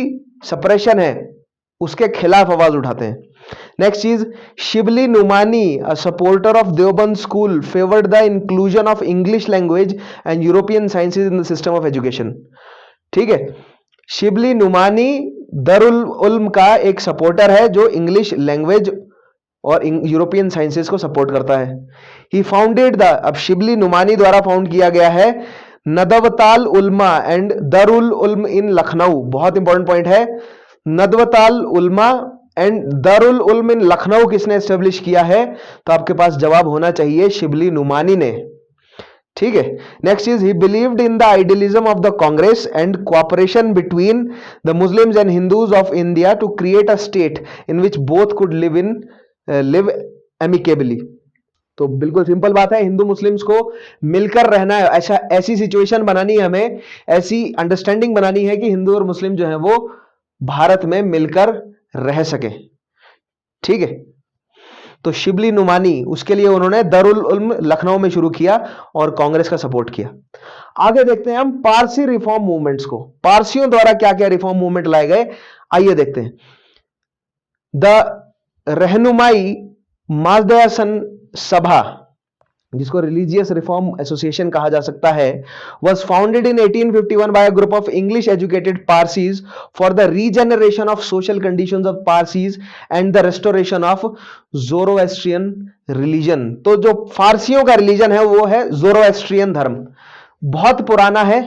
सप्रेशन है उसके खिलाफ आवाज उठाते हैं. नेक्स्ट चीज, Shibli Nomani, a supporter of Deoband school, favoured the inclusion of English language and European sciences in the system of education. ठीक है, शिबली नुमानी दारुल उल्म का एक सपोर्टर है जो इंग्लिश लैंग्वेज और यूरोपियन साइंसेस को सपोर्ट करता है. ही फाउंडेड द, अब शिबली नुमानी द्वारा फाउंड किया गया है नदवताल उल्मा एंड दारुल उल्म इन लखनऊ. बहुत इंपॉर्टेंट पॉइंट है, नदवताल उल्मा एंड दारुल उल्म इन लखनऊ किसने एस्टेब्लिश किया है? तो आपके पास जवाब होना चाहिए शिबली नुमानी ने. ठीक है. Next is, he believed in the idealism of the Congress and cooperation between the Muslims and Hindus of India to create a state in which both could live amicably. तो बिल्कुल सिंपल बात है, हिंदू मुस्लिम्स को मिलकर रहना है, ऐसी सिचुएशन बनानी है, हमें ऐसी अंडरस्टैंडिंग बनानी है कि हिंदू और मुस्लिम जो है वो भारत में मिलकर रह सके. ठीक है. तो शिबली नुमानी, उसके लिए उन्होंने दारुल उल्म लखनऊ में शुरू किया और कांग्रेस का सपोर्ट किया. आगे देखते हैं हम पारसी रिफॉर्म मूवमेंट्स को. पारसियों द्वारा क्या क्या रिफॉर्म मूवमेंट लाए गए, आइए देखते हैं. द रहनुमाई माजदयासन सभा, जिसको रिलीजियस रिफॉर्म एसोसिएशन कहा जा सकता है, was founded in 1851 by a group of English educated Parsis for the regeneration of social conditions of Parsis and the restoration of Zoroastrian religion. तो जो फारसियों का रिलीजन है वो है जोरोएस्ट्रियन धर्म. बहुत पुराना है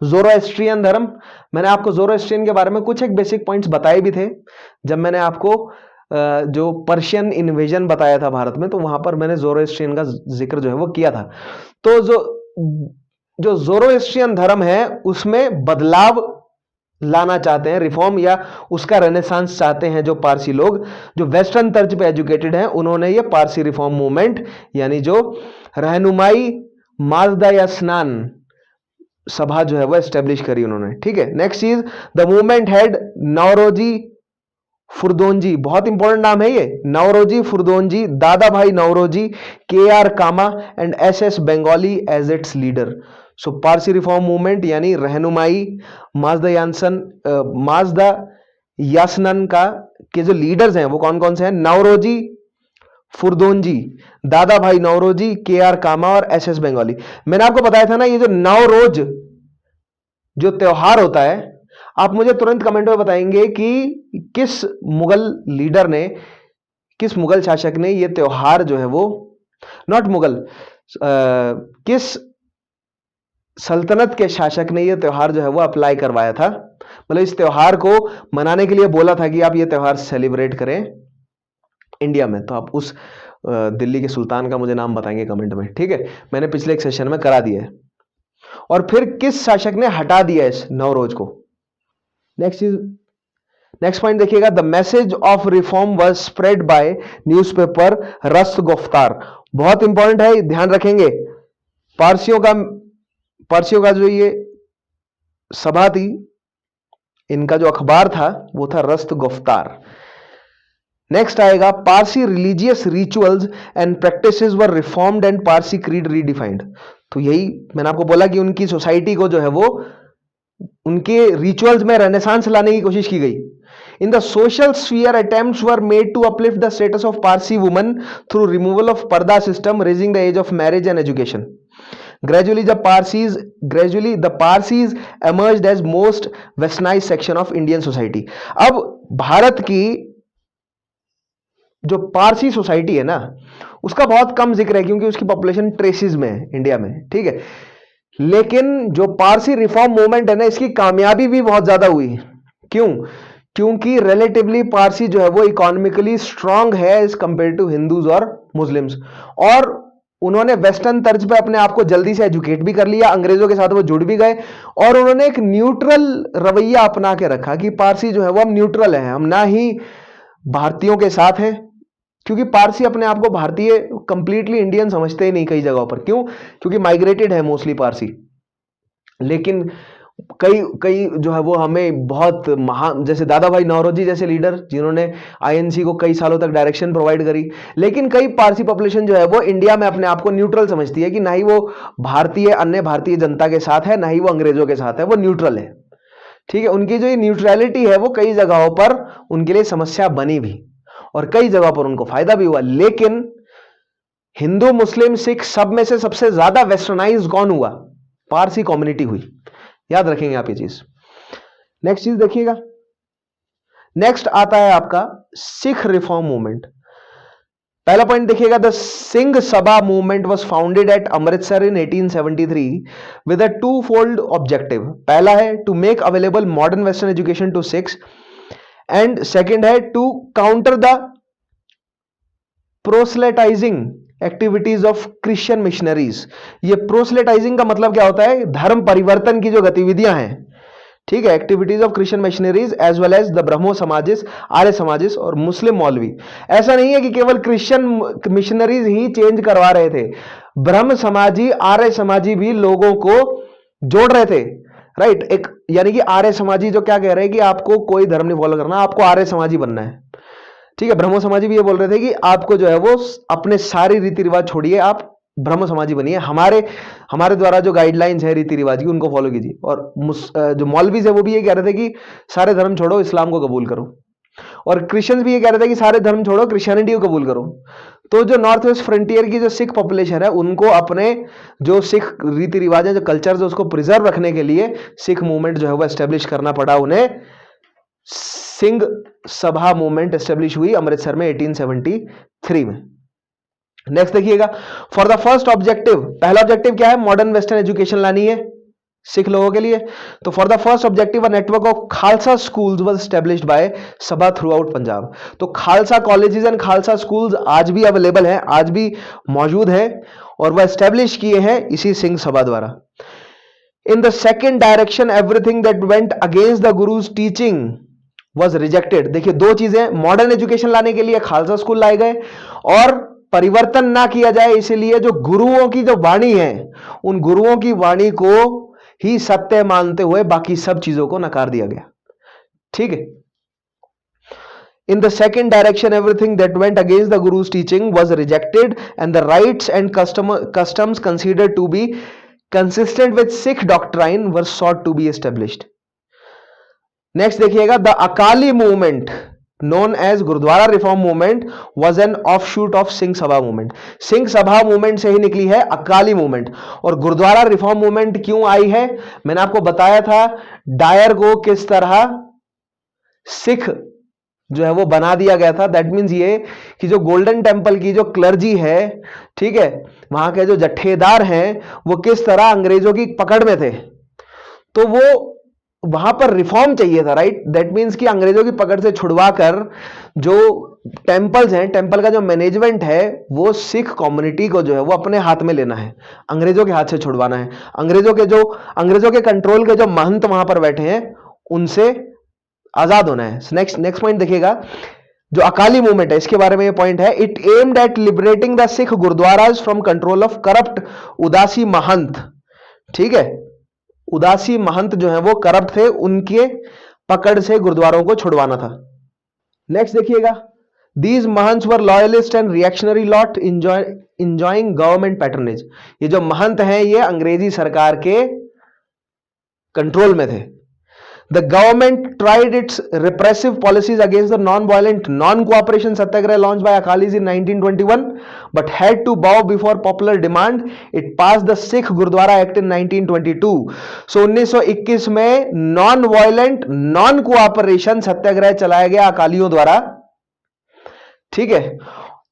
जोरोएस्ट्रियन धर्म. मैंने आपको जोरोएस्ट्रियन के बारे में कुछ एक बेसिक पॉइंट्स बताए भी थे जब मैंने आपको जो पर्शियन इन्वेजन बताया था भारत में, तो वहां पर मैंने जोरोएस्ट्रियन का जिक्र जो है वो किया था. तो जो जोरोएस्ट्रियन धर्म है उसमें बदलाव लाना चाहते हैं, रिफॉर्म या उसका रेनेसांस चाहते हैं जो पारसी लोग, जो वेस्टर्न तर्ज पे एजुकेटेड हैं, उन्होंने ये पारसी रिफॉर्म मूवमेंट यानी जो रहनुमाई माजदयासनान सभा जो है वो एस्टेब्लिश करी उन्होंने. ठीक है. नेक्स्ट चीज, the movement had Naoroji Furdonji. बहुत इंपॉर्टेंट नाम है ये, Naoroji Furdonji, Dadabhai Naoroji, KR Cama and SS Bengalee as its leader. So Parsi reform movement यानी रहनुमाई माजदा यासनन का के जो लीडर्स हैं वो कौन कौन से हैं? नौरोजी फुरदोंजी, दादा भाई नौरोजी, KR कामा और SS बंगाली. मैंने आपको बताया था ना, ये जो नौरोज जो त्योहार होता है, आप मुझे तुरंत कमेंट में बताएंगे कि किस मुगल लीडर ने, किस मुगल शासक ने ये त्योहार जो है वो, नॉट मुगल, किस सल्तनत के शासक ने ये त्योहार जो है वो अप्लाई करवाया था, मतलब इस त्योहार को मनाने के लिए बोला था कि आप ये त्योहार सेलिब्रेट करें इंडिया में. तो आप उस दिल्ली के सुल्तान का मुझे नाम बताएंगे कमेंट में. ठीक है. मैंने पिछले एक सेशन में करा दिया है. और फिर किस शासक ने हटा दिया इस नवरोज को. नेक्स्ट पॉइंट देखिएगा, the message of reform was spread by newspaper Rast Goftar. बहुत इंपॉर्टेंट है, ध्यान रखेंगे. पारसियों का जो ये सभा थी, इनका जो अखबार था वो था रस्त गुफ्तार. नेक्स्ट आएगा, Parsi religious rituals and practices were reformed and Parsi creed redefined. तो यही मैंने आपको बोला कि उनकी सोसाइटी को जो है वो उनके रिचुअल्स में रेनेसांस लाने की कोशिश की गई. In the social sphere attempts were made to uplift the status of Parsi woman through removal of purdah system, raising the age of marriage and education. Gradually the Parsis emerged as most westernized section of Indian society. अब भारत की जो Parsi society है ना, उसका बहुत कम जिक्र है क्योंकि उसकी पॉपुलेशन ट्रेसिस में है इंडिया में, ठीक है। लेकिन जो पारसी रिफॉर्म मूवमेंट है ना, इसकी कामयाबी भी बहुत ज्यादा हुई। क्यों? क्योंकि रिलेटिवली पारसी जो है वो इकोनॉमिकली स्ट्रांग है एज कंपेयर टू हिंदूज और मुस्लिम्स, और उन्होंने वेस्टर्न तर्ज पे अपने आप को जल्दी से एजुकेट भी कर लिया, अंग्रेजों के साथ वो जुड़ भी गए, और उन्होंने एक न्यूट्रल रवैया अपना के रखा कि पारसी जो है वो हम न्यूट्रल है, हम ना ही भारतीयों के साथ हैं, क्योंकि पारसी अपने आप को भारतीय कंप्लीटली इंडियन समझते ही नहीं कई जगहों पर। क्यों? क्योंकि माइग्रेटेड है मोस्टली पारसी। लेकिन कई कई जो है वो हमें बहुत महान, जैसे दादा भाई नौरोजी जैसे लीडर जिन्होंने आईएनसी को कई सालों तक डायरेक्शन प्रोवाइड करी, लेकिन कई पारसी पॉपुलेशन जो है वो इंडिया में अपने आप को न्यूट्रल समझती है कि ना ही वो भारतीय अन्य भारतीय जनता के साथ है, ना ही वो अंग्रेजों के साथ है, वो न्यूट्रल है, ठीक है। उनकी जो ये न्यूट्रलिटी है वो कई जगहों पर उनके लिए समस्या बनी भी, और कई जगहों पर उनको फायदा भी हुआ। लेकिन हिंदू मुस्लिम सिख सब में से सबसे ज्यादा वेस्टर्नाइज कौन हुआ? पारसी कम्युनिटी हुई। याद रखेंगे आप ये चीज। नेक्स्ट चीज देखिएगा, नेक्स्ट आता है आपका सिख रिफॉर्म मूवमेंट। पहला पॉइंट देखिएगा, the Singh Sabha movement was founded at Amritsar in 1873 with a two fold objective. पहला है to make available modern western education to Sikhs, and second है to counter the proselytising activities of Christian missionaries. ये proselytising का मतलब क्या होता है? धर्म परिवर्तन की जो गतिविधियां हैं, ठीक है, activities of Christian missionaries as well as the Brahmo Samajis, Arya Samajis और मुस्लिम मौलवी। ऐसा नहीं है कि केवल क्रिश्चियन मिशनरीज ही चेंज करवा रहे थे, ब्रह्म समाजी, आर्य समाजी भी लोगों को जोड़ रहे थे, राइट। एक यानी कि आर्य समाजी जो क्या कह रहे हैं कि आपको कोई धर्म नहीं फॉलो करना, आपको आर्य समाजी बनना है, ठीक है। ब्रह्मो समाजी भी ये बोल रहे थे कि आपको जो है वो अपने सारी रीति रिवाज छोड़िए, आप ब्रह्म समाजी बनिए, हमारे द्वारा जो गाइडलाइंस है रीति रिवाज की उनको फॉलो कीजिए। और जो मौलवीज है वो भी ये कह रहे थे कि सारे धर्म छोड़ो, इस्लाम को कबूल करो। और क्रिश्चियंस भी ये कह रहे थे कि सारे धर्म छोड़ो, क्रिश्चियनिटी को कबूल करो। तो जो नॉर्थ वेस्ट फ्रंटियर की जो सिख पॉपुलेशन है, उनको अपने जो सिख रीति रिवाज है, जो कल्चर है, उसको प्रिजर्व रखने के लिए सिख मूवमेंट जो है वो एस्टेब्लिश करना पड़ा उन्हें। सिंह सभा मूवमेंट एस्टेब्लिश हुई अमृतसर में 1873 में। नेक्स्ट देखिएगा, फॉर द फर्स्ट ऑब्जेक्टिव, पहला ऑब्जेक्टिव क्या है? मॉडर्न वेस्टर्न एजुकेशन लानी है सिख लोगों के लिए। तो for the first objective a network of Khalsa schools was established by सभा थ्रू आउट पंजाब। तो Khalsa colleges and Khalsa schools आज भी अवेलेबल हैं, आज भी मौजूद है, और वह एस्टेब्लिश किए हैं इसी सिंह सभा द्वारा। In the second direction, everything that went against the Guru's teaching was rejected. देखिए, दो चीजें, मॉडर्न एजुकेशन लाने के लिए खालसा स्कूल लाए गए, और परिवर्तन ना किया जाए इसलिए जो गुरुओं की जो वाणी है, उन गुरुओं की वाणी को ही सत्य मानते हुए बाकी सब चीजों को नकार दिया गया, ठीक है। In the second direction, everything that went against the Guru's teaching was rejected and the rites and customs considered to be consistent with Sikh doctrine were sought to be established. Next देखिएगा, the Akali movement known as gurdwara reform movement was an offshoot of Singh Sabha movement. Singh Sabha movement से ही निकली है Akali movement. और gurdwara reform movement क्यों आई है? मैंने आपको बताया था डायर को किस तरह सिख जो है वो बना दिया गया था। दैट मीन्स ये कि जो गोल्डन टेम्पल की जो क्लर्जी है, ठीक है, वहां के जो जत्थेदार हैं, वो किस तरह अंग्रेजों की पकड़ में थे, तो वो वहां पर रिफॉर्म चाहिए था, राइट। दैट मीन्स कि अंग्रेजों की पकड़ से छुड़वाकर जो टेंपल्स हैं, टेंपल का जो मैनेजमेंट है, वो सिख कम्युनिटी को जो है वो अपने हाथ में लेना है, अंग्रेजों के हाथ से छुड़वाना है। अंग्रेजों के कंट्रोल के जो महंत वहां पर बैठे हैं, उनसे आजाद होना है। नेक्स्ट पॉइंट देखिएगा, जो अकाली मूवमेंट है, इसके बारे में ये पॉइंट है, it aimed at liberating the Sikh gurdwaras from control of corrupt Udasi mahant. ठीक है, उदासी महंत जो है वो करप्ट थे, उनके पकड़ से गुरुद्वारों को छुड़वाना था। नेक्स्ट देखिएगा, these Mahant were loyalist and reactionary lot enjoying government patronage. ये जो महंत हैं ये अंग्रेजी सरकार के कंट्रोल में थे। The government tried its repressive policies against the non-violent non-cooperation satyagraha launched by Akalis in 1921, but had to bow before popular demand. It passed the Sikh Gurudwara Act in 1922. So 1921 में non-violent non-cooperation सत्याग्रह चलाया गया अकालियों द्वारा, ठीक है,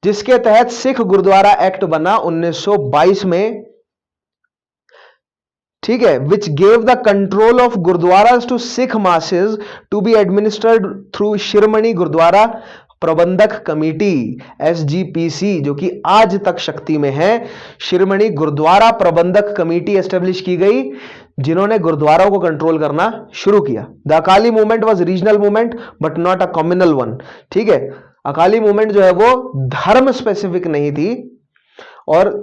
जिसके तहत Sikh gurdwara act बना 1922 में, ठीक है, which gave the control of gurdwaras to Sikh masses to be administered through Shiromani Gurdwara Prabandhak committee SGPC, जो कि आज तक शक्ति में है। शिरोमणि गुरुद्वारा प्रबंधक कमेटी एस्टेब्लिश की गई, जिन्होंने गुरुद्वारों को कंट्रोल करना शुरू किया। The Akali movement was regional movement but not a communal one. ठीक है, अकाली मूवमेंट जो है वो धर्म स्पेसिफिक नहीं थी, और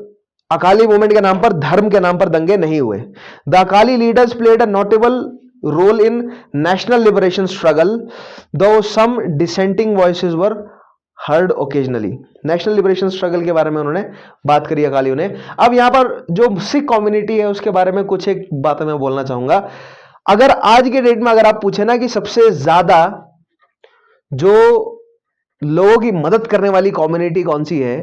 अकाली मूवमेंट के नाम पर, धर्म के नाम पर दंगे नहीं हुए। The Akali leaders played a notable role in national liberation struggle, though some dissenting voices were heard occasionally. National liberation struggle के बारे में उन्होंने बात करी अकालियों ने। अब यहां पर जो सिख कम्युनिटी है उसके बारे में कुछ एक बातें मैं बोलना चाहूंगा। अगर आज के डेट में अगर आप पूछे ना कि सबसे ज्यादा जो लोगों की मदद करने वाली कम्युनिटी कौन सी है,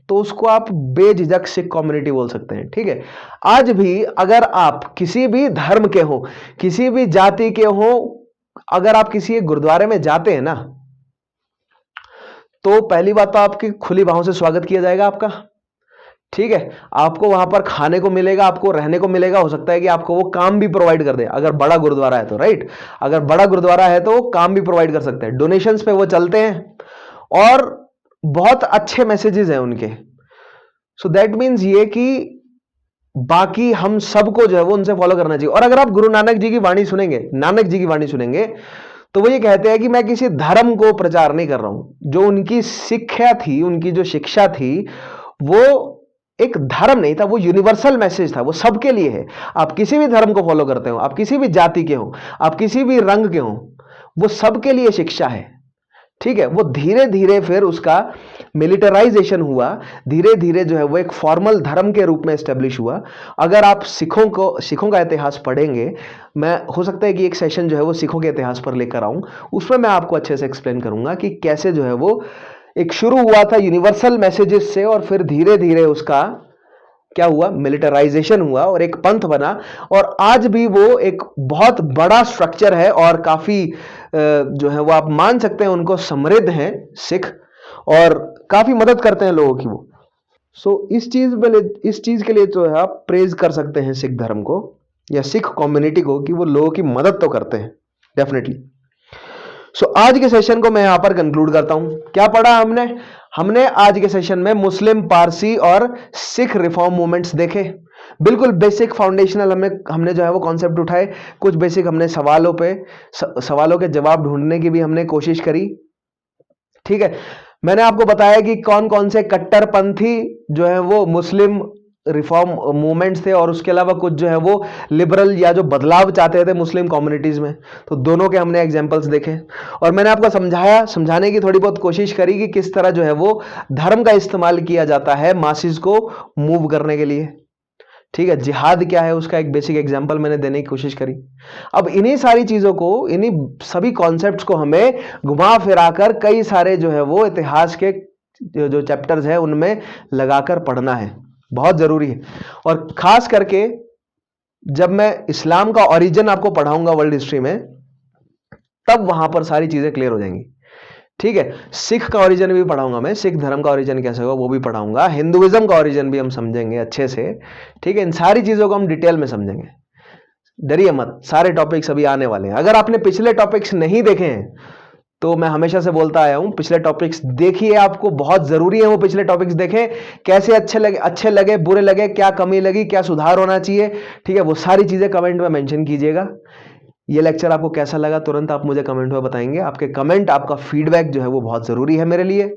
तो उसको आप बेझिझक सिख कम्युनिटी बोल सकते हैं। ठीक है, आज भी अगर आप किसी भी धर्म के हो, किसी भी जाति के हो, अगर आप किसी एक गुरुद्वारे में जाते हैं ना, तो पहली बात तो आपकी खुली बाहों से स्वागत किया जाएगा आपका। ठीक है, आपको वहां पर खाने को मिलेगा, आपको रहने को मिलेगा, हो सकता है कि आपको वो काम भी प्रोवाइड कर दे, अगर बड़ा गुरुद्वारा है तो, राइट। अगर बड़ा गुरुद्वारा है तो वो काम भी प्रोवाइड कर सकते हैं, डोनेशंस पे वो चलते हैं, और बहुत अच्छे मैसेजेस हैं उनके। सो दैट मीन्स ये कि बाकी हम सबको जो है वो उनसे फॉलो करना चाहिए। और अगर आप गुरु नानक जी की वाणी सुनेंगे, नानक जी की वाणी सुनेंगे, तो वो ये कहते हैं कि मैं किसी धर्म को प्रचार नहीं कर रहा हूं। जो उनकी शिक्षा थी, उनकी जो शिक्षा थी, वो एक धर्म नहीं था, वो यूनिवर्सल मैसेज था, वो सबके लिए है। आप किसी भी धर्म को फॉलो करते हो, आप किसी भी जाति के हो, आप किसी भी रंग के हो, वो सबके लिए शिक्षा है। ठीक है, वो धीरे धीरे फिर उसका मिलिटराइजेशन हुआ, धीरे धीरे जो है वो एक फॉर्मल धर्म के रूप में एस्टेब्लिश हुआ। अगर आप सिखों का इतिहास पढ़ेंगे, मैं हो सकता है कि एक सेशन जो है वो सिखों के इतिहास पर लेकर आऊं, उसमें मैं आपको अच्छे से एक्सप्लेन करूंगा कि कैसे जो है वो एक शुरू हुआ था यूनिवर्सल मैसेजेस से, और फिर धीरे धीरे उसका क्या हुआ, मिलिटराइजेशन हुआ और एक पंथ बना। और आज भी वो एक बहुत बड़ा स्ट्रक्चर है, और काफी जो है वो आप मान सकते हैं उनको समृद्ध हैं सिख, और काफी मदद करते हैं लोगों की वो। इस चीज के लिए जो है आप प्रेज कर सकते हैं सिख धर्म को या सिख कम्युनिटी को, कि वो लोगों की मदद तो करते हैं डेफिनेटली। आज के सेशन को मैं यहां पर कंक्लूड करता हूं। क्या पढ़ा हमने आज के सेशन में मुस्लिम, पारसी और सिख रिफॉर्म मूवमेंट्स देखे। बिल्कुल बेसिक फाउंडेशनल हमने जो है वो कॉन्सेप्ट उठाए। कुछ बेसिक हमने सवालों के जवाब ढूंढने की भी हमने कोशिश करी। ठीक है, मैंने आपको बताया कि कौन कौन से कट्टरपंथी जो है वो मुस्लिम रिफॉर्म मूवमेंट्स थे, और उसके अलावा कुछ जो है वो लिबरल या जो बदलाव चाहते थे मुस्लिम कम्युनिटीज में। तो दोनों के हमने एग्जांपल्स देखे, और मैंने आपको समझाने की थोड़ी बहुत कोशिश करी कि किस तरह जो है वो धर्म का इस्तेमाल किया जाता है मासिस को मूव करने के लिए। ठीक है, जिहाद क्या है उसका एक बेसिक एग्जांपल मैंने देने की कोशिश करी। अब इन्हीं सारी चीजों को, इन्हीं सभी कॉन्सेप्ट्स को हमें घुमा फिराकर कई सारे जो है वो इतिहास के जो चैप्टर्स है उनमें लगाकर पढ़ना है, बहुत जरूरी है। और खास करके जब मैं इस्लाम का ओरिजिन आपको पढ़ाऊंगा वर्ल्ड हिस्ट्री में, तब वहां पर सारी चीजें क्लियर हो जाएंगी। ठीक है, सिख का ओरिजिन भी पढ़ाऊंगा मैं, सिख धर्म का ओरिजिन कैसे होगा वो भी पढ़ाऊंगा, हिंदुइज्म का ओरिजिन भी हम समझेंगे अच्छे से। ठीक है, इन सारी चीजों को हम डिटेल में समझेंगे, डरिए मत, सारे टॉपिक्स अभी आने वाले हैं। अगर आपने पिछले टॉपिक्स नहीं देखे हैं, तो मैं हमेशा से बोलता आया हूं पिछले टॉपिक्स देखिए, आपको बहुत जरूरी है वो पिछले टॉपिक्स देखें। कैसे अच्छे लगे, बुरे लगे, क्या कमी लगी, क्या सुधार होना चाहिए। ठीक है, वो सारी चीजें कमेंट में मेंशन कीजिएगा। ये लेक्चर आपको कैसा लगा तुरंत आप मुझे कमेंट में बताएंगे। आपके कमेंट, आपका फीडबैक जो है वो बहुत जरूरी है मेरे लिए।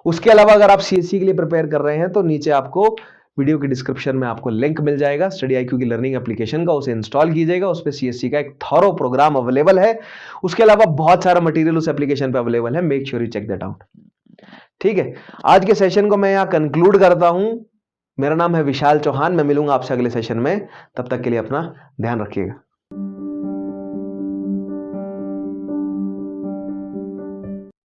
उसके अलावा अगर आप सीएससी के लिए प्रिपेयर कर रहे हैं, तो नीचे आपको वीडियो के डिस्क्रिप्शन में आपको लिंक मिल जाएगा स्टडी IQ की लर्निंग एप्लीकेशन का, उसे इंस्टॉल कीजिएगा। उस पर सीएससी का एक थॉरो प्रोग्राम अवेलेबल है। उसके अलावा बहुत सारा मटेरियल उस एप्लीकेशन पे अवेलेबल है, make sure you check that out. ठीक है, आज के सेशन को मैं यहां कंक्लूड करता हूं। मेरा नाम है विशाल चौहान, मैं मिलूंगा आपसे अगले सेशन में। तब तक के लिए अपना ध्यान रखिएगा।